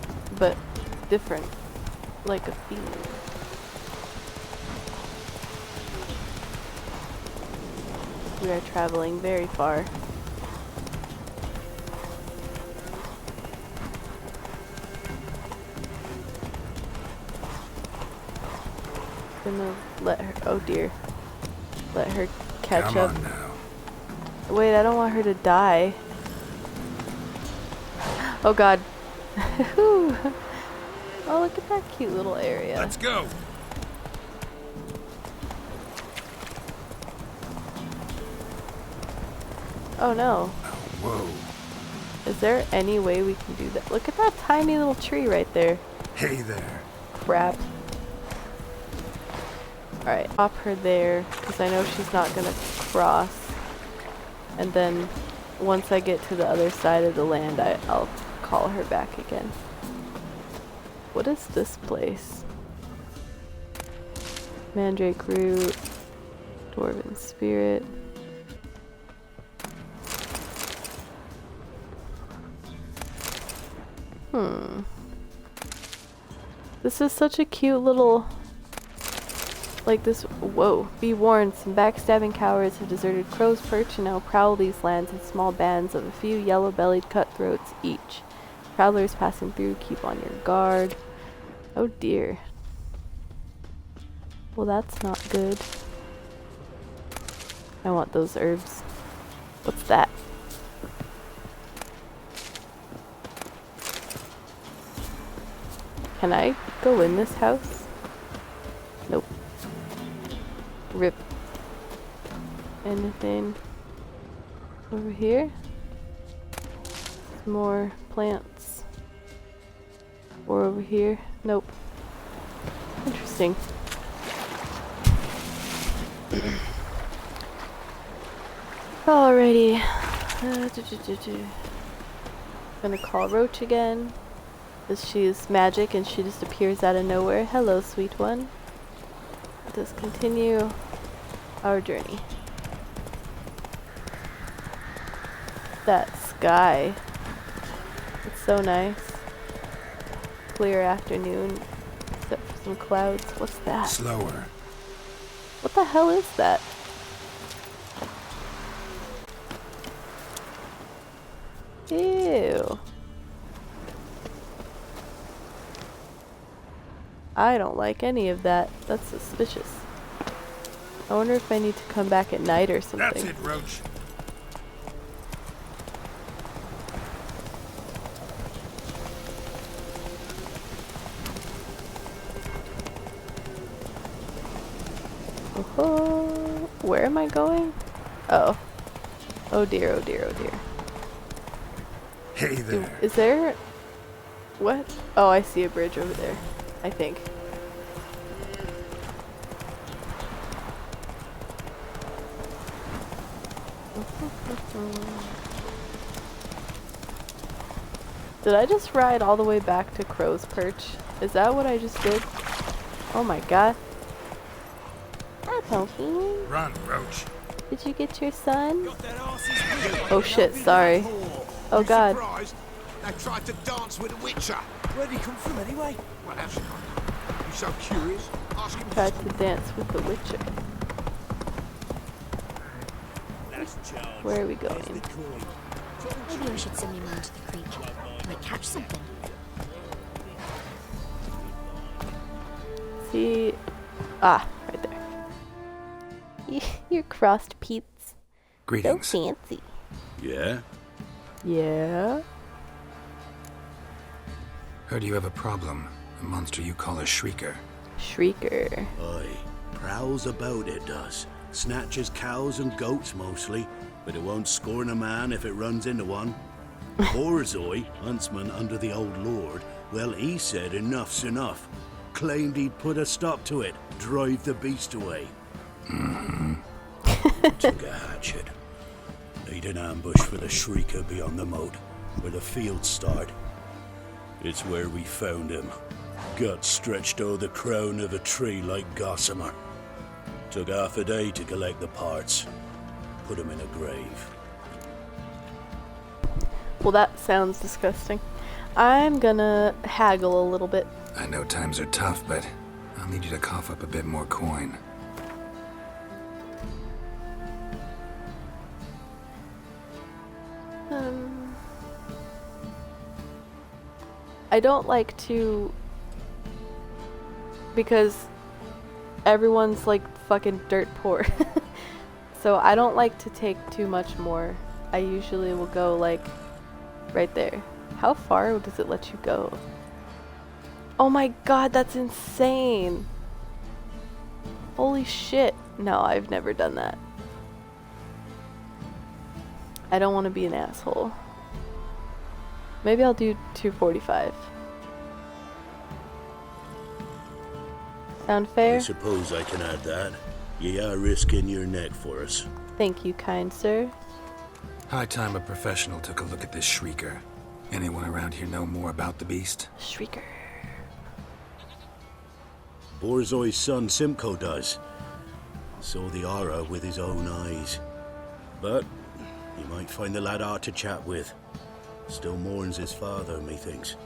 different. Like a fiend. We are traveling very far. gonna let her. Oh dear. Let her catch Come up. on now. Wait, I don't want her to die. Oh god. Oh, look at that cute little area. Let's go. Oh no. Whoa. Is there any way we can do that? Look at that tiny little tree right there. Hey there. Crap. Alright, pop her there, because I know she's not gonna cross. And then, once I get to the other side of the land, I'll call her back again. What is this place? Mandrake root, dwarven spirit. This is such a cute little, like this, whoa. Be warned, some backstabbing cowards have deserted Crow's Perch and now prowl these lands in small bands of a few yellow-bellied cutthroats each. Prowlers passing through, keep on your guard. Oh dear. Well, that's not good. I want those herbs. What's that? Can I go in this house? Nope. Rip. Anything over here? More plants. Or over here? Nope. Interesting. Alrighty. Gonna call Roach again. Because she's magic and she just appears out of nowhere. Hello, sweet one. Let us continue our journey. That sky. It's so nice. Clear afternoon, except for some clouds. What's that? Slower. What the hell is that? Ew. I don't like any of that. That's suspicious. I wonder if I need to come back at night or something. That's it, Roach. Oh, where am I going? Oh. Oh dear, oh dear, oh dear. Hey there. Is there... What? Oh, I see a bridge over there. I think. Did I just ride all the way back to Crow's Perch? Is that what I just did? Oh my god. Hi, Pokey. Run, Roach. Did you get your son? Oh shit, sorry. Oh god. They tried to dance with a witcher. Where'd he come from anyway? Well, how's it gone? You so curious? Ask him. Tried to dance with the Witcher. Where are we going? Maybe I should send him down to the creek. Might catch something. See... Ah, right there. You're crossed Pete's. Greetings. So fancy. Yeah? Yeah? Heard you have a problem. A monster you call a shrieker. Shrieker. Aye. Prowls about, it does. Snatches cows and goats mostly, but it won't scorn a man if it runs into one. Borzoi, huntsman under the old lord, well, he said enough's enough. Claimed he'd put a stop to it, drive the beast away. Took a hatchet. Laid an ambush for the shrieker beyond the moat, where the fields start. It's where we found him. Guts stretched o'er the crown of a tree like gossamer. Took half a day to collect the parts. Put him in a grave. Well, that sounds disgusting. I'm gonna haggle a little bit. I know times are tough, but I'll need you to cough up a bit more coin. I don't like to... Because everyone's like fucking dirt poor. So I don't like to take too much more. I usually will go like right there. How far does it let you go? Oh my god, that's insane. Holy shit. No, I've never done that. I don't want to be an asshole. Maybe I'll do 245. Sound fair? I suppose I can add that. You are risking your neck for us. Thank you, kind sir. High time a professional took a look at this shrieker. Anyone around here know more about the beast? Shrieker. Borzoi's son Simcoe does. Saw the aura with his own eyes. But you might find the lad hard to chat with. Still mourns his father, methinks.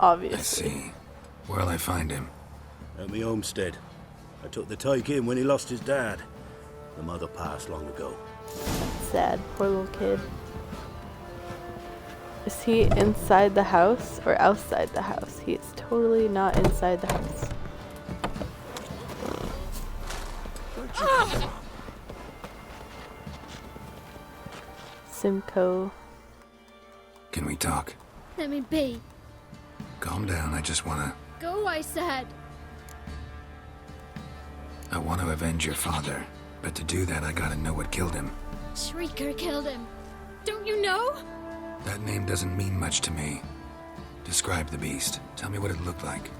Obviously. I see. Where'll I find him? At me homestead. I took the tyke in when he lost his dad. The mother passed long ago. Sad. Poor little kid. Is he inside the house or outside the house? He is totally not inside the house. Simcoe. Can we talk? Let me be. Calm down, I just wanna... Go, I said. I want to avenge your father. But to do that, I gotta know what killed him. Shrieker killed him. Don't you know? That name doesn't mean much to me. Describe the beast. Tell me what it looked like.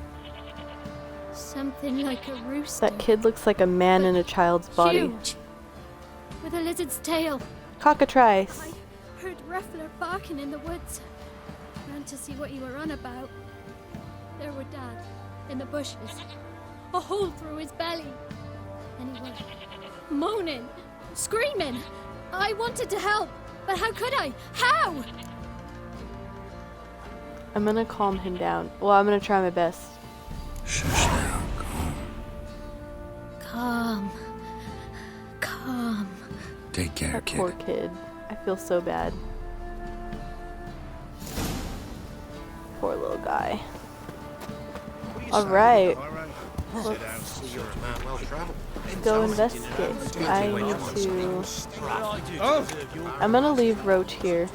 Something like a rooster. That kid looks like a man in a child's body. Huge. With a lizard's tail. Cockatrice. I heard Ruffler barking in the woods. Ran to see what you were on about. There were Dad, in the bushes. A hole through his belly. And he was moaning, screaming. I wanted to help, but how could I? How? I'm gonna calm him down. Well, I'm gonna try my best. Shush now, Calm. Calm. Take care, That kid. poor kid. I feel so bad. Poor little guy. Alright. Let's go investigate. I need to... I'm gonna leave Roach here.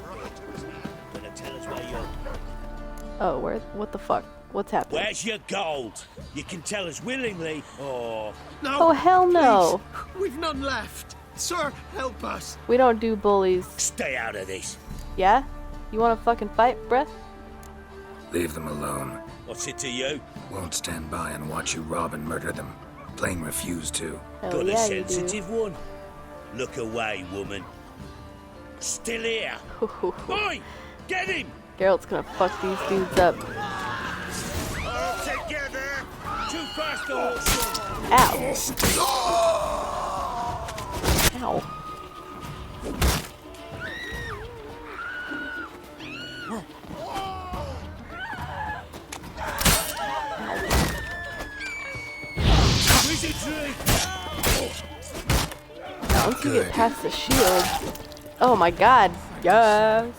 Oh, where? What the fuck? What's happening? Where's your gold? You can tell us willingly, or... No! Oh, hell no! Please. We've none left. Sir, help us. We don't do bullies. Stay out of this. Yeah? You wanna fucking fight, bruh? Leave them alone. What's it to you? Won't stand by and watch you rob and murder them. Plain refuse to. Hell Got yeah, a you do. sensitive one. Look away, woman. Still here. Boy, get him! Geralt's gonna fuck these dudes up. All together. Too fast, horse. Ow. Ow. Once you get past the shield. Oh my god. Yes.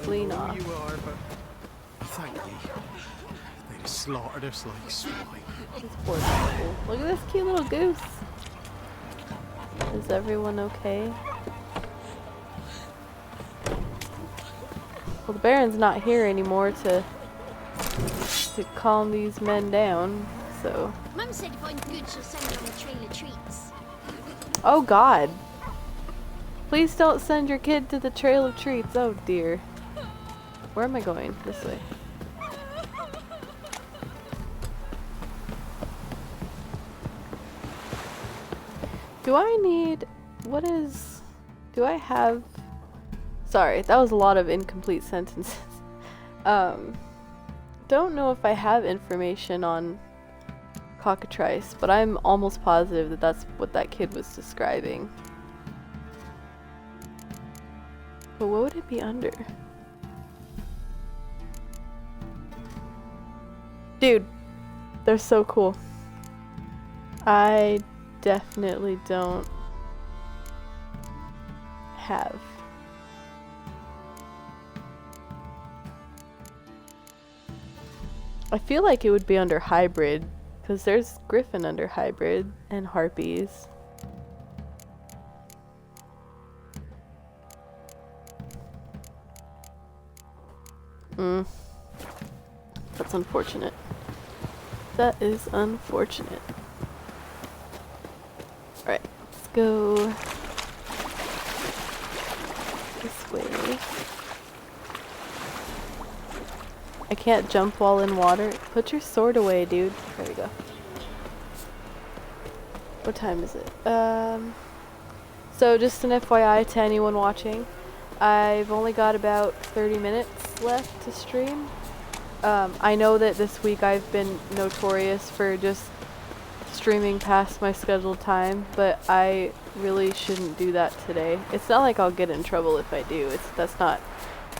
Clean off. You are, but thank you. They'd slaughtered us like swine. These poor people. Look at this cute little goose. Is everyone okay? Well, the Baron's not here anymore to calm these men down, so... Mum said if I'm good, she'll send me on a trail of treats. Oh god. Please don't send your kid to the Trail of Treats. Oh dear. Where am I going? This way. Do I need... What is... Do I have... Sorry, that was a lot of incomplete sentences. Don't know if I have information on Cockatrice, but I'm almost positive that that's what that kid was describing. But what would it be under? Dude, they're so cool. I definitely don't have. I feel like it would be under hybrid Because there's griffin under hybrid and harpies. That's unfortunate. That is unfortunate. Alright, let's go this way. I can't jump while in water. Put your sword away, dude. There we go. What time is it? So just an FYI to anyone watching, I've only got about 30 minutes left to stream. I know that this week I've been notorious for just streaming past my scheduled time, but I really shouldn't do that today. It's not like I'll get in trouble if I do. That's not,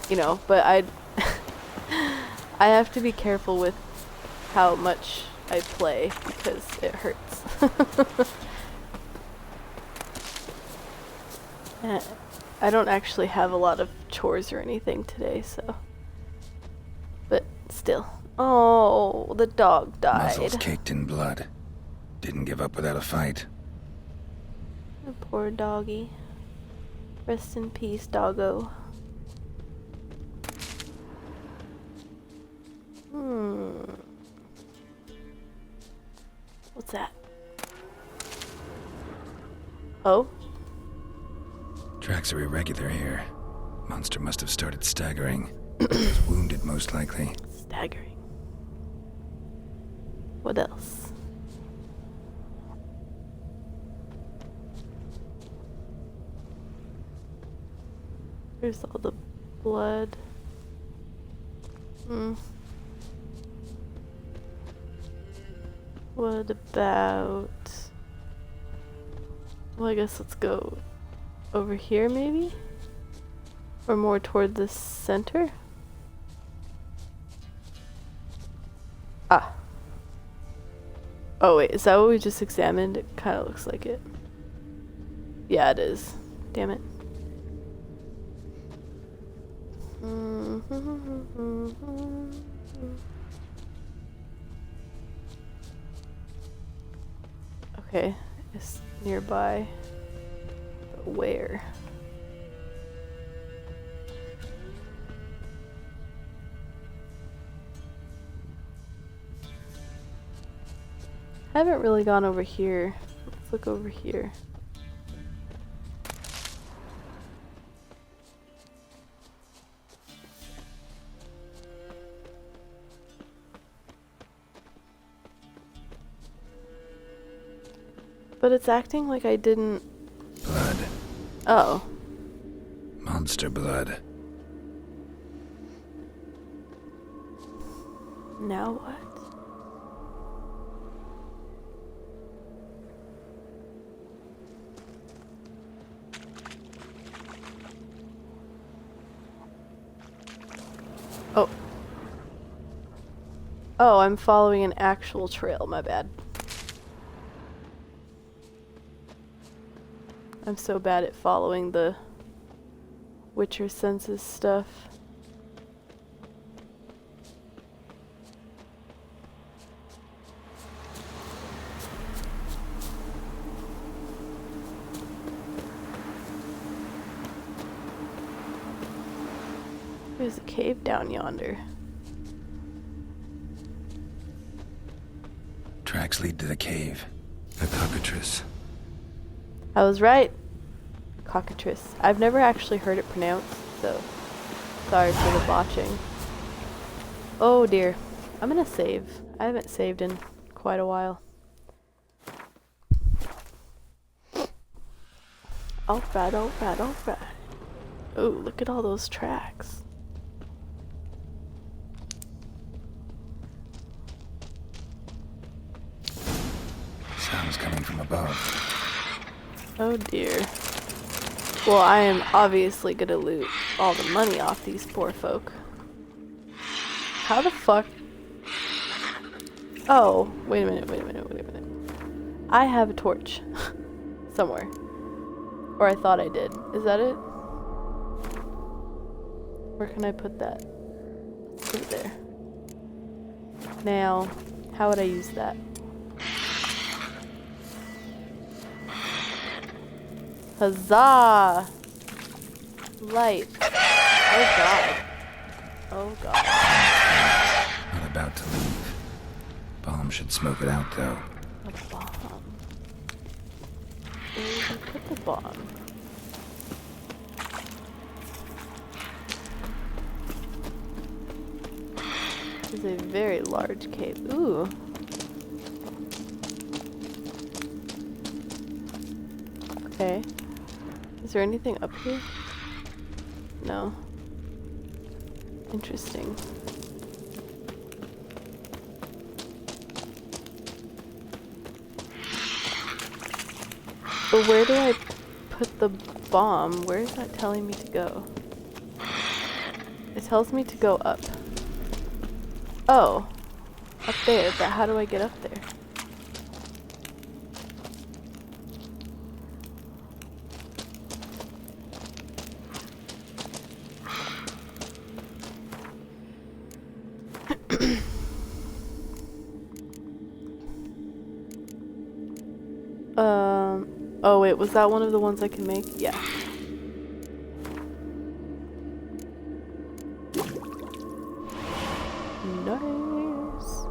you know, but I have to be careful with how much I play because it hurts. I don't actually have a lot of chores or anything today, so. But still. Oh, the dog died. Muzzles caked in blood. Didn't give up without a fight. The poor doggy. Rest in peace, doggo. What's that? Oh? Tracks are irregular here. Monster must have started staggering. Was wounded, most likely. Staggering. What else? There's all the blood. What about... Well, I guess let's go over here, maybe? Or more toward the center? Ah. Oh wait, is that what we just examined? It kind of looks like it. Yeah, it is. Damn it. Okay, it's nearby. But where? I haven't really gone over here. Let's look over here. But it's acting like I didn't... Blood. Oh. Monster blood. Now what? Oh. Oh, I'm following an actual trail, my bad. I'm so bad at following the Witcher senses stuff. There's a cave down yonder. Tracks lead to the cave. A cockatrice. I was right. Cockatrice. I've never actually heard it pronounced, so sorry for the botching. Oh dear. I'm gonna save. I haven't saved in quite a while. Alright, alright, alright. Oh, look at all those tracks. Sounds coming from above. Oh dear. Well, I am obviously gonna loot all the money off these poor folk. How the fuck? Oh, wait a minute, wait a minute, wait a minute. I have a torch. Somewhere. Or I thought I did. Is that it? Where can I put that? Let's put it there. Now, how would I use that? Huzzah! Light. Oh god. Oh god. Not about to leave. Bomb should smoke it out, though. A bomb. Where did you put the bomb? This is a very large cave. Ooh. Okay. Is there anything up here? No. Interesting. But where do I put the bomb? Where is that telling me to go? It tells me to go up. Oh. Up there, but how do I get up there? Oh wait, was that one of the ones I can make? Yeah. Nice.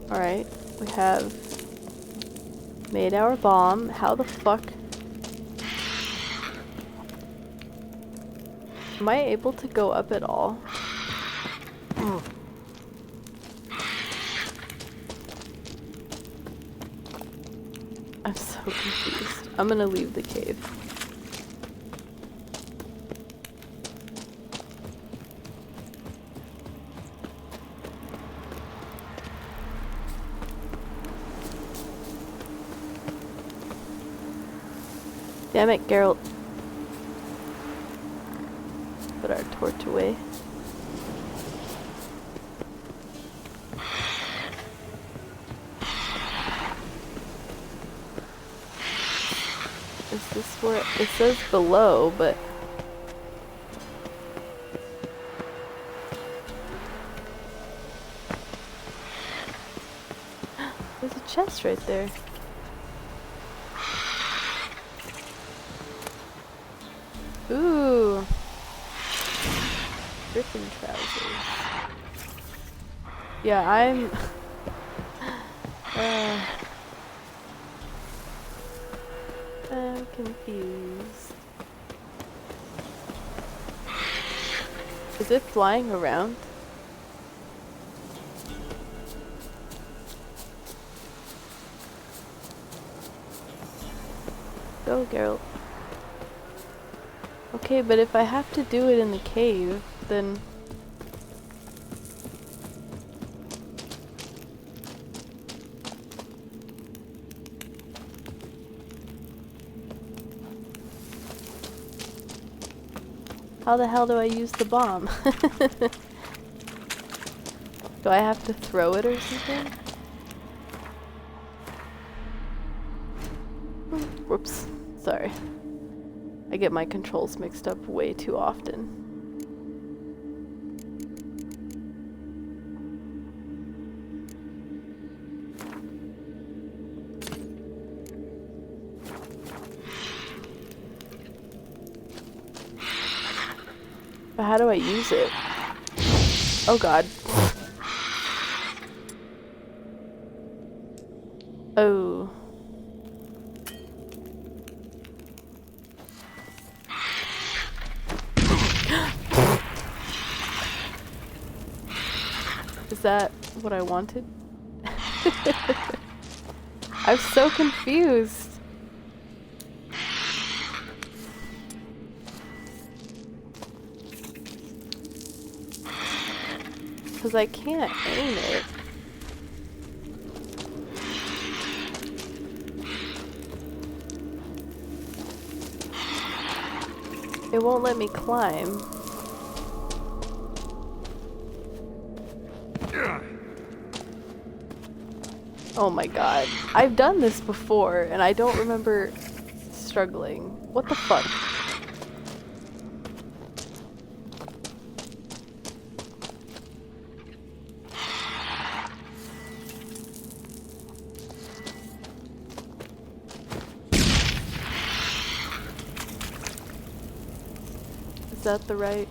Alright, we have made our bomb. How the fuck? Am I able to go up at all? I'm so confused. I'm gonna leave the cave. Damn it, Geralt. Put our torch away. Is this where it says below, but there's a chest right there. Ooh. Griffin trousers. Yeah, I'm I'm confused. Is it flying around? Go, Geralt. Okay, but if I have to do it in the cave, then how the hell do I use the bomb? Do I have to throw it or something? Whoops. Sorry. I get my controls mixed up way too often. But how do I use it? Oh god. Oh. Is that what I wanted? I'm so confused. Because I can't aim it. It won't let me climb. Oh my god. I've done this before and I don't remember struggling. What the fuck? Is that the right?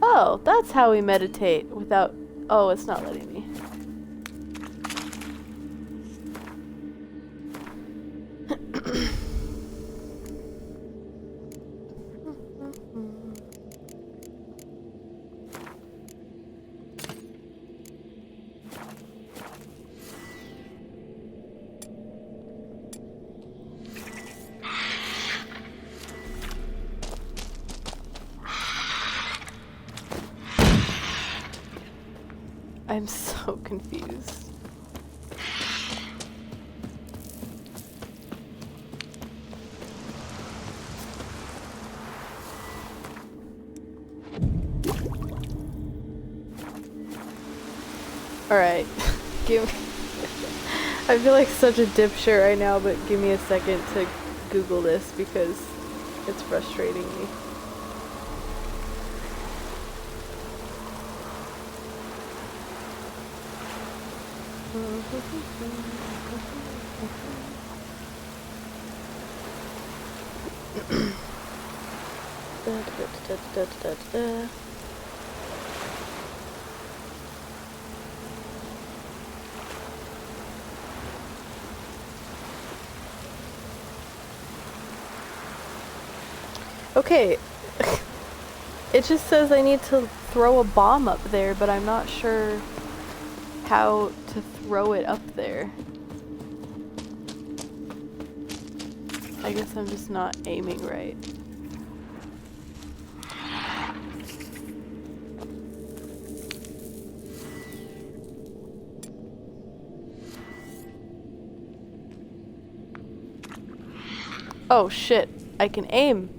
Oh, that's how we meditate without... Oh, it's not letting me. I'm so confused. Alright, give me... I feel like such a dipshit right now, but give me a second to Google this because it's frustrating me. Okay, it just says I need to throw a bomb up there, but I'm not sure how to throw it up there. I guess I'm just not aiming right. Oh shit, I can aim.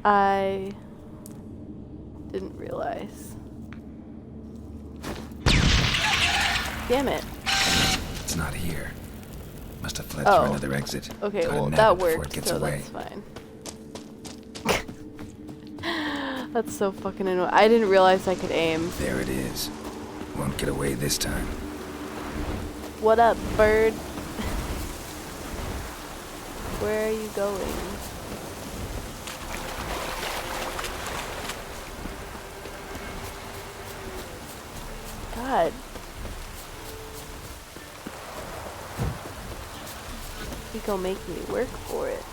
I didn't realize. Damn it. It's not here. Must have fled Oh. through another exit. Okay, Gotta well nab that it before worked, it gets so away. that's fine. That's so fucking annoying. I didn't realize I could aim. There it is. Won't get away this time. What up, bird? Where are you going? God. You gonna make me work for it.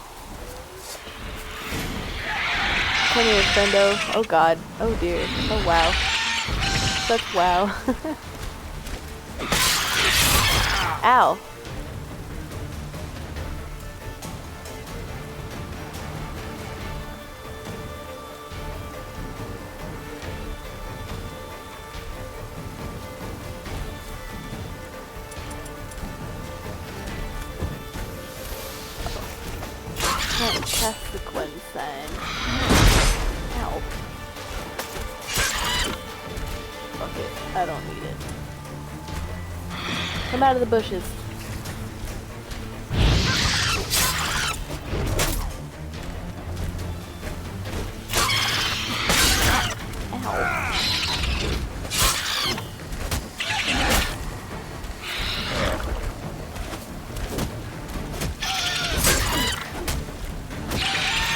Come here, friendo. Oh god. Oh dear. Oh wow. Such wow. Ow. Can't test the Quinn sign. Ow. Fuck it. I don't need it. Come out of the bushes.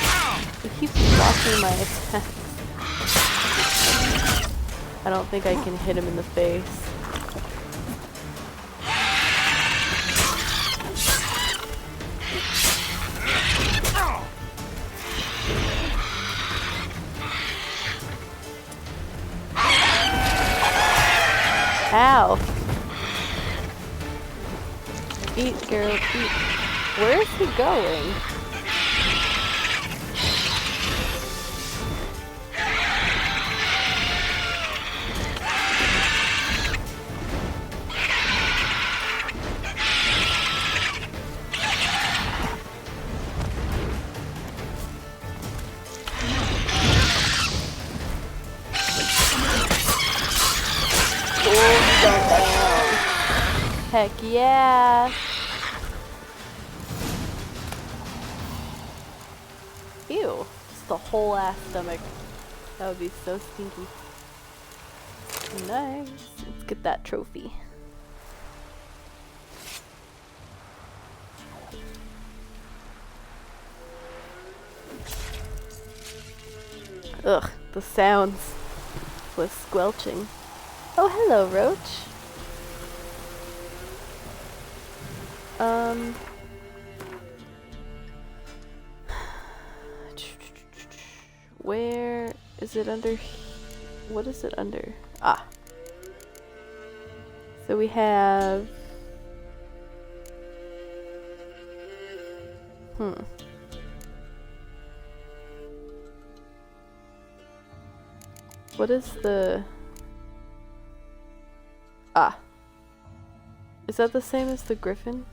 Ow. It keeps blocking my attacks. I don't think I can hit him in the face. Ow! Eat, girl, eat. Where is he going? Heck yeah! Ew, just the whole ass stomach. That would be so stinky. Nice. Let's get that trophy. Ugh, the sounds was squelching. Oh, hello, Roach. Where is it under? What is it under? Ah. So we have... What is the... Ah. Is that the same as the griffin?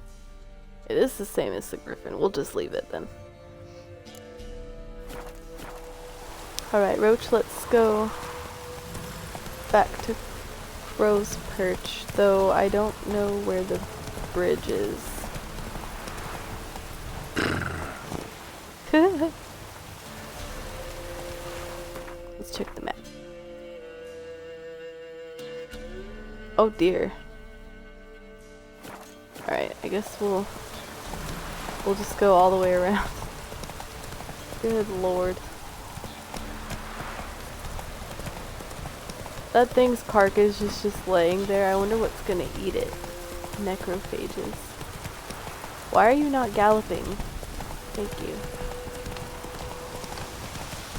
It is the same as the griffin. We'll just leave it then. Alright, Roach, let's go back to Crow's Perch, though I don't know where the bridge is. Let's check the map. Oh dear. Alright, I guess we'll just go all the way around. Good lord. That thing's carcass is just laying there. I wonder what's gonna eat it. Necrophages. Why are you not galloping? Thank you.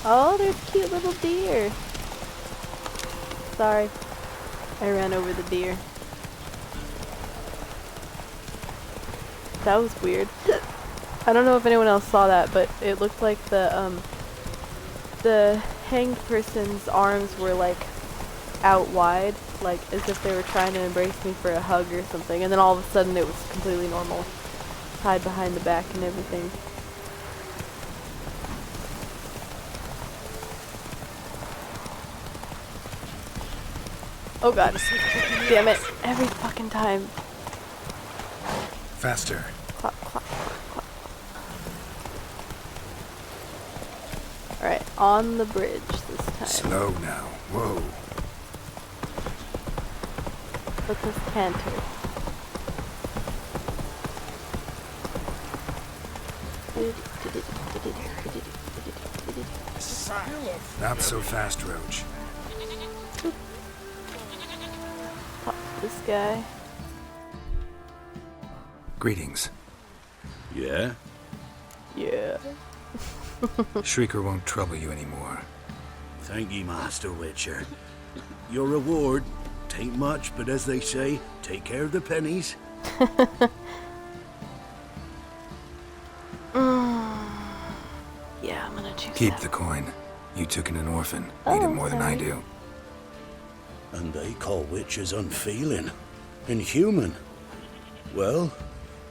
Oh, there's cute little deer. Sorry. I ran over the deer. That was weird. I don't know if anyone else saw that, but it looked like the hanged person's arms were like out wide, like as if they were trying to embrace me for a hug or something, and then all of a sudden it was completely normal. Tied behind the back and everything. Oh god. Damn it. Every fucking time. Faster. Clop, clop, clop, clop. Alright, on the bridge this time. Slow now. Whoa. Let us canter. Not so fast, Roach. Pop this guy. Greetings. Yeah? Yeah. Shrieker won't trouble you anymore. Thank ye, Master Witcher. Your reward, tain't much, but as they say, take care of the pennies. Yeah, I'm gonna choose Keep that. the coin. You took in an orphan. Need it more than I do. And they call witches unfeeling, inhuman. Well,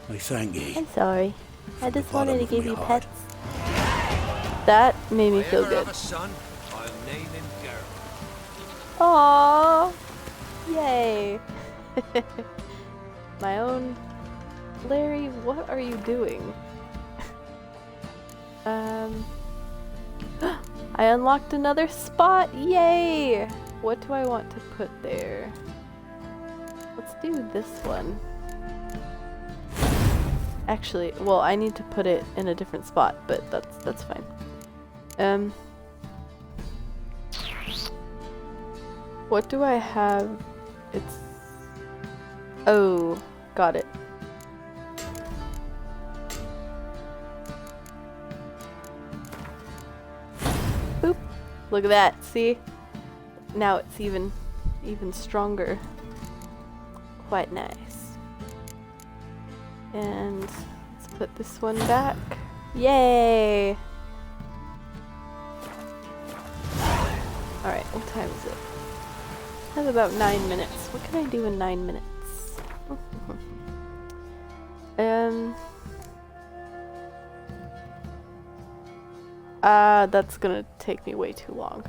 I thank ye. I'm sorry. I just wanted to give you pets. That made me feel good. Son, I'll name him Geralt. Aww. Yay. My own... Larry, what are you doing? I unlocked another spot! Yay! What do I want to put there? Let's do this one. Actually, well, I need to put it in a different spot, but that's fine. What do I have? It's... Oh, got it. Boop. Look at that, see? Now it's even stronger. Quite nice. And let's put this one back. Yay! Alright, what time is it? I have about 9 minutes. What can I do in 9 minutes? That's gonna take me way too long.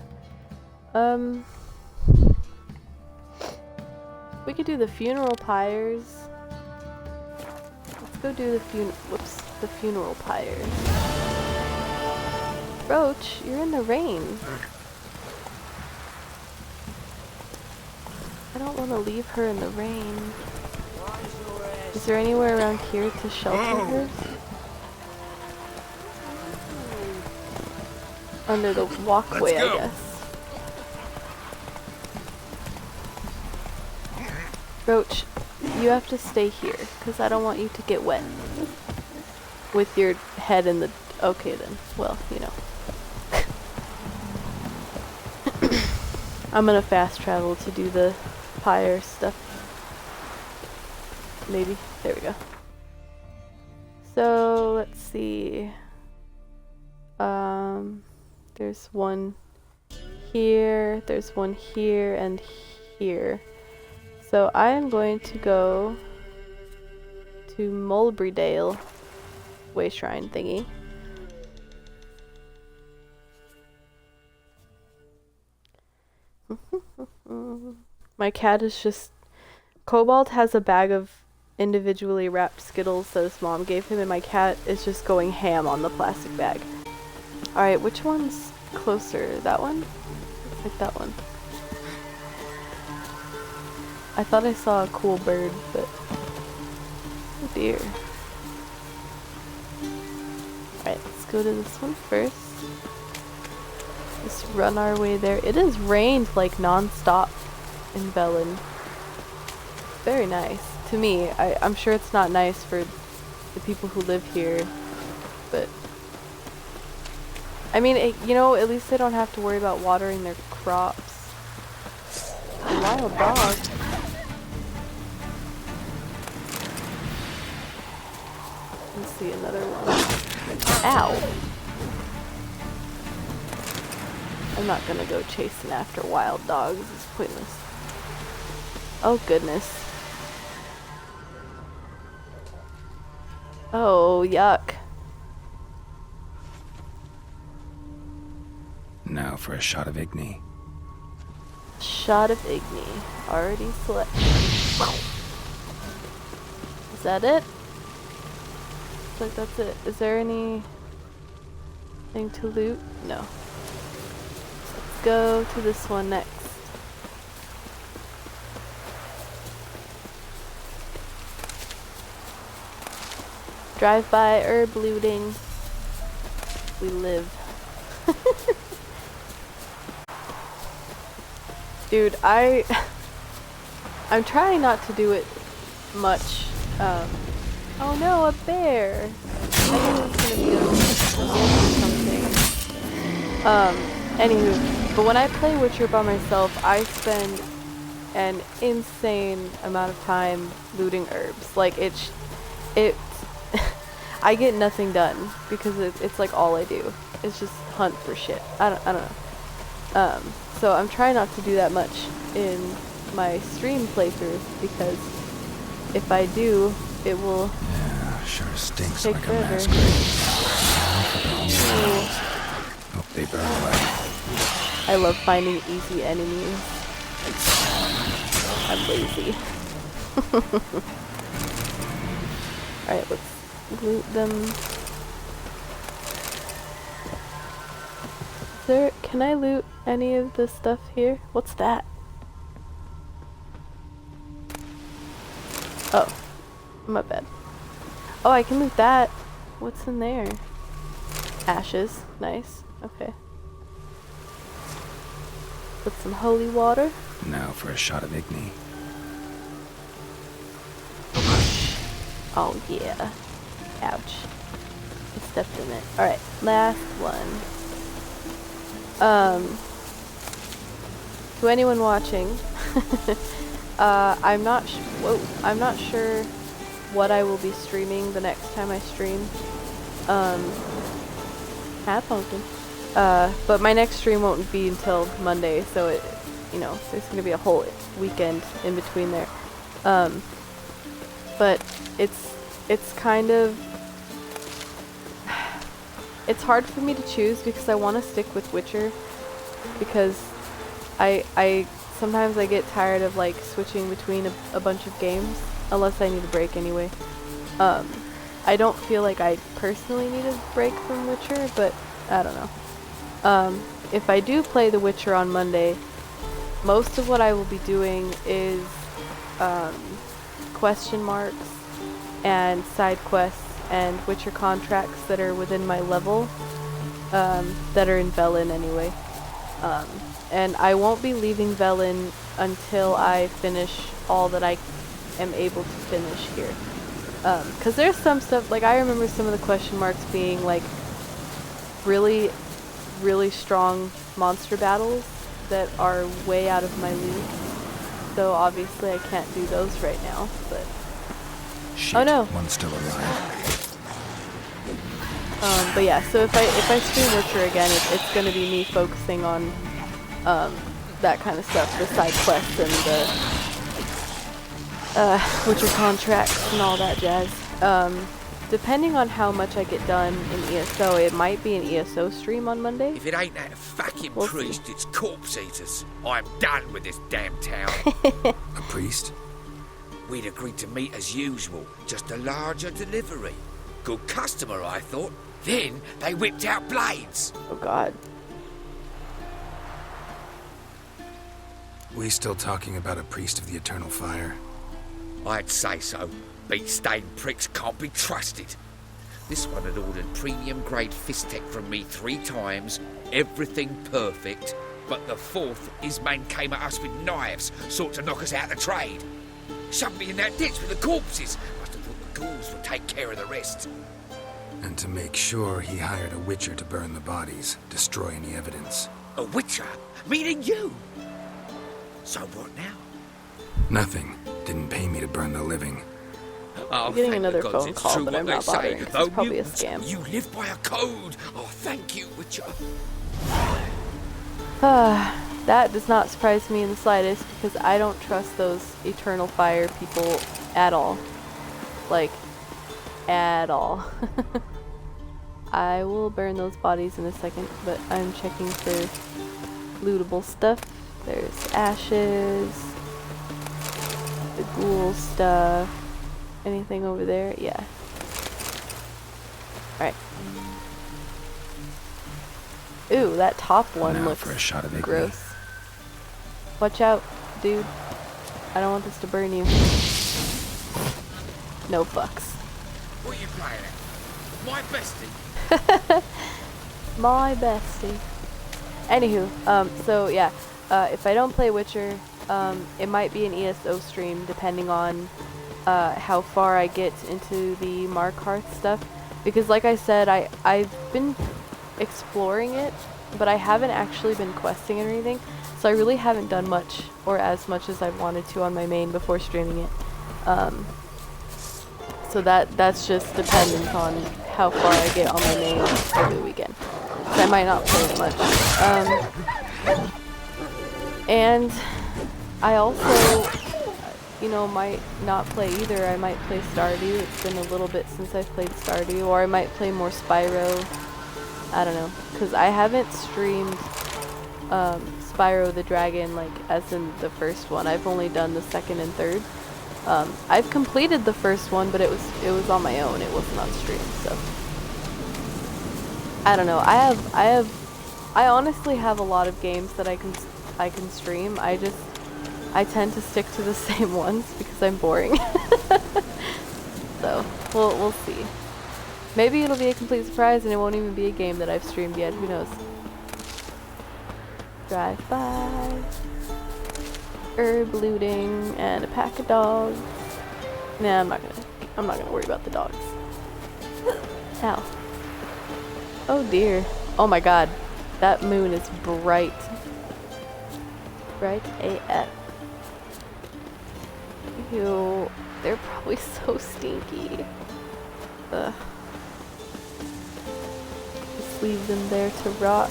We could do the funeral pyres. Let's go do the funeral pyres. Roach, you're in the rain. I don't want to leave her in the rain. Is there anywhere around here to shelter her? Under the walkway, I guess. Roach, you have to stay here, because I don't want you to get wet. With your head in the... Okay then. Well, you know. I'm gonna fast travel to do the pyre stuff. Maybe. There we go. So, let's see. There's one here, there's one here, and here. So I am going to go to Mulberrydale Way Shrine thingy. My cat is just... Cobalt has a bag of individually wrapped Skittles that his mom gave him, and my cat is just going ham on the plastic bag. Alright, which one's closer? That one? Looks like that one. I thought I saw a cool bird, but... Oh dear. Alright, let's go to this one first. Just run our way there. It has rained like non-stop in Velen. Very nice. To me, I'm sure it's not nice for the people who live here, but... I mean, you know, at least they don't have to worry about watering their crops. A wild dog. Let's see another one. Ow! I'm not gonna go chasing after wild dogs. It's pointless. Oh goodness. Oh, yuck. Now for a shot of Igni. Shot of Igni. Already selected. Is that it? Looks like that's it. Is there anything to loot? No. Let's go to this one next. Drive-by herb looting. We live. Dude, I'm trying not to do it much. Oh no, a bear! I think it's gonna be something. Anywho, but when I play Witcher by myself, I spend an insane amount of time looting herbs. Like, I get nothing done because it's like all I do. It's just hunt for shit. I don't know. So I'm trying not to do that much in my stream playthrough because if I do, it will sure stinks take like forever. a masquerade. Hope they burn away. I love finding easy enemies. I'm lazy. Alright, let's loot them. Can I loot any of the stuff here? What's that? Oh, my bad. Oh, I can loot that. What's in there? Ashes. Nice. Okay. Put some holy water. Now for a shot of Igni. Oh yeah. Ouch. I stepped in it. Alright, last one. To anyone watching, I'm not sure what I will be streaming the next time I stream. Hi, Pumpkin. But my next stream won't be until Monday, so there's gonna be a whole weekend in between there. But it's kind of... It's hard for me to choose because I want to stick with Witcher because I sometimes I get tired of like switching between a bunch of games unless I need a break anyway. I don't feel like I personally need a break from Witcher, but I don't know. If I do play The Witcher on Monday, most of what I will be doing is question marks and side quests and Witcher contracts that are within my level, that are in Velen anyway. And I won't be leaving Velen until I finish all that I am able to finish here. Because there's some stuff, like I remember some of the question marks being like really, really strong monster battles that are way out of my league. So obviously I can't do those right now, but... Shit, oh no! one's still alive. But yeah, so if I stream Witcher again, it's gonna be me focusing on that kind of stuff, the side quests and the Witcher contracts and all that jazz. Depending on how much I get done in ESO, it might be an ESO stream on Monday. If it ain't that fucking priest, it's corpse eaters. I'm done with this damn town. A priest? We'd agreed to meet as usual, just a larger delivery. Good customer, I thought. Then they whipped out blades. Oh God. We still talking about a priest of the eternal fire? I'd say so. Beat-stained pricks can't be trusted. This one had ordered premium-grade fist tech from me 3 times, everything perfect, but the 4th, his men came at us with knives, sought to knock us out of trade. Shoved me in that ditch with the corpses. Must have thought the ghouls would take care of the rest. And to make sure, he hired a witcher to burn the bodies, destroy any evidence. A witcher? Meaning you? So what now? Nothing. Didn't pay me to burn the living. Oh, I'm getting another phone it's call, true but what I'm they not say. bothering. It's Though probably a mutants, scam. You live by a code. Oh, thank you, Witcher. That does not surprise me in the slightest because I don't trust those Eternal Fire people at all. Like, at all. I will burn those bodies in a second, but I'm checking for lootable stuff. There's ashes, the ghoul stuff. Anything over there? Yeah. Alright. Ooh, that top one Now looks for a shot of gross. Watch out, dude. I don't want this to burn you. No fucks. What are you playing at? My bestie? My bestie. Anywho, so yeah, if I don't play Witcher, it might be an ESO stream depending on how far I get into the Markarth stuff. Because like I said, I've been exploring it, but I haven't actually been questing or anything. So I really haven't done much, or as much as I wanted to on my main before streaming it. So that's just dependent on how far I get on my main over the weekend. So I might not play it much. And I also, you know, might not play either. I might play Stardew. It's been a little bit since I've played Stardew. Or I might play more Spyro. I don't know. Because I haven't streamed Spyro the Dragon, like, as in the first one. I've only done the second and third. I've completed the first one, but it was on my own. It wasn't on stream, so. I don't know. I honestly have a lot of games that I can stream. I tend to stick to the same ones because I'm boring. So, we'll see. Maybe it'll be a complete surprise and it won't even be a game that I've streamed yet. Who knows? Drive by. Herb looting and a pack of dogs. Nah, I'm not gonna worry about the dogs. Ow. Oh dear. Oh my god. That moon is bright. Bright AF. Ew. They're probably so stinky. Ugh. Just leave them there to rot.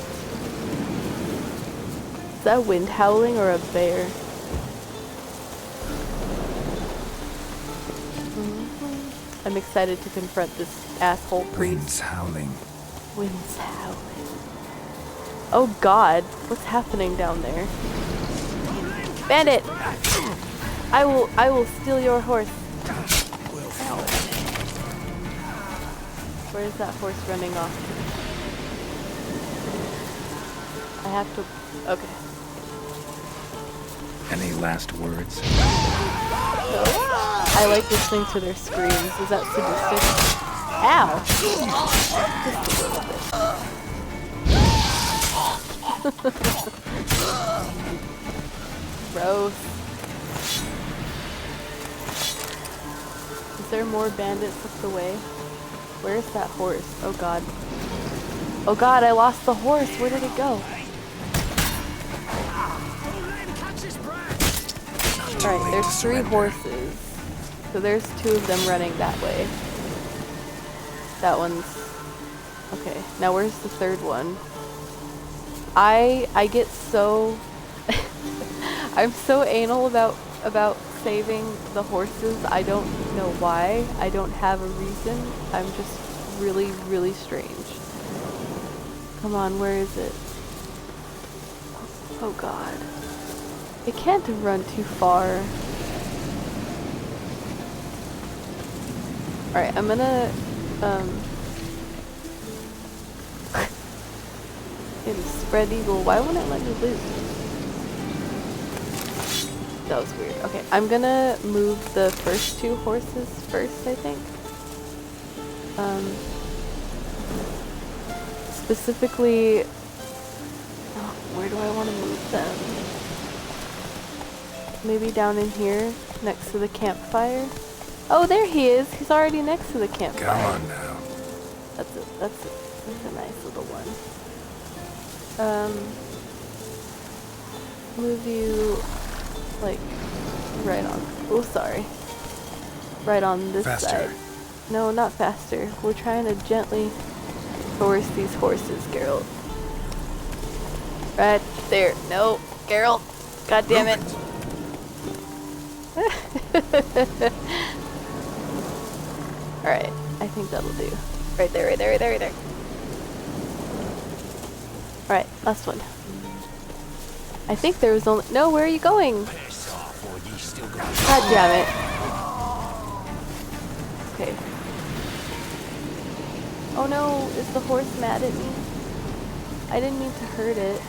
Is that wind howling or a bear? I'm excited to confront this asshole priest. Wind's howling. Wind's howling. Oh god, what's happening down there? Bandit! I will steal your horse. Ow. Where is that horse running off? I have to... Okay. Any last words? I like listening to their screams. Is that sadistic? Ow! Just a little bit. Gross. Is there more bandits up the way? Where's that horse? Oh god. Oh god, I lost the horse. Where did it go? Alright, there's 3 horses. So there's 2 of them running that way. That one's... Okay, now where's the 3rd one? I get so... I'm so anal about saving the horses. I don't know why. I don't have a reason. I'm just really, really strange. Come on, where is it? Oh god. It can't run too far. Alright, I'm gonna, hit a spread eagle. Why won't it let me loot? That was weird. Okay, I'm gonna move the first 2 horses first, I think. Specifically, oh, where do I want to move them? Maybe down in here, next to the campfire. Oh, there he is. He's already next to the campfire. Come on now. That's a nice little one. Move you, like, right on. Oh, sorry. Right on this side. No, not faster. We're trying to gently force these horses, Geralt. Right there. No, Geralt. God damn it. Alright, I think that'll do. Right there, right there, right there, right there. Alright, last one. I think there was only... No, where are you going? God damn it. Okay. Oh no, is the horse mad at me? I didn't mean to hurt it.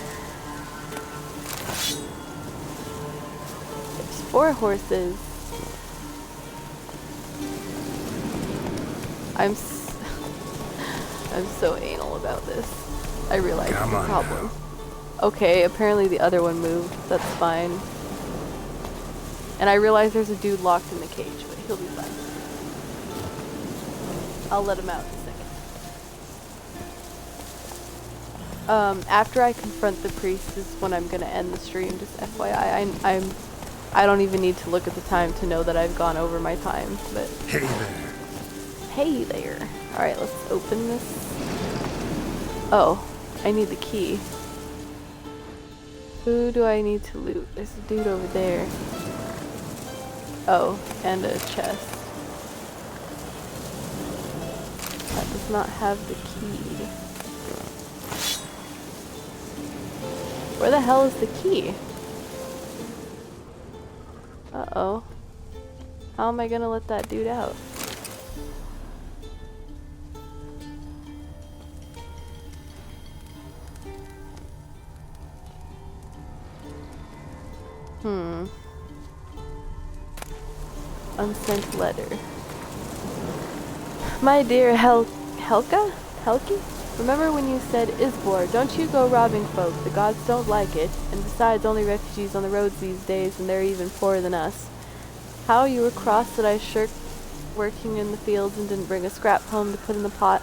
There's 4 horses. I'm so anal about this. I realize it's a problem. Okay, apparently the other one moved. That's fine. And I realize there's a dude locked in the cage, but he'll be fine. I'll let him out in a second. After I confront the priest is when I'm gonna end the stream, just FYI. I don't even need to look at the time to know that I've gone over my time, but... Hey there. Hey there. Alright, let's open this. Oh, I need the key. Who do I need to loot? There's a dude over there. Oh, and a chest. That does not have the key. Where the hell is the key? Uh-oh. How am I gonna let that dude out? Unsent letter. My dear Helki? Remember when you said, Isbor, don't you go robbing folk, the gods don't like it, and besides only refugees on the roads these days, and they're even poorer than us. How you were cross that I shirked working in the fields and didn't bring a scrap home to put in the pot.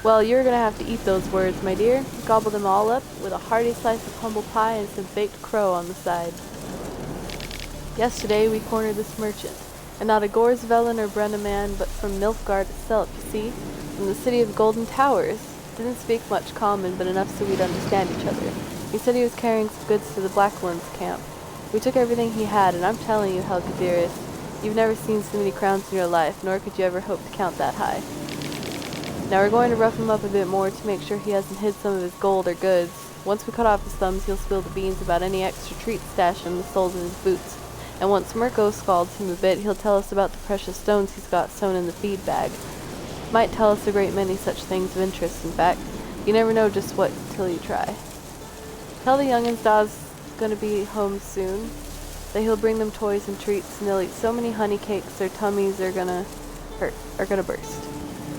Well, you're gonna have to eat those words, my dear. Gobble them all up, with a hearty slice of humble pie and some baked crow on the side. Yesterday we cornered this merchant, and not a Gorsvelen or Brenna man, but from Nilfgaard itself, you see, from the city of Golden Towers. Didn't speak much common, but enough so we'd understand each other. He said he was carrying some goods to the Black One's camp. We took everything he had, and I'm telling you, Helga dearest, you've never seen so many crowns in your life, nor could you ever hope to count that high. Now we're going to rough him up a bit more to make sure he hasn't hid some of his gold or goods. Once we cut off his thumbs, he'll spill the beans about any extra treats stashed in the soles of his boots. And once Mirko scalds him a bit, he'll tell us about the precious stones he's got sewn in the feed bag. Might tell us a great many such things of interest, in fact. You never know just what till you try. Tell the young'uns Da's gonna be home soon. Say he'll bring them toys and treats, and they'll eat so many honey cakes their tummies are gonna burst.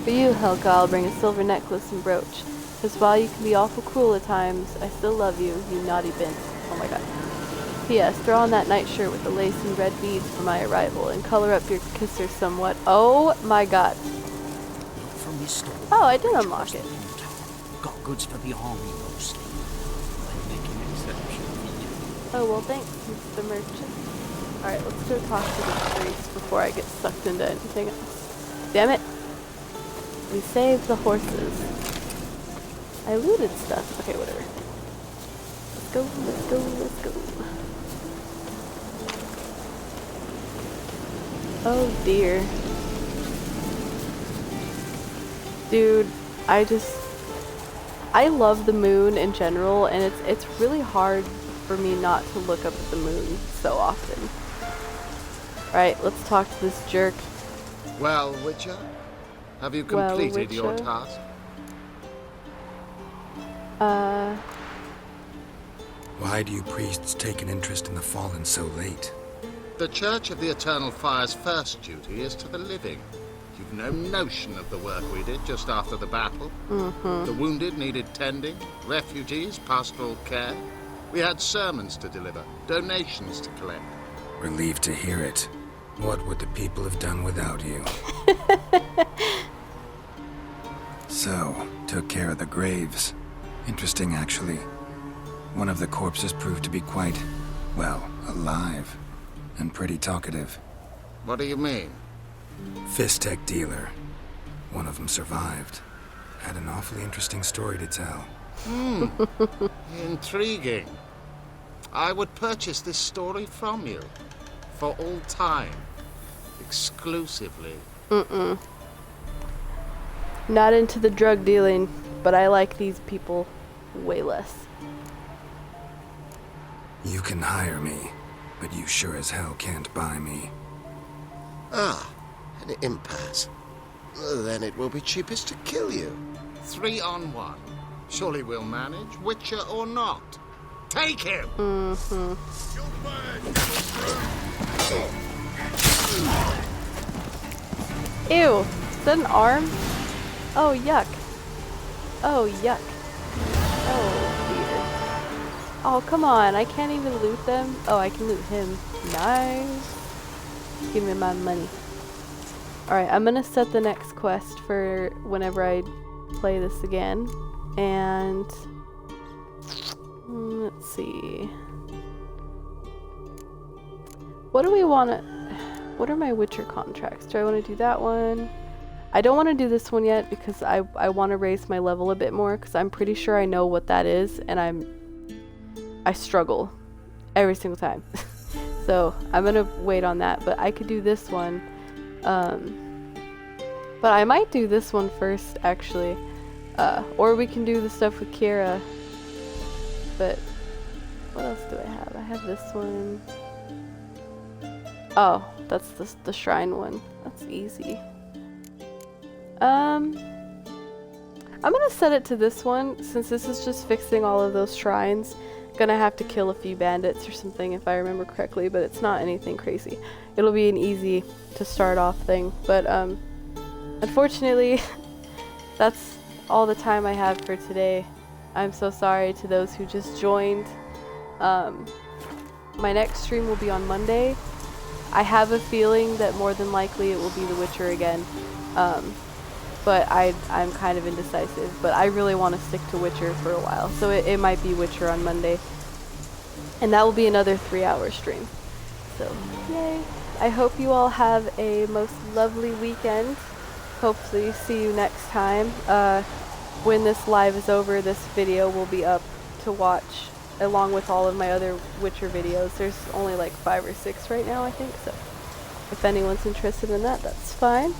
For you, Helga, I'll bring a silver necklace and brooch. Because while you can be awful cruel at times, I still love you, you naughty bince. Oh my god. P.S. Throw on that night shirt with the lace and red beads for my arrival, and color up your kisser somewhat. Oh my god. From this store. Oh, I did unlock it. Got goods for the army mostly. I'm making an exception for you. Oh, well thanks, Mr. Merchant. Alright, let's go talk to the priest before I get sucked into anything else. Damn it. We saved the horses. I looted stuff. Okay, whatever. Let's go, let's go, let's go. Oh dear. Dude, I love the moon in general, and it's really hard for me not to look up at the moon so often. Right, let's talk to this jerk. Well, Witcher, have you completed your task? Why do you priests take an interest in the fallen so late? The Church of the Eternal Fire's first duty is to the living. You've no notion of the work we did just after the battle. The wounded needed tending, refugees, pastoral care. We had sermons to deliver, donations to collect. Relieved to hear it. What would the people have done without you? So, took care of the graves. Interesting, actually. One of the corpses proved to be quite, well, alive. And pretty talkative. What do you mean? Fistech dealer. One of them survived. Had an awfully interesting story to tell. Intriguing. I would purchase this story from you. For all time. Exclusively. Not into the drug dealing, but I like these people way less. You can hire me, but you sure as hell can't buy me. Ah, an impasse. Then it will be cheapest to kill you. 3 on 1. Surely we'll manage, Witcher or not. Take him! Ew, is that an arm? Oh, yuck. Oh, yuck. Oh, dear. Oh, come on, I can't even loot them. Oh, I can loot him. Nice. Give me my money. Alright, I'm gonna set the next quest for whenever I play this again. And let's see. What do we want to... What are my Witcher contracts? Do I want to do that one? I don't want to do this one yet because I want to raise my level a bit more because I'm pretty sure I know what that is and I struggle every single time. So I'm going to wait on that, but I could do this one. But I might do this one first actually. Or we can do the stuff with Kira. But what else do I have? I have this one. Oh, that's the shrine one. That's easy. I'm gonna set it to this one since this is just fixing all of those shrines. Gonna have to kill a few bandits or something if I remember correctly, but it's not anything crazy. It'll be an easy to start off thing, but unfortunately that's all the time I have for today. I'm so sorry to those who just joined. My next stream will be on Monday. I have a feeling that more than likely it will be The Witcher again. But I'm kind of indecisive. But I really want to stick to Witcher for a while. So it might be Witcher on Monday. And that will be another 3-hour stream. So, yay. I hope you all have a most lovely weekend. Hopefully see you next time. When this live is over, this video will be up to watch along with all of my other Witcher videos. There's only like 5 or 6 right now, I think, so if anyone's interested in that, that's fine.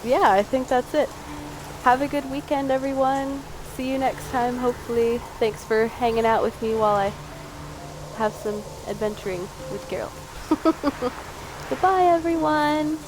Yeah, I think that's it. Have a good weekend, everyone. See you next time, hopefully. Thanks for hanging out with me while I have some adventuring with Geralt. Goodbye, everyone.